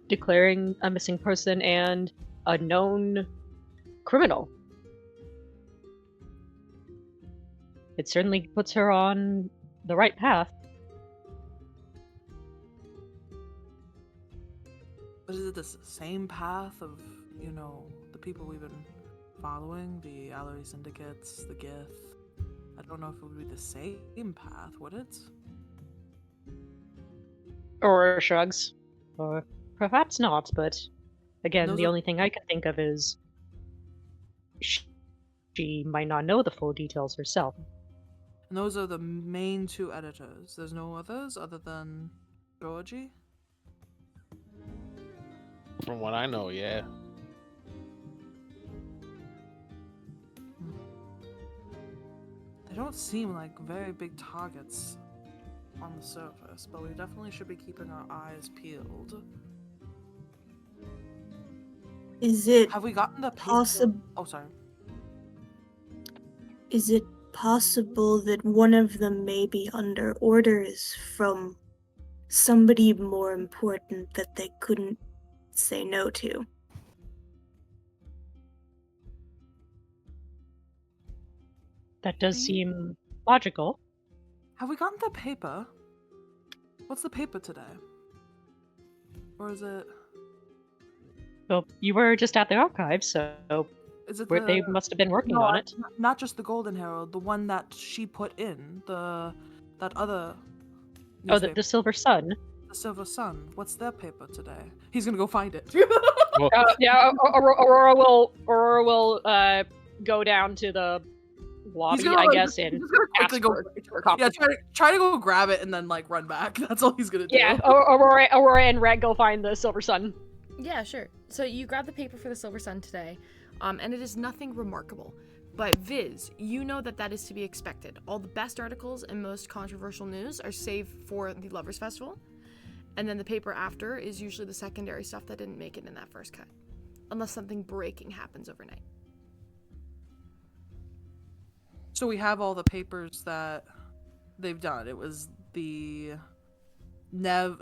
S5: declaring a missing person and a known criminal? It certainly puts her on the right path.
S3: But is it the same path of, the people we've been following? The Allery Syndicates, the Gith? I don't know if it would be the same path, would it?
S5: Or shrugs. Or perhaps not, but again,
S3: Those
S5: the
S3: are-
S5: only thing I can think of is she might not know the full details herself.
S3: And those are the main two editors. There's no others other than Georgie?
S2: from what I know, yeah.
S3: They don't seem like very big targets on the surface, but we definitely should be keeping our eyes peeled.
S6: Is it
S3: Have we gotten the
S6: possible?
S3: Oh, sorry.
S6: Is it possible that one of them may be under orders from somebody more important that they couldn't say no to?
S5: That does
S3: Mhm.
S5: seem logical.
S3: Have we gotten the paper? What's the paper today? Or is it?
S5: Well, you were just at the archives, so
S3: Is it
S5: they must have been working
S3: No,
S5: on it.
S3: Not just the Golden Herald, the one that she put in, that other.
S5: Oh,
S3: newspaper,
S5: the Silver Sun.
S3: the Silver Sun. What's their paper today? He's gonna go find it.
S2: Well,
S5: Yeah, Aurora will go down to the lobby,
S3: He's gonna,
S5: I
S3: like,
S5: guess,
S3: he's
S5: and
S3: just gonna
S5: ask
S3: quickly go.
S5: for a copy.
S3: Yeah, try to go grab it and then run back. That's all he's gonna do.
S5: Yeah, Aurora and Red go find the Silver Sun.
S1: Yeah, sure. So you grab the paper for the Silver Sun today, and it is nothing remarkable. But Viz, you know that is to be expected. All the best articles and most controversial news are saved for the Lovers Festival, and then the paper after is usually the secondary stuff that didn't make it in that first cut, unless something breaking happens overnight.
S3: So we have all the papers that they've done. It was the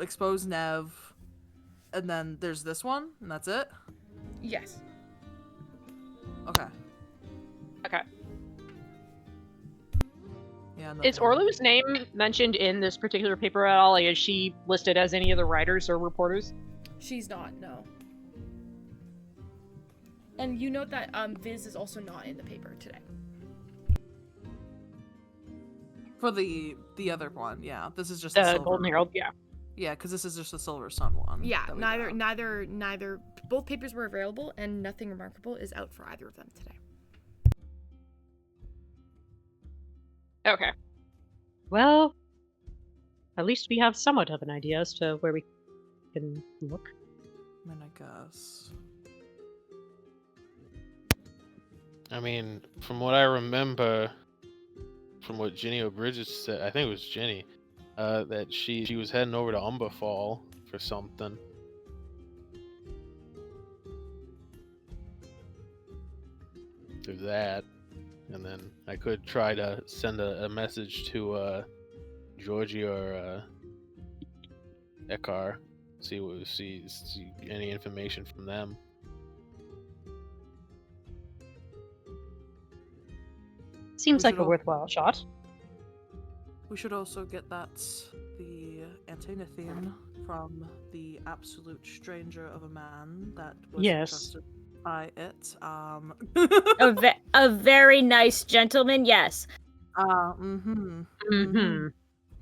S3: exposed Nev, and then there's this one, and that's it?
S1: Yes.
S3: Okay.
S5: Okay.
S3: Yeah.
S5: Is Orlu's name mentioned in this particular paper at all? Like, is she listed as any of the writers or reporters?
S1: She's not, no. And you note that Viz is also not in the paper today.
S3: For the other one, yeah. This is just
S5: The
S3: silver.
S5: Golden Herald, yeah.
S3: Yeah, because this is just the Silver Sun one.
S1: Yeah,
S3: that we
S1: neither. Both papers were available, and nothing remarkable is out for either of them today.
S5: Okay. Well, at least we have somewhat of an idea as to where we can look.
S3: I mean, I guess.
S2: I mean, from what I remember, from what Ginny O'Bridges said, I think it was Ginny, that she was heading over to Umberfall for something. There's that. And then I could try to send a message to Georgie or Ekar, see any information from them.
S5: Seems
S3: We
S5: like
S3: should
S5: a
S3: all-
S5: worthwhile shot.
S3: We should also get the Antinethine from the absolute stranger of a man that was
S5: Yes.
S3: trusted by it.
S8: A very nice gentleman, yes.
S3: Mm-hmm.
S5: Mm-hmm.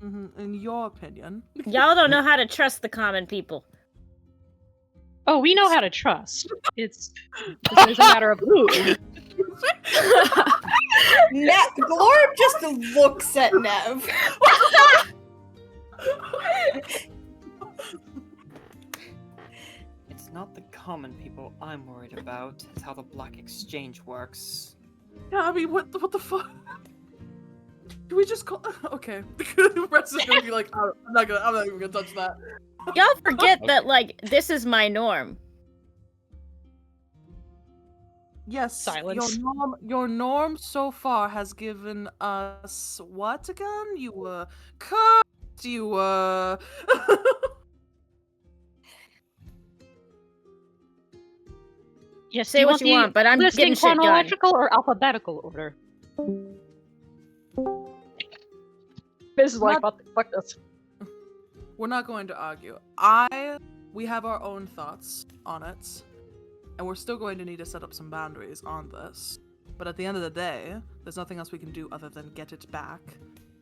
S3: Mm-hmm. In your opinion.
S8: Y'all don't know how to trust the common people.
S5: Oh, we know how to trust. It's a matter of who.
S6: Glorb just looks at Nev.
S9: It's not the common people I'm worried about. It's how the Black Exchange works.
S3: Yeah, I mean, what the fuck? Do we just call? Okay, the rest is gonna be like, I'm not even gonna touch that.
S8: Y'all forget that, like, this is my norm.
S3: Yes,
S5: Silence.
S3: Your norm so far has given us what again? You were cursed. You were.
S5: Yes,
S8: Say what you
S5: the
S8: want, but I'm
S5: list
S8: getting
S5: in
S8: shit done.
S5: chronological or alphabetical order. This is like, what the fuck this?
S3: We're not going to argue. We have our own thoughts on it, and we're still going to need to set up some boundaries on this. But at the end of the day, there's nothing else we can do other than get it back.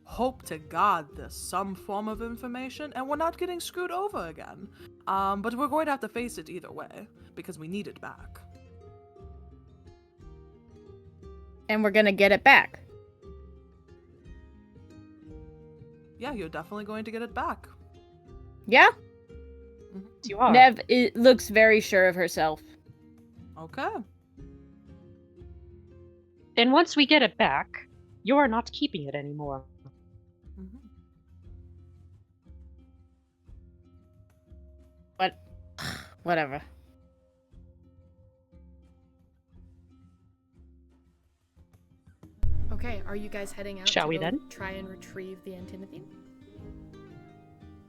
S3: Hope to God there's some form of information, and we're not getting screwed over again. But we're going to have to face it either way, because we need it back.
S8: And we're gonna get it back.
S3: Yeah, you're definitely going to get it back.
S8: Yeah?
S5: You are.
S8: Nev looks very sure of herself.
S3: Okay.
S5: And once we get it back, you're not keeping it anymore.
S3: Mhm.
S8: Whatever.
S1: Okay, are you guys heading out
S5: Shall
S1: to
S5: we
S1: go
S5: then?
S1: try and retrieve the Antinethine?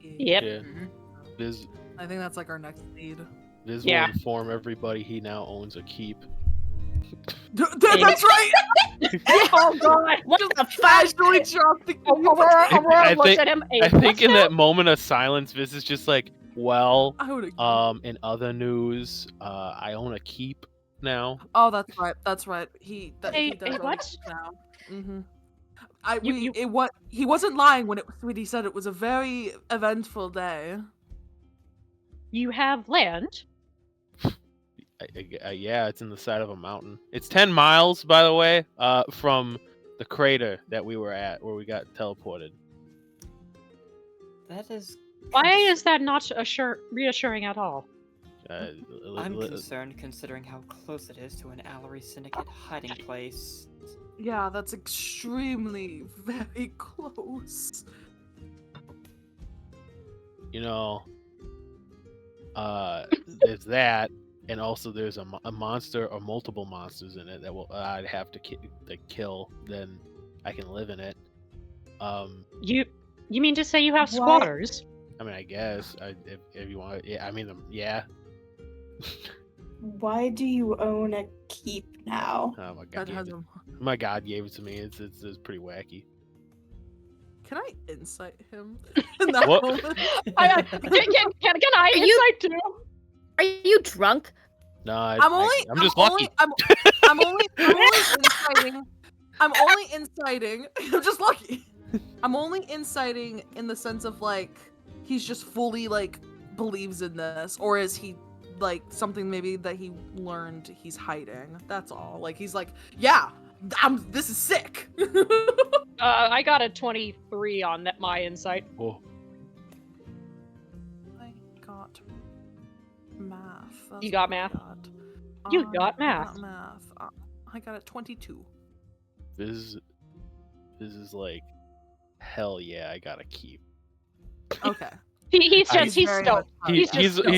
S5: Yep.
S2: Yeah. Viz
S3: I think that's like our next need.
S5: Yeah.
S2: will inform everybody he now owns a keep.
S3: That's right!
S5: Oh god!
S8: What the fuck?
S3: Casually dropped the
S5: Aurora
S2: I
S5: looks
S2: think-
S5: at him.
S2: I think in that moment of silence, Viz is just like, well,
S3: I would
S2: in other news, I own a keep now.
S3: Oh, that's right. That's right. He does
S5: what?
S3: own it now. Mm-hmm.
S5: You-
S3: He wasn't lying when he said it was a very eventful day.
S5: You have land.
S2: Yeah, it's in the side of a mountain. It's 10 miles, by the way, from the crater that we were at, where we got teleported.
S9: That is.
S5: Why is that not reassuring at all?
S9: I'm concerned considering how close it is to an Allery Syndicate hiding place.
S3: Yeah, that's extremely very close.
S2: You know, there's that, and also there's a monster or multiple monsters in it that I'd have to kill. Then I can live in it.
S5: You mean to say you have
S6: What?
S5: squatters?
S2: I mean, I guess if you want, yeah. I mean, yeah.
S6: Why do you own a keep now?
S2: Oh my
S3: That
S2: god,
S3: has
S2: my god gave it to me. It's pretty wacky.
S3: Can I insight him in that
S2: What?
S3: moment?
S5: Can I
S8: Are you-
S5: insight too?
S8: Are you drunk?
S2: No,
S3: I'm
S2: just lucky.
S3: I'm only inciting. I'm only inciting. I'm just lucky. I'm only inciting in the sense of like he's just fully like believes in this, or is he like something maybe that he learned he's hiding? That's all. Like he's like, yeah, this is sick.
S5: I got a 23 on my insight.
S2: Oh.
S3: I got math. That's
S5: You got
S3: what I
S5: math?
S3: got.
S5: You got
S3: I
S5: math.
S3: got math. I got a 22.
S2: Viz is like, hell yeah, I gotta keep.
S3: Okay.
S5: He's
S3: He's very
S5: stoked.
S3: much
S5: He's
S3: fun.
S5: just stoked.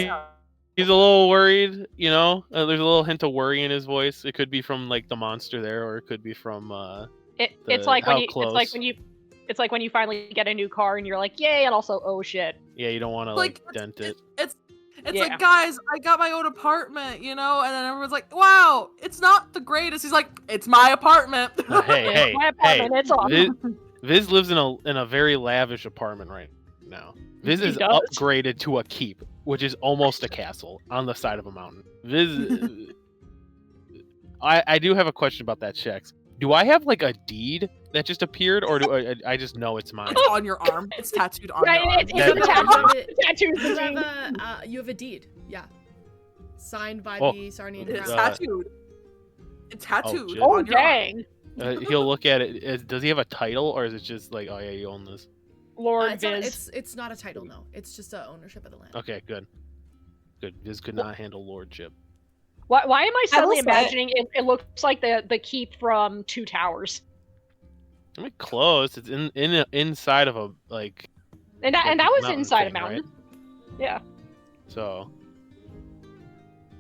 S2: He's a little worried, you know. There's a little hint of worry in his voice. It could be from like the monster there, or it could be from
S5: It's like when
S2: how
S5: you
S2: close.
S5: it's like when you finally get a new car and you're like, yay, and also oh shit.
S2: Yeah, you don't want to like dent it.
S3: It's
S5: Yeah.
S3: like, guys, I got my own apartment, you know, and then everyone's like, wow, it's not the greatest. He's like, it's my apartment.
S2: Hey,
S5: my apartment, it's awesome.
S2: Viz lives in a very lavish apartment right now. Viz
S5: He
S2: is
S5: does.
S2: upgraded to a keep, which is almost a castle on the side of a mountain. Viz, I do have a question about that checks. Do I have like a deed that just appeared, or do I just know it's mine?
S3: It's on your arm. It's tattooed on
S5: Right,
S3: your arm.
S5: it's a tattoo.
S1: You have a deed. Yeah. Signed by
S2: Oh.
S1: the Sarnian
S3: It's
S1: crown.
S3: tattooed. It's tattooed
S2: shit.
S5: Oh
S3: on your arm.
S5: dang.
S2: He'll look at it. Does he have a title, or is it just like, oh yeah, you own this?
S5: Lord
S1: It's not,
S5: Viz.
S1: it's not a title, no. It's just a ownership of the land.
S2: Okay, good. Good. Viz could not handle lordship.
S5: Why am I suddenly
S6: will say-
S5: imagining it looks like the keep from Two Towers?
S2: I mean, close. It's inside of a like.
S5: And that was
S2: mountain
S5: inside a
S2: thing,
S5: mountain. Yeah.
S2: So.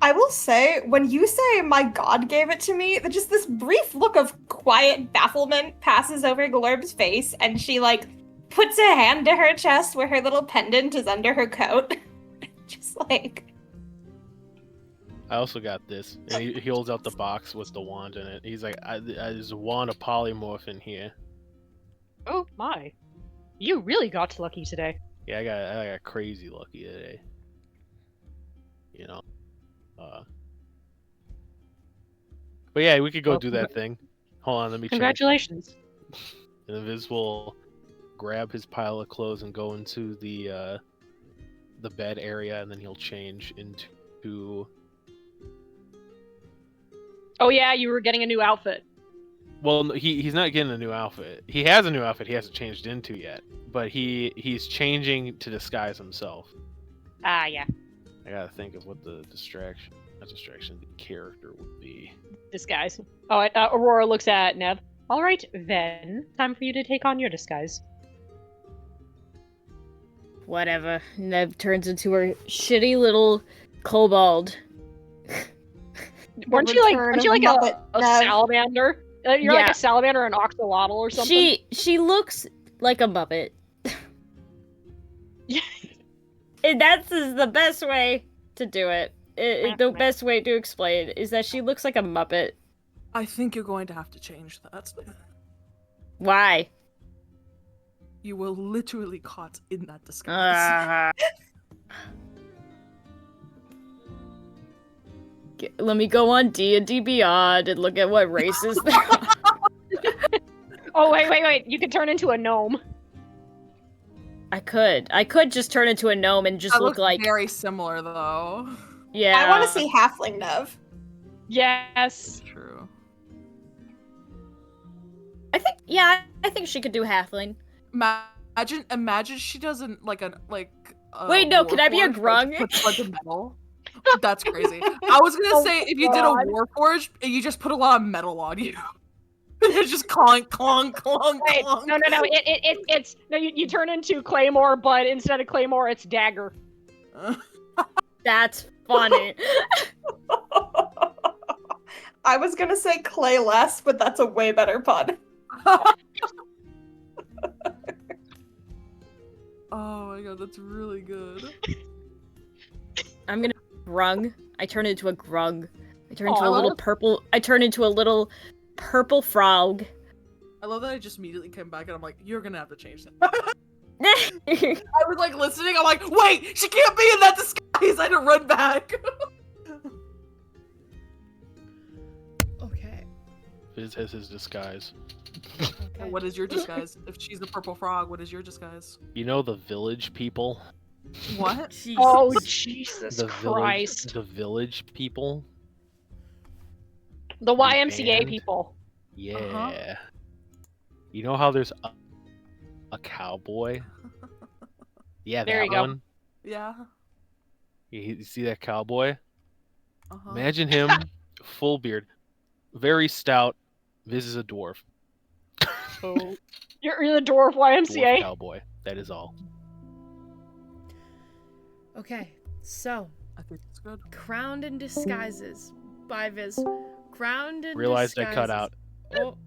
S6: I will say, when you say my god gave it to me, that just this brief look of quiet bafflement passes over Glorb's face, and she like puts a hand to her chest where her little pendant is under her coat. Just like,
S2: I also got this, and he holds out the box with the wand in it. He's like, there's a wand of polymorph in here.
S5: Oh my. You really got lucky today.
S2: Yeah, I got crazy lucky today. You know. But yeah, we could go
S5: Well,
S2: do that thing. Hold on, let me change.
S5: Congratulations.
S2: And Viz will grab his pile of clothes and go into the bed area, and then he'll change into.
S5: Oh yeah, you were getting a new outfit.
S2: Well, he's not getting a new outfit. He has a new outfit he hasn't changed into yet, but he's changing to disguise himself.
S5: Ah yeah.
S2: I gotta think of what the distraction the character would be.
S5: Disguise. Oh, Aurora looks at Nev. All right, then. Time for you to take on your disguise.
S8: Whatever. Nev turns into her shitty little kobold.
S5: Weren't you like
S6: Muppet
S5: a
S6: Nev.
S5: salamander? You're like
S8: Yeah.
S5: a salamander or an oxalotl or something.
S8: She looks like a Muppet.
S5: Yeah.
S8: And that's is the best way to do it. The best way to explain is that she looks like a Muppet.
S3: I think you're going to have to change that.
S8: Why?
S3: You were literally caught in that disguise.
S8: Let me go on D&D Beyond and look at what races there are.
S5: Oh wait! You could turn into a gnome.
S8: I could just turn into a gnome and just
S3: That
S8: look
S3: looks
S8: like
S3: very similar though.
S8: yeah.
S6: I want to see Halfling Nev.
S5: Yes.
S3: True.
S8: I think she could do halfling.
S3: Imagine she doesn't like a
S8: Wait, no, can I be a
S3: Warforged,
S8: grung?
S3: but puts a bunch of metal. That's crazy. I was gonna say if you did a Warforged, you just put a lot of metal on you. It's just clunk, clunk, clunk,
S5: Wait,
S3: clunk.
S5: no. It's you turn into Claymore, but instead of Claymore, it's Dagger.
S8: That's funny.
S6: I was gonna say clay less, but that's a way better pun.
S3: Oh my god, that's really good.
S8: I'm gonna grung. I turn into a grung. I turn
S5: Aw,
S8: into a
S5: I
S8: little
S5: love-
S8: purple. I turn into a little purple frog.
S3: I love that I just immediately came back and I'm like, you're gonna have to change that. I was like listening, I'm like, wait, she can't be in that disguise! I had to run back.
S2: Viz has his disguise.
S1: Okay.
S3: What is your disguise? If she's a purple frog, what is your disguise?
S2: You know the village people?
S3: What?
S1: Jesus.
S5: Oh, Jesus
S2: The
S5: Christ.
S2: village people?
S5: The YMCA
S2: band?
S5: people.
S2: Yeah. You know how there's a cowboy? Yeah,
S5: There
S2: that
S5: you go.
S2: one.
S3: Yeah.
S2: You see that cowboy?
S3: Uh-huh.
S2: Imagine him, full beard, very stout. Viz is a dwarf.
S5: Oh. You're the dwarf
S2: Dwarf
S5: YMCA?
S2: cowboy. That is all.
S1: Okay, so
S3: I think it's good.
S1: Crowned in Disguises by Viz. Crowned in
S2: Realized I
S1: Disguises.
S2: cut out.
S1: Oh,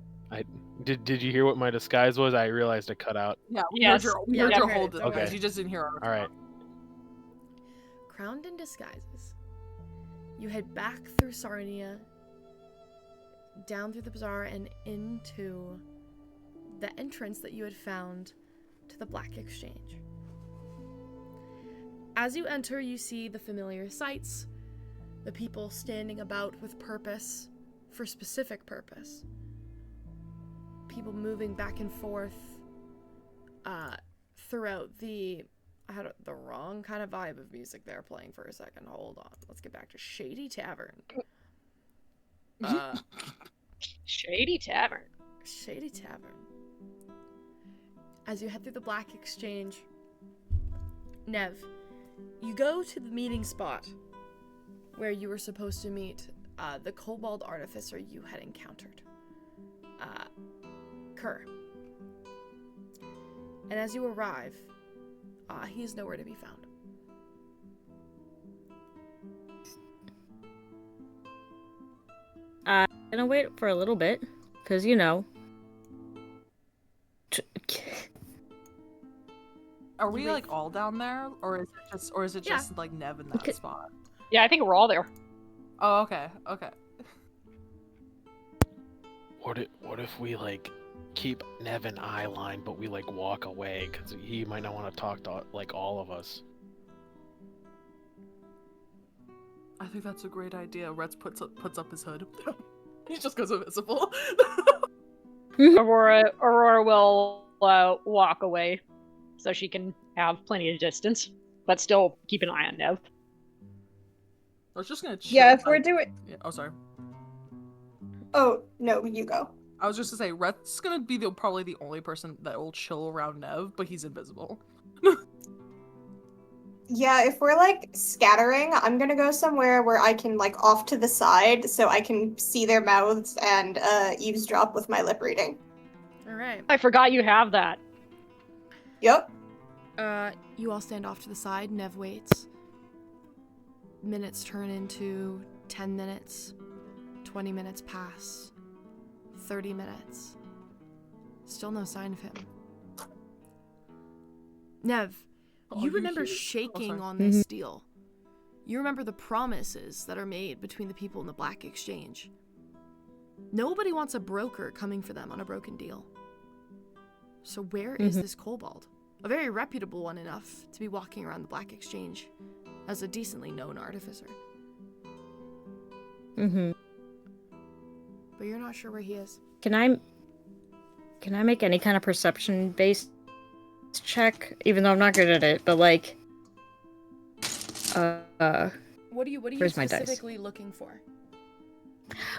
S2: Did you hear what my disguise was? I realized I cut out.
S3: Yeah, we
S5: Yes.
S3: heard
S1: Yeah,
S3: your
S1: I heard
S3: whole
S1: it.
S3: disguise.
S2: Okay.
S3: You just didn't hear our
S2: All right.
S1: Crowned in Disguises. You head back through Sarnia, down through the bazaar, and into the entrance that you had found to the Black Exchange. As you enter, you see the familiar sights, the people standing about with purpose, for specific purpose. People moving back and forth throughout the... I had the wrong kind of vibe of music there playing for a second. Hold on. Let's get back to Shady Tavern.
S5: Shady Tavern.
S1: Shady Tavern. As you head through the Black Exchange, Nev, you go to the meeting spot where you were supposed to meet the kobold artificer you had encountered, Kerr. And as you arrive, he is nowhere to be found.
S8: I'm gonna wait for a little bit, because, you know.
S3: Are we like all down there, or is it just
S1: Yeah.
S3: like Nev in that
S8: Okay.
S3: spot?
S5: Yeah, I think we're all there.
S3: Oh, okay, okay.
S2: What if we like keep Nev in eye line, but we like walk away because he might not want to talk to like all of us.
S3: I think that's a great idea. Retz puts up his hood. He just goes invisible.
S5: Aurora will walk away so she can have plenty of distance, but still keep an eye on Nev.
S3: I was just gonna.
S6: Yeah,
S3: chill,
S6: if we're
S3: like-
S6: doing.
S3: Yeah, oh, sorry.
S6: Oh no, you go.
S3: I was just to say, Ret's gonna be probably the only person that will chill around Nev, but he's invisible.
S6: Yeah, if we're like scattering, I'm gonna go somewhere where I can like off to the side so I can see their mouths and eavesdrop with my lip reading.
S1: All right.
S5: I forgot you have that.
S6: Yep.
S1: You all stand off to the side. Nev waits. Minutes turn into 10 minutes. 20 minutes pass. 30 minutes. Still no sign of him. Nev, you remember shaking on this deal. You remember the promises that are made between the people in the Black Exchange. Nobody wants a broker coming for them on a broken deal. So where is this kobold? A very reputable one enough to be walking around the Black Exchange as a decently known artificer.
S8: Mm-hmm.
S1: But you're not sure where he is.
S8: Can I make any kind of perception-based check? Even though I'm not good at it, but like...
S1: What are you
S8: Where's my dice?
S1: specifically looking for?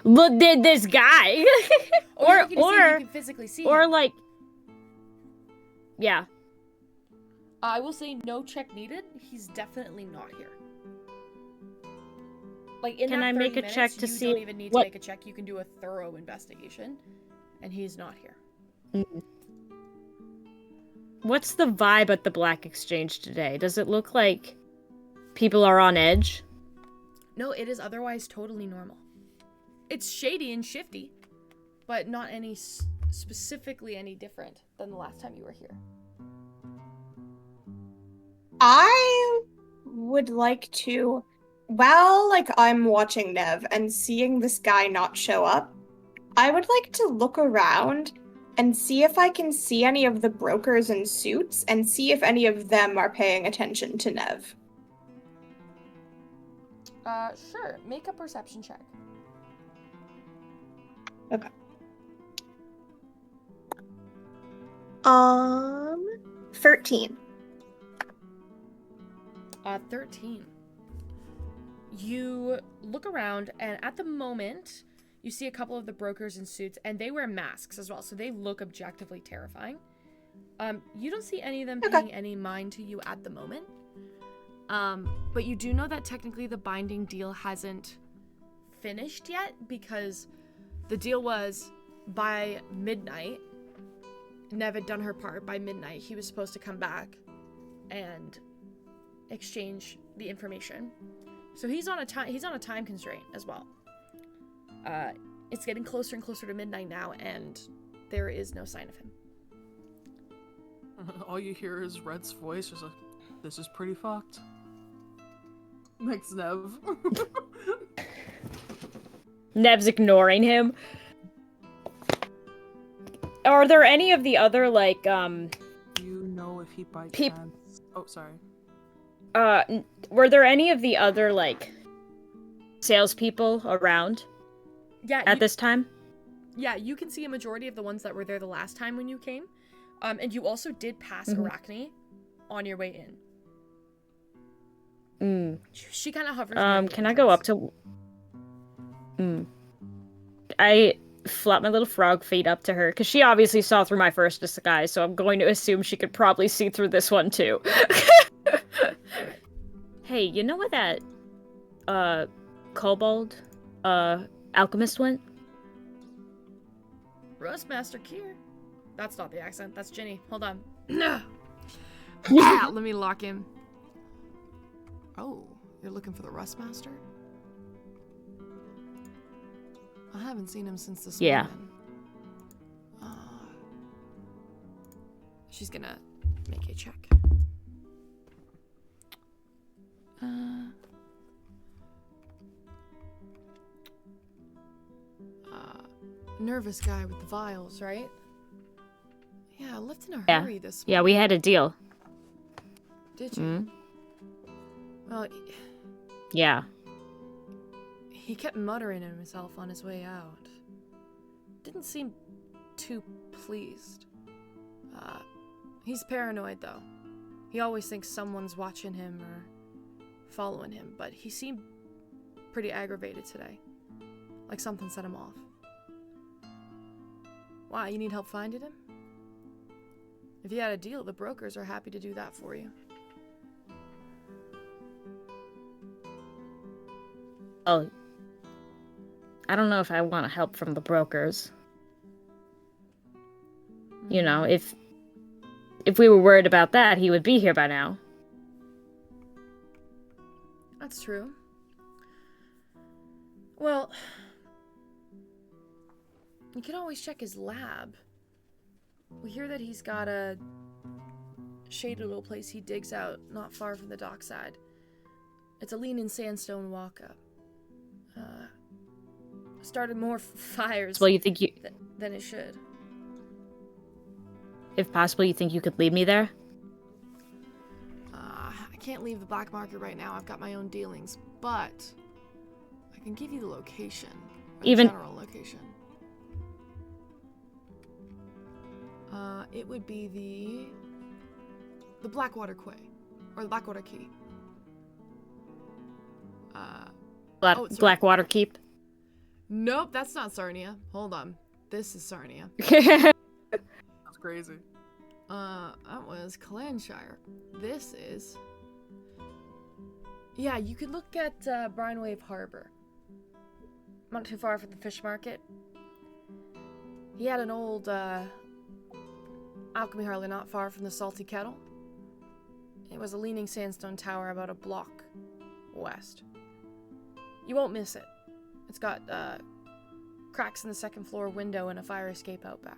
S8: Look, this guy!
S1: You're looking to see if you can physically see him.
S8: like... Yeah.
S1: I will say no check needed. He's definitely not here. Like in
S8: Can
S1: that
S8: I make
S1: 30
S8: a check
S1: minutes,
S8: to
S1: you
S8: see
S1: don't even need to
S8: what-
S1: make a check. You can do a thorough investigation, and he's not here.
S8: What's the vibe at the Black Exchange today? Does it look like people are on edge?
S1: No, it is otherwise totally normal. It's shady and shifty, but not any specifically any different than the last time you were here.
S6: I would like to, while like I'm watching Nev and seeing this guy not show up, I would like to look around and see if I can see any of the brokers in suits and see if any of them are paying attention to Nev.
S1: Sure. Make a perception check.
S6: Okay. 13.
S1: 13. You look around, and at the moment, you see a couple of the brokers in suits, and they wear masks as well, so they look objectively terrifying. You don't see any of them paying any mind to you at the moment. But you do know that technically the binding deal hasn't finished yet, because the deal was by midnight, Nev had done her part. By midnight, he was supposed to come back and exchange the information. So he's on a time constraint as well. It's getting closer and closer to midnight now, and there is no sign of him.
S3: All you hear is Red's voice, just like, this is pretty fucked. Thanks, Nev.
S8: Nev's ignoring him. Are there any of the other, like,
S3: Do you know if he by chance... Oh, sorry.
S8: Were there any of the other, like, salespeople around at this time?
S1: Yeah, you can see a majority of the ones that were there the last time when you came. And you also did pass Arachne on your way in. She kind of hovers.
S8: Can I go up to... I flap my little frog feet up to her, because she obviously saw through my first disguise, so I'm going to assume she could probably see through this one, too. Hey, you know where that, kobold, alchemist went?
S1: Rustmaster Kier. That's not the accent. That's Ginny. Hold on. Let me lock him. Oh, you're looking for the Rustmaster? I haven't seen him since this morning. She's gonna make a check. Nervous guy with the vials, right? Yeah, I left in a hurry this morning.
S8: Yeah, we had a deal.
S1: Did you? Well,
S8: yeah.
S1: He kept muttering to himself on his way out. Didn't seem too pleased. He's paranoid, though. He always thinks someone's watching him or following him, but he seemed pretty aggravated today. Like something set him off. Why, you need help finding him? If you had a deal, the brokers are happy to do that for you.
S8: Oh, I don't know if I want help from the brokers. You know, if we were worried about that, he would be here by now.
S1: That's true. Well, you can always check his lab. We hear that he's got a shady little place he digs out not far from the dockside. It's a leaning sandstone walk-up. Started more fires
S8: well, you think
S1: than it should.
S8: If possible, you think you could leave me there?
S1: I can't leave the black market right now. I've got my own dealings, but I can give you the location.
S8: Even
S1: general location. It would be the Blackwater Quay, or the Blackwater Key.
S8: Blackwater Keep?
S1: Nope, that's not Sarnia. Hold on. This is Sarnia.
S3: That's crazy.
S1: That was Calanshire. This is... Yeah, you could look at Brynwave Harbor. Not too far from the fish market. He had an old alchemy harley not far from the Salty Kettle. It was a leaning sandstone tower about a block west. You won't miss it. It's got cracks in the second floor window and a fire escape out back.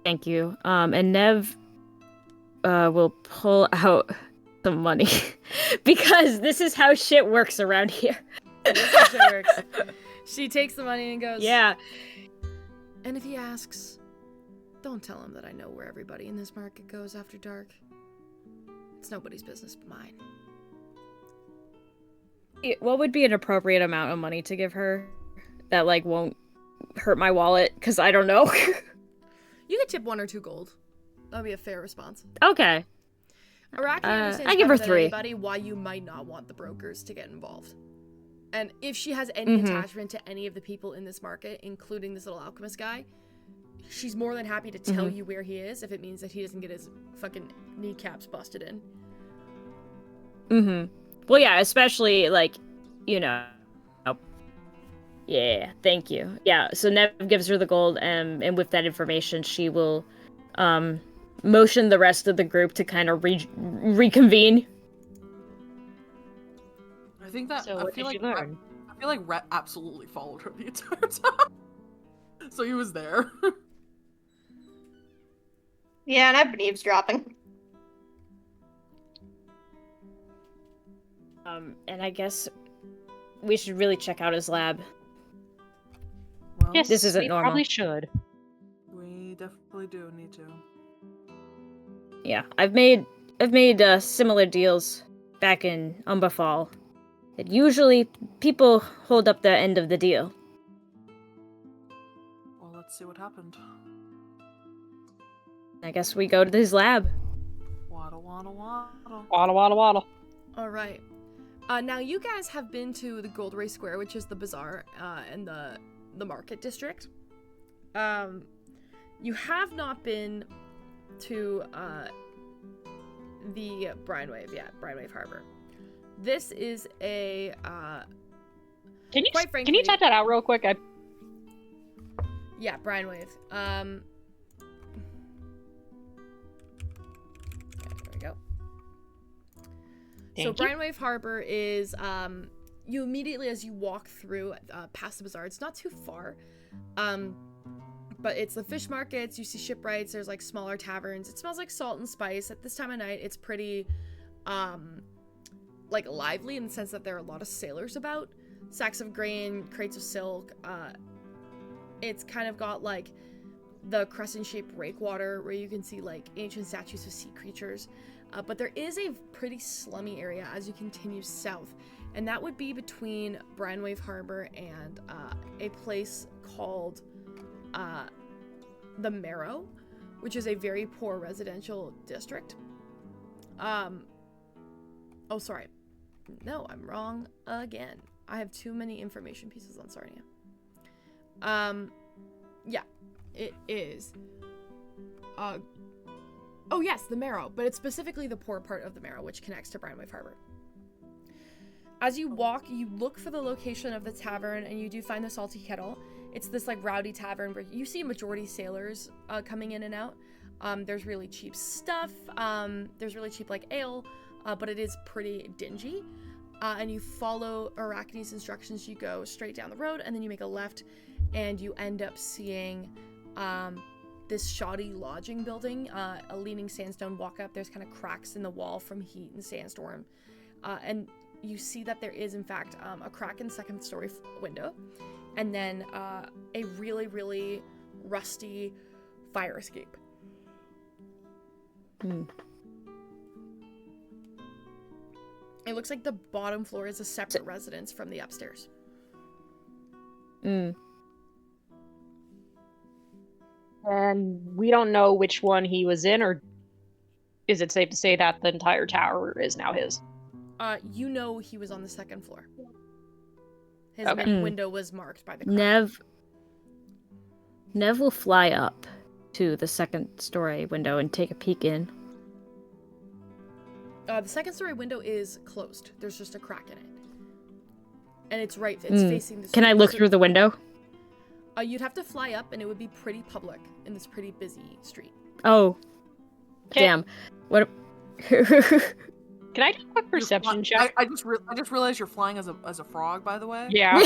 S8: Thank you. And Nev will pull out some money because this is how shit works around here.
S1: This is how shit works. She takes the money and goes,
S8: yeah.
S1: And if he asks, don't tell him that I know where everybody in this market goes after dark. It's nobody's business but mine.
S8: What would be an appropriate amount of money to give her that, like, won't hurt my wallet because I don't know.
S1: You could tip 1 or 2 gold. That'd be a fair response.
S8: Okay.
S1: Arachne understands
S8: I give her
S1: better than
S8: 3.
S1: anybody why you might not want the brokers to get involved. And if she has any attachment to any of the people in this market, including this little alchemist guy, she's more than happy to tell you where he is if it means that he doesn't get his fucking kneecaps busted in.
S8: Well, yeah, especially, like, you know. Yeah, thank you. Yeah, so Nev gives her the gold, and with that information, she will motion the rest of the group to kind of reconvene.
S3: I think that
S5: So
S3: I
S5: what
S3: feel
S5: did
S3: like
S5: you learn?
S3: I feel like Rhett absolutely followed her the entire time. So he was there.
S6: Yeah, and I've been eavesdropping.
S8: And I guess we should really check out his lab.
S3: Well,
S5: Yes,
S8: This isn't
S5: we
S8: normal.
S5: probably should.
S3: we definitely do need to.
S8: Yeah, I've made similar deals back in Umberfall. That usually people hold up their end of the deal.
S3: Well, let's see what happened.
S8: I guess we go to his lab.
S3: Waddle, waddle, waddle.
S5: Waddle, waddle, waddle.
S1: All right. Now you guys have been to the Gold Ray Square, which is the bazaar and the market district. You have not been to the Brinewave yet, Brinewave Harbor. This is a
S5: Can you
S1: quite
S5: can you
S1: frankly-
S5: type that out real quick?
S1: yeah, Brinewave. There we go. So
S5: Thank you.
S1: Brinewave Harbor is you immediately as you walk through past the bazaar. It's not too far. But it's the fish markets, you see shipwrights, there's like smaller taverns. It smells like salt and spice. At this time of night, it's pretty like lively in the sense that there are a lot of sailors about. Sacks of grain, crates of silk. It's kind of got like the crescent-shaped breakwater where you can see like ancient statues of sea creatures. But there is a pretty slummy area as you continue south, and that would be between Brinewave Harbor and a place called the Marrow, which is a very poor residential district. Oh, sorry. No, I'm wrong again. I have too many information pieces on Sarnia. Yeah, it is. Oh yes, the Marrow, but it's specifically the poor part of the Marrow, which connects to Brinewave Harbor. As you walk, you look for the location of the tavern, and you do find the Salty Kettle. It's this like rowdy tavern where you see a majority sailors coming in and out. There's really cheap stuff. There's really cheap like ale, but it is pretty dingy. And you follow Arachne's instructions. You go straight down the road, and then you make a left, and you end up seeing this shoddy lodging building, a leaning sandstone walk up. There's kind of cracks in the wall from heat and sandstorm. And you see that there is, in fact, a crack in the second story window. And then a really, really rusty fire escape. It looks like the bottom floor is a separate residence from the upstairs.
S5: And we don't know which one he was in, or is it safe to say that the entire tower is now his?
S1: You know he was on the second floor. His
S5: Okay.
S1: window was marked by the crack.
S8: Nev will fly up to the second story window and take a peek in.
S1: The second story window is closed. There's just a crack in it. And it's facing the street.
S8: Can I look
S1: So-
S8: through the window?
S1: You'd have to fly up, and it would be pretty public in this pretty busy street.
S8: Oh.
S5: Okay.
S8: Damn. What?
S5: Can I do a quick perception check?
S3: I just realized you're flying as a frog, by the way.
S5: Yeah.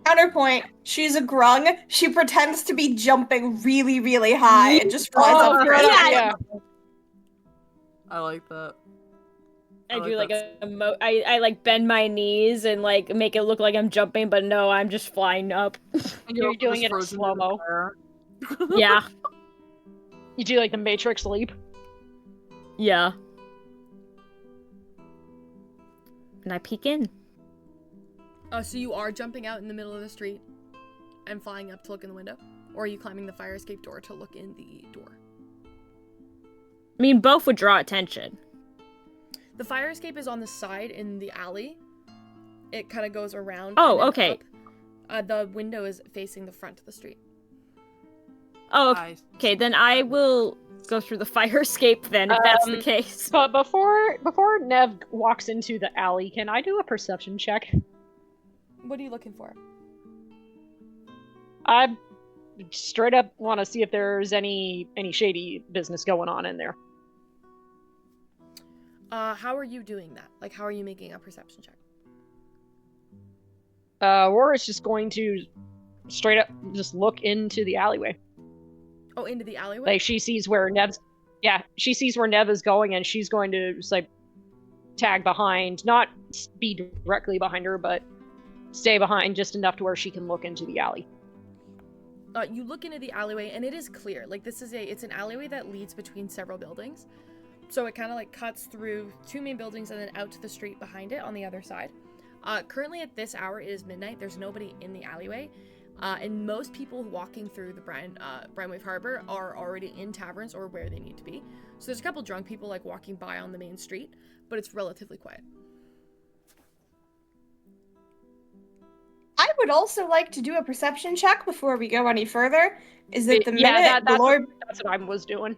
S6: Counterpoint, she's a grung. She pretends to be jumping really, really high and just flies
S5: Oh,
S6: up.
S5: good
S6: Yeah.
S5: idea.
S3: I like that.
S8: I do like I like bend my knees and like make it look like I'm jumping, but no, I'm just flying up.
S3: And
S5: You're
S3: also
S5: doing
S3: just
S5: it in
S3: frozen in
S5: slow-mo.
S3: the air.
S8: Yeah.
S5: You do like the Matrix leap.
S8: Yeah. And I peek in.
S1: So you are jumping out in the middle of the street, and flying up to look in the window? Or are you climbing the fire escape door to look in the door?
S8: I mean, both would draw attention.
S1: The fire escape is on the side in the alley. It kind of goes around.
S8: Oh,
S1: and then
S8: okay.
S1: up. The window is facing the front of the street.
S8: Oh, okay. Then I will go through the fire escape then, if that's the case.
S5: But before Nev walks into the alley, can I do a perception check?
S1: What are you looking for?
S5: I straight up want to see if there's any shady business going on in there.
S1: How are you doing that? Like, how are you making a perception check?
S5: Auror's just going to straight up just look into the alleyway.
S1: Oh, into the alleyway?
S5: Like, she sees where Nev is going, and she's going to just, like, tag behind, not be directly behind her, but stay behind just enough to where she can look into the alley.
S1: You look into the alleyway, and it is clear. Like, it's an alleyway that leads between several buildings. So it kind of, like, cuts through 2 main buildings and then out to the street behind it on the other side. Currently at this hour, it is midnight. There's nobody in the alleyway. And most people walking through the Brandwave Harbor are already in taverns or where they need to be. So there's a couple drunk people, like, walking by on the main street, but it's relatively quiet.
S6: I would also like to do a perception check before we go any further. Is that the minute Glorb...
S5: That's what I was doing.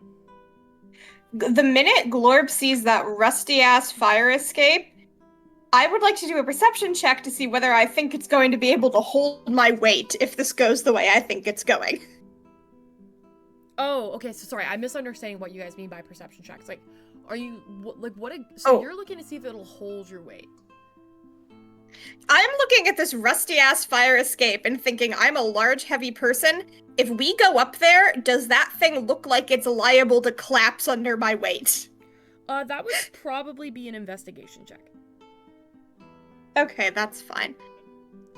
S6: The minute Glorb sees that rusty-ass fire escape, I would like to do a perception check to see whether I think it's going to be able to hold my weight if this goes the way I think it's going.
S1: Oh, okay, so sorry, I'm misunderstanding what you guys mean by perception checks. Like, are you, you're looking to see if it'll hold your weight.
S6: I'm looking at this rusty-ass fire escape and thinking, I'm a large, heavy person. If we go up there, does that thing look like it's liable to collapse under my weight?
S1: That would probably be an investigation check.
S6: Okay, that's fine.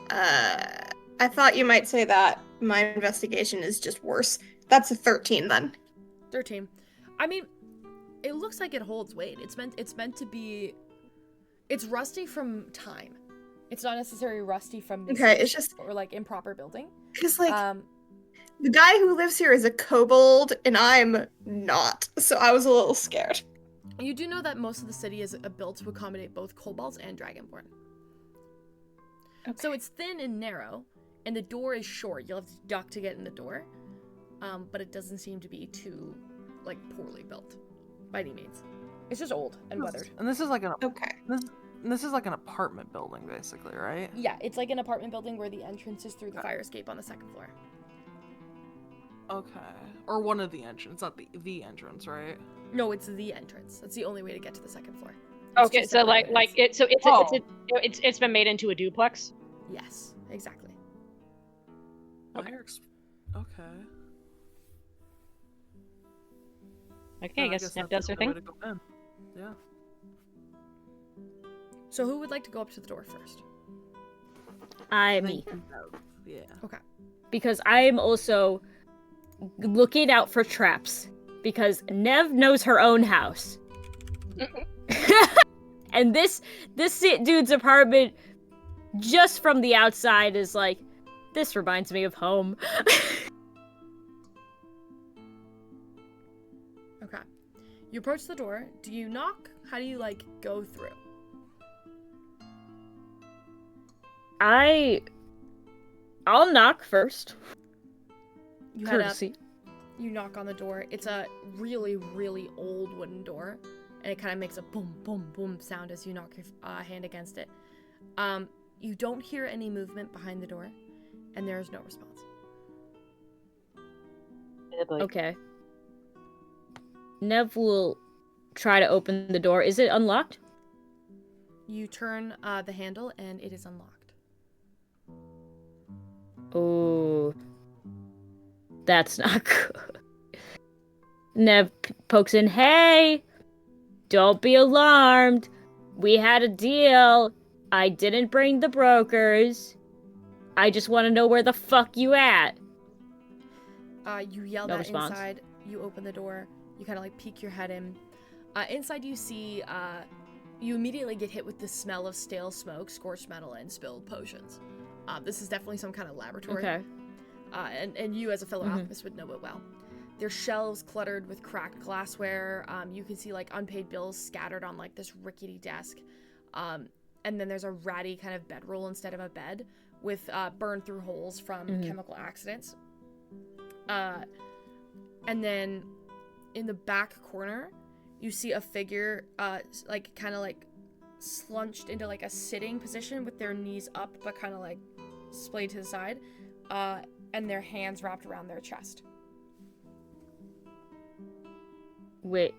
S6: I thought you might say that my investigation is just worse. That's a 13 then.
S1: 13. I mean, it looks like it holds weight. It's meant to be. It's rusty from time. It's not necessarily rusty from misuse
S6: it's just
S1: or like improper building.
S6: Because like the guy who lives here is a kobold and I'm not, so I was a little scared.
S1: You do know that most of the city is built to accommodate both kobolds and dragonborn. Okay. So it's thin and narrow, and the door is short. You'll have to duck to get in the door, but it doesn't seem to be too, like, poorly built by any means. It's just old and weathered.
S3: And this is like an This is like an apartment building, basically, right?
S1: Yeah, it's like an apartment building where the entrance is through the fire escape on the 2nd floor.
S3: Okay, or one of the entrance, not the entrance, right?
S1: No, it's the entrance. That's the only way to get to the 2nd floor.
S5: Okay, so it's been made into a duplex.
S1: Yes, exactly.
S5: Okay.
S3: Okay.
S5: Okay, I guess Snap does her thing.
S3: Yeah.
S1: So who would like to go up to the door first?
S8: Me.
S3: Yeah.
S1: Okay.
S8: Because I'm also looking out for traps. Because Nev knows her own house. And this dude's apartment, just from the outside, is like, this reminds me of home.
S1: Okay. You approach the door. Do you knock? How do you, like, go through?
S8: I'll knock first.
S1: You head up,
S8: Courtesy.
S1: you knock on the door. It's a really, really old wooden door, and it kind of makes a boom, boom, boom sound as you knock your hand against it. You don't hear any movement behind the door, and there is no response.
S8: Okay. Nev will try to open the door. Is it unlocked?
S1: You turn the handle, and it is unlocked.
S8: Oh, that's not good. Nev pokes in, hey, don't be alarmed. We had a deal. I didn't bring the brokers. I just want to know where the fuck you at.
S1: You yell
S8: No
S1: that
S8: response.
S1: inside. You open the door. You kind of like peek your head in. Inside you see, you immediately get hit with the smell of stale smoke, scorched metal, and spilled potions. This is definitely some kind of laboratory.
S8: Okay.
S1: and you as a fellow alchemist would know it well. There's shelves cluttered with cracked glassware. You can see like unpaid bills scattered on like this rickety desk. And then there's a ratty kind of bedroll instead of a bed with burned through holes from chemical accidents. And then in the back corner, you see a figure like kind of like slunched into like a sitting position with their knees up but kind of like splayed to the side, and their hands wrapped around their chest.
S8: Wait.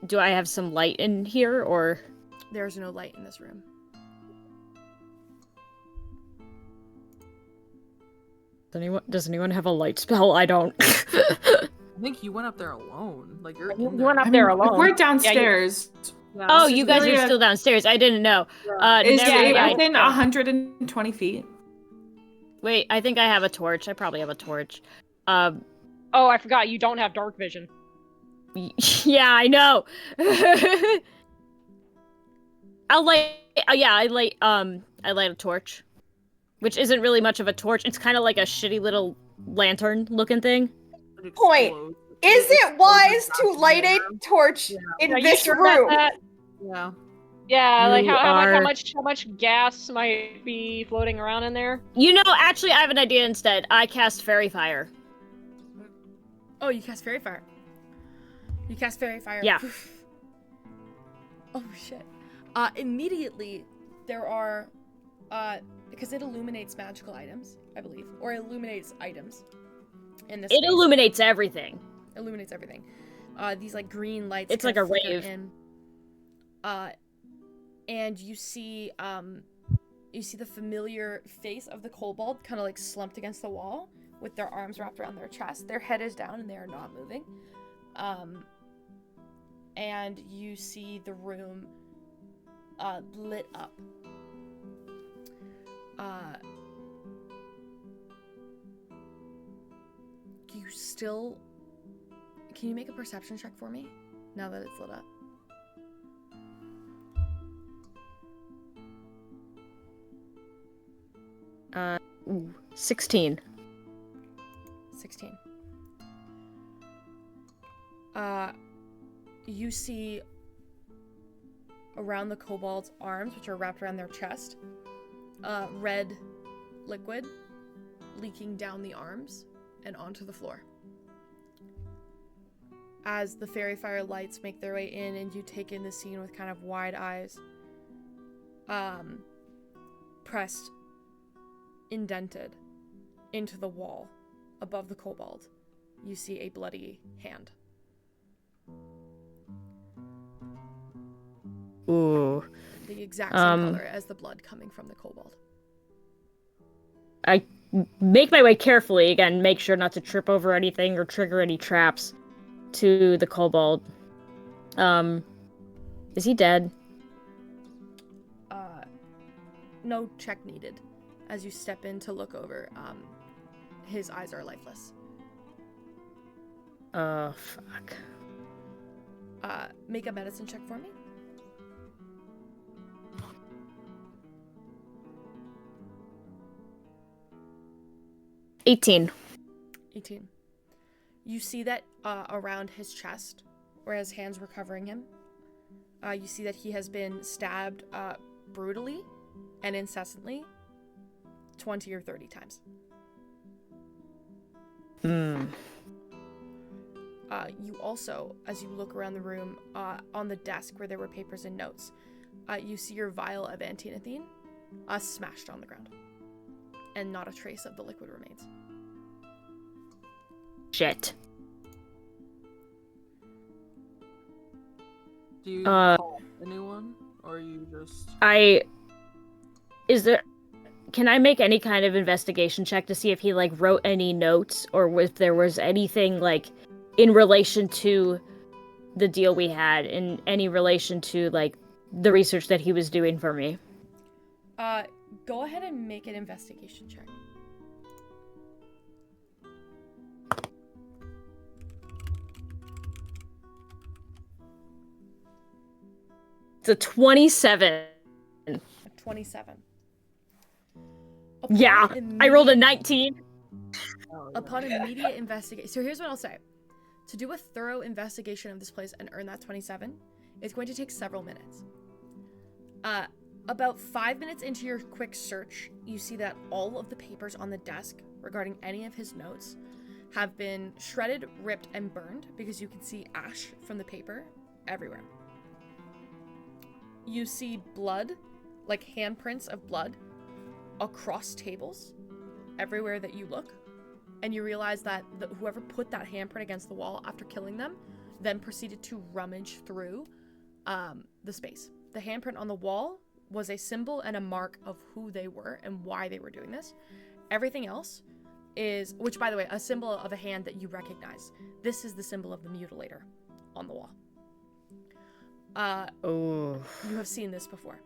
S8: Do I have some light in here, or?
S1: There's no light in this room.
S8: Does anyone have a light spell? I don't.
S3: I think you went up there alone. Like you're
S8: You
S3: in
S8: went
S3: there.
S8: up there alone.
S10: We're downstairs.
S3: Yeah,
S8: Oh,
S3: this
S8: you
S3: is
S8: guys
S3: very-
S8: are still downstairs. I didn't know.
S10: Is
S8: Never
S10: it
S8: mind.
S10: within 120 feet?
S8: Wait, I think I have a torch. I probably have a torch.
S5: Oh, I forgot. You don't have dark vision.
S8: Yeah, I know. I'll light. I light a torch, which isn't really much of a torch. It's kind of like a shitty little lantern-looking thing.
S3: It
S11: Point.
S3: explodes.
S11: Is it wise to
S3: explodes
S11: light a
S3: there.
S11: torch in
S5: Are you
S11: this
S5: sure about
S11: room?
S5: that?
S3: Yeah.
S5: Yeah, like
S8: You
S5: how
S8: are-
S5: much gas might be floating around in there?
S8: You know, actually, I have an idea instead. I cast Fairy Fire.
S1: Oh, you cast Fairy Fire. You cast Fairy Fire.
S8: Yeah.
S1: Oh shit. Immediately there are because it illuminates magical items, I believe, or illuminates items in this
S8: It
S1: space.
S8: illuminates everything.
S1: Illuminates everything. These like green lights.
S8: It's
S1: kind
S8: like
S1: of
S8: a
S1: flicker
S8: rave.
S1: in. And you see the familiar face of the kobold kind of like slumped against the wall with their arms wrapped around their chest. Their head is down and they are not moving. And you see the room lit up. Can you make a perception check for me now that it's lit up?
S8: Ooh, 16.
S1: 16. You see around the kobold's arms, which are wrapped around their chest, red liquid leaking down the arms and onto the floor. As the fairy fire lights make their way in and you take in the scene with kind of wide eyes, pressed, indented into the wall above the kobold, you see a bloody hand.
S8: Ooh.
S1: The exact same color as the blood coming from the kobold.
S8: I make my way carefully, again, make sure not to trip over anything or trigger any traps, to the kobold. Is he dead?
S1: No check needed. As you step in to look over, his eyes are lifeless.
S8: Oh, fuck.
S1: Make a medicine check for me.
S8: $18.
S1: 18. You see that around his chest, where his hands were covering him, you see that he has been stabbed brutally and incessantly 20 or 30 times. You also, as you look around the room, on the desk where there were papers and notes, you see your vial of antinathine smashed on the ground. And not a trace of the liquid remains.
S8: Shit.
S3: Do you call anyone, or you just?
S8: Can I make any kind of investigation check to see if he like wrote any notes or if there was anything like in relation to the deal we had, in any relation to like the research that he was doing for me?
S1: Go ahead and make an investigation check.
S8: It's a 27.
S1: A 27.
S8: Yeah, I rolled a 19.
S1: Upon immediate investigation, so here's what I'll say. To do a thorough investigation of this place and earn that 27, it's going to take several minutes. About 5 minutes into your quick search, you see that all of the papers on the desk regarding any of his notes have been shredded, ripped, and burned because you can see ash from the paper everywhere. You see blood, like handprints of blood, across tables everywhere that you look. And you realize that whoever put that handprint against the wall after killing them then proceeded to rummage through the space. The handprint on the wall was a symbol and a mark of who they were and why they were doing this. Everything else is, which by the way, a symbol of a hand that you recognize. This is the symbol of the mutilator on the wall. You have seen this before.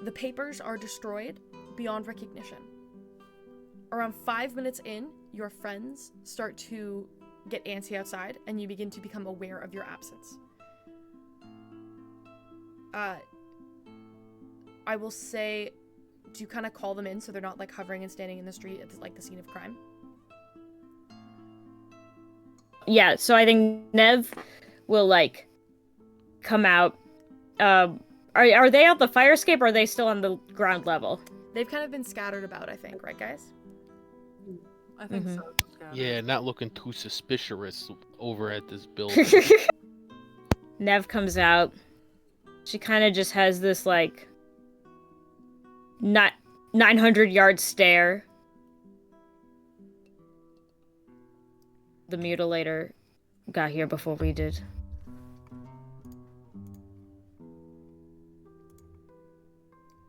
S1: The papers are destroyed beyond recognition. Around 5 minutes in, your friends start to get antsy outside, and you begin to become aware of your absence. I will say, do you kind of call them in so they're not like hovering and standing in the street at like the scene of crime?
S8: Yeah, so I think Nev will like come out. Are they out the fire escape or are they still on the ground level?
S1: They've kind of been scattered about, I think, right guys?
S3: I think so.
S2: Yeah, not looking too suspicious over at this building.
S8: Nev comes out. She kind of just has this like 900-yard stare. The mutilator got here before we did.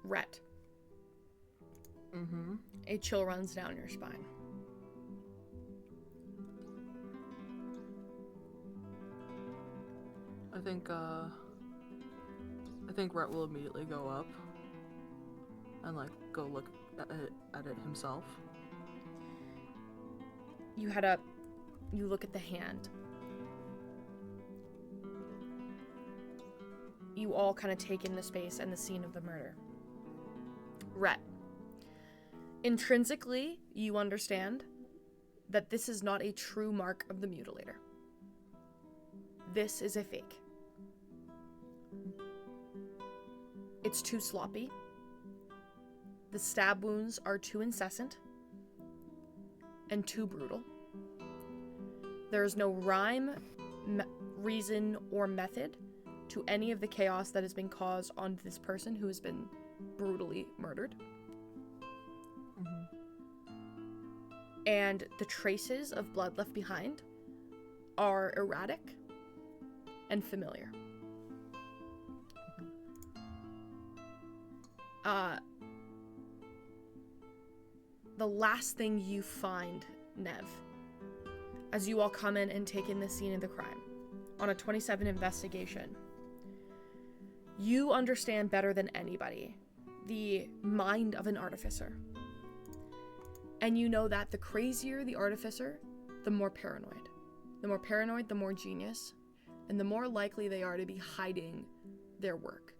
S1: Rhett.
S3: Mm-hmm.
S1: A chill runs down your spine.
S3: I think Rhett will immediately go up and like go look at it himself.
S1: You head up, you look at the hand. You all kind of take in the space and the scene of the murder. Rhett. Intrinsically, you understand that this is not a true mark of the mutilator. This is a fake. It's too sloppy. The stab wounds are too incessant and too brutal. There is no rhyme, reason, or method to any of the chaos that has been caused on this person who has been brutally murdered. And the traces of blood left behind are erratic and familiar. The last thing you find, Nev, as you all come in and take in the scene of the crime, on a 27 investigation, you understand better than anybody the mind of an artificer. And you know that the crazier the artificer, the more paranoid. The more paranoid, the more genius, and the more likely they are to be hiding their work.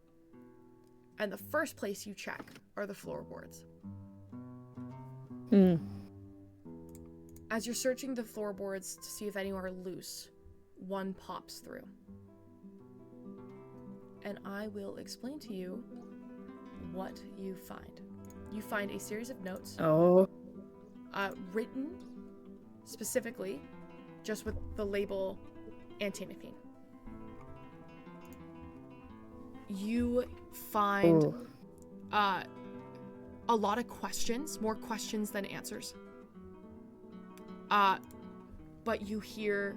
S1: And the first place you check are the floorboards. As you're searching the floorboards to see if any are loose, one pops through. And I will explain to you what you find. You find a series of notes. Written specifically just with the label Antinophene. You find a lot of questions, more questions than answers. But you hear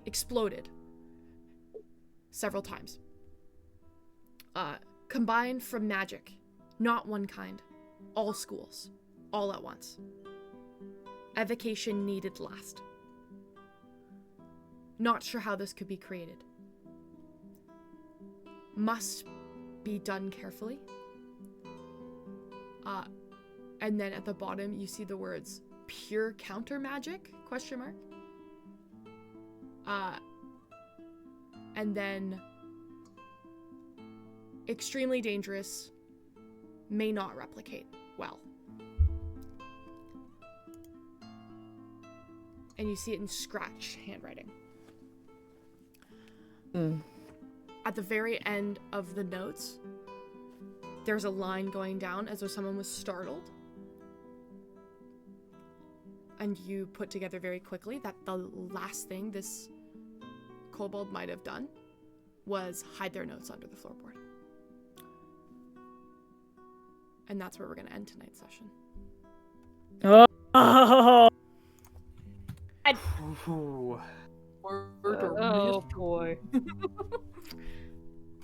S1: exploded several times. Combined from magic, not one kind, all schools, all at once. Evocation needed last. Not sure how this could be created. Must be done carefully. And then at the bottom you see the words pure counter magic ? And then extremely dangerous, may not replicate well. And you see it in scratch handwriting. At the very end of the notes, there's a line going down as though someone was startled. And you put together very quickly that the last thing this kobold might have done was hide their notes under the floorboard. And that's where we're going to end tonight's session.
S8: Oh,
S5: Oh boy.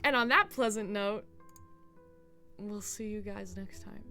S1: And on that pleasant note, we'll see you guys next time.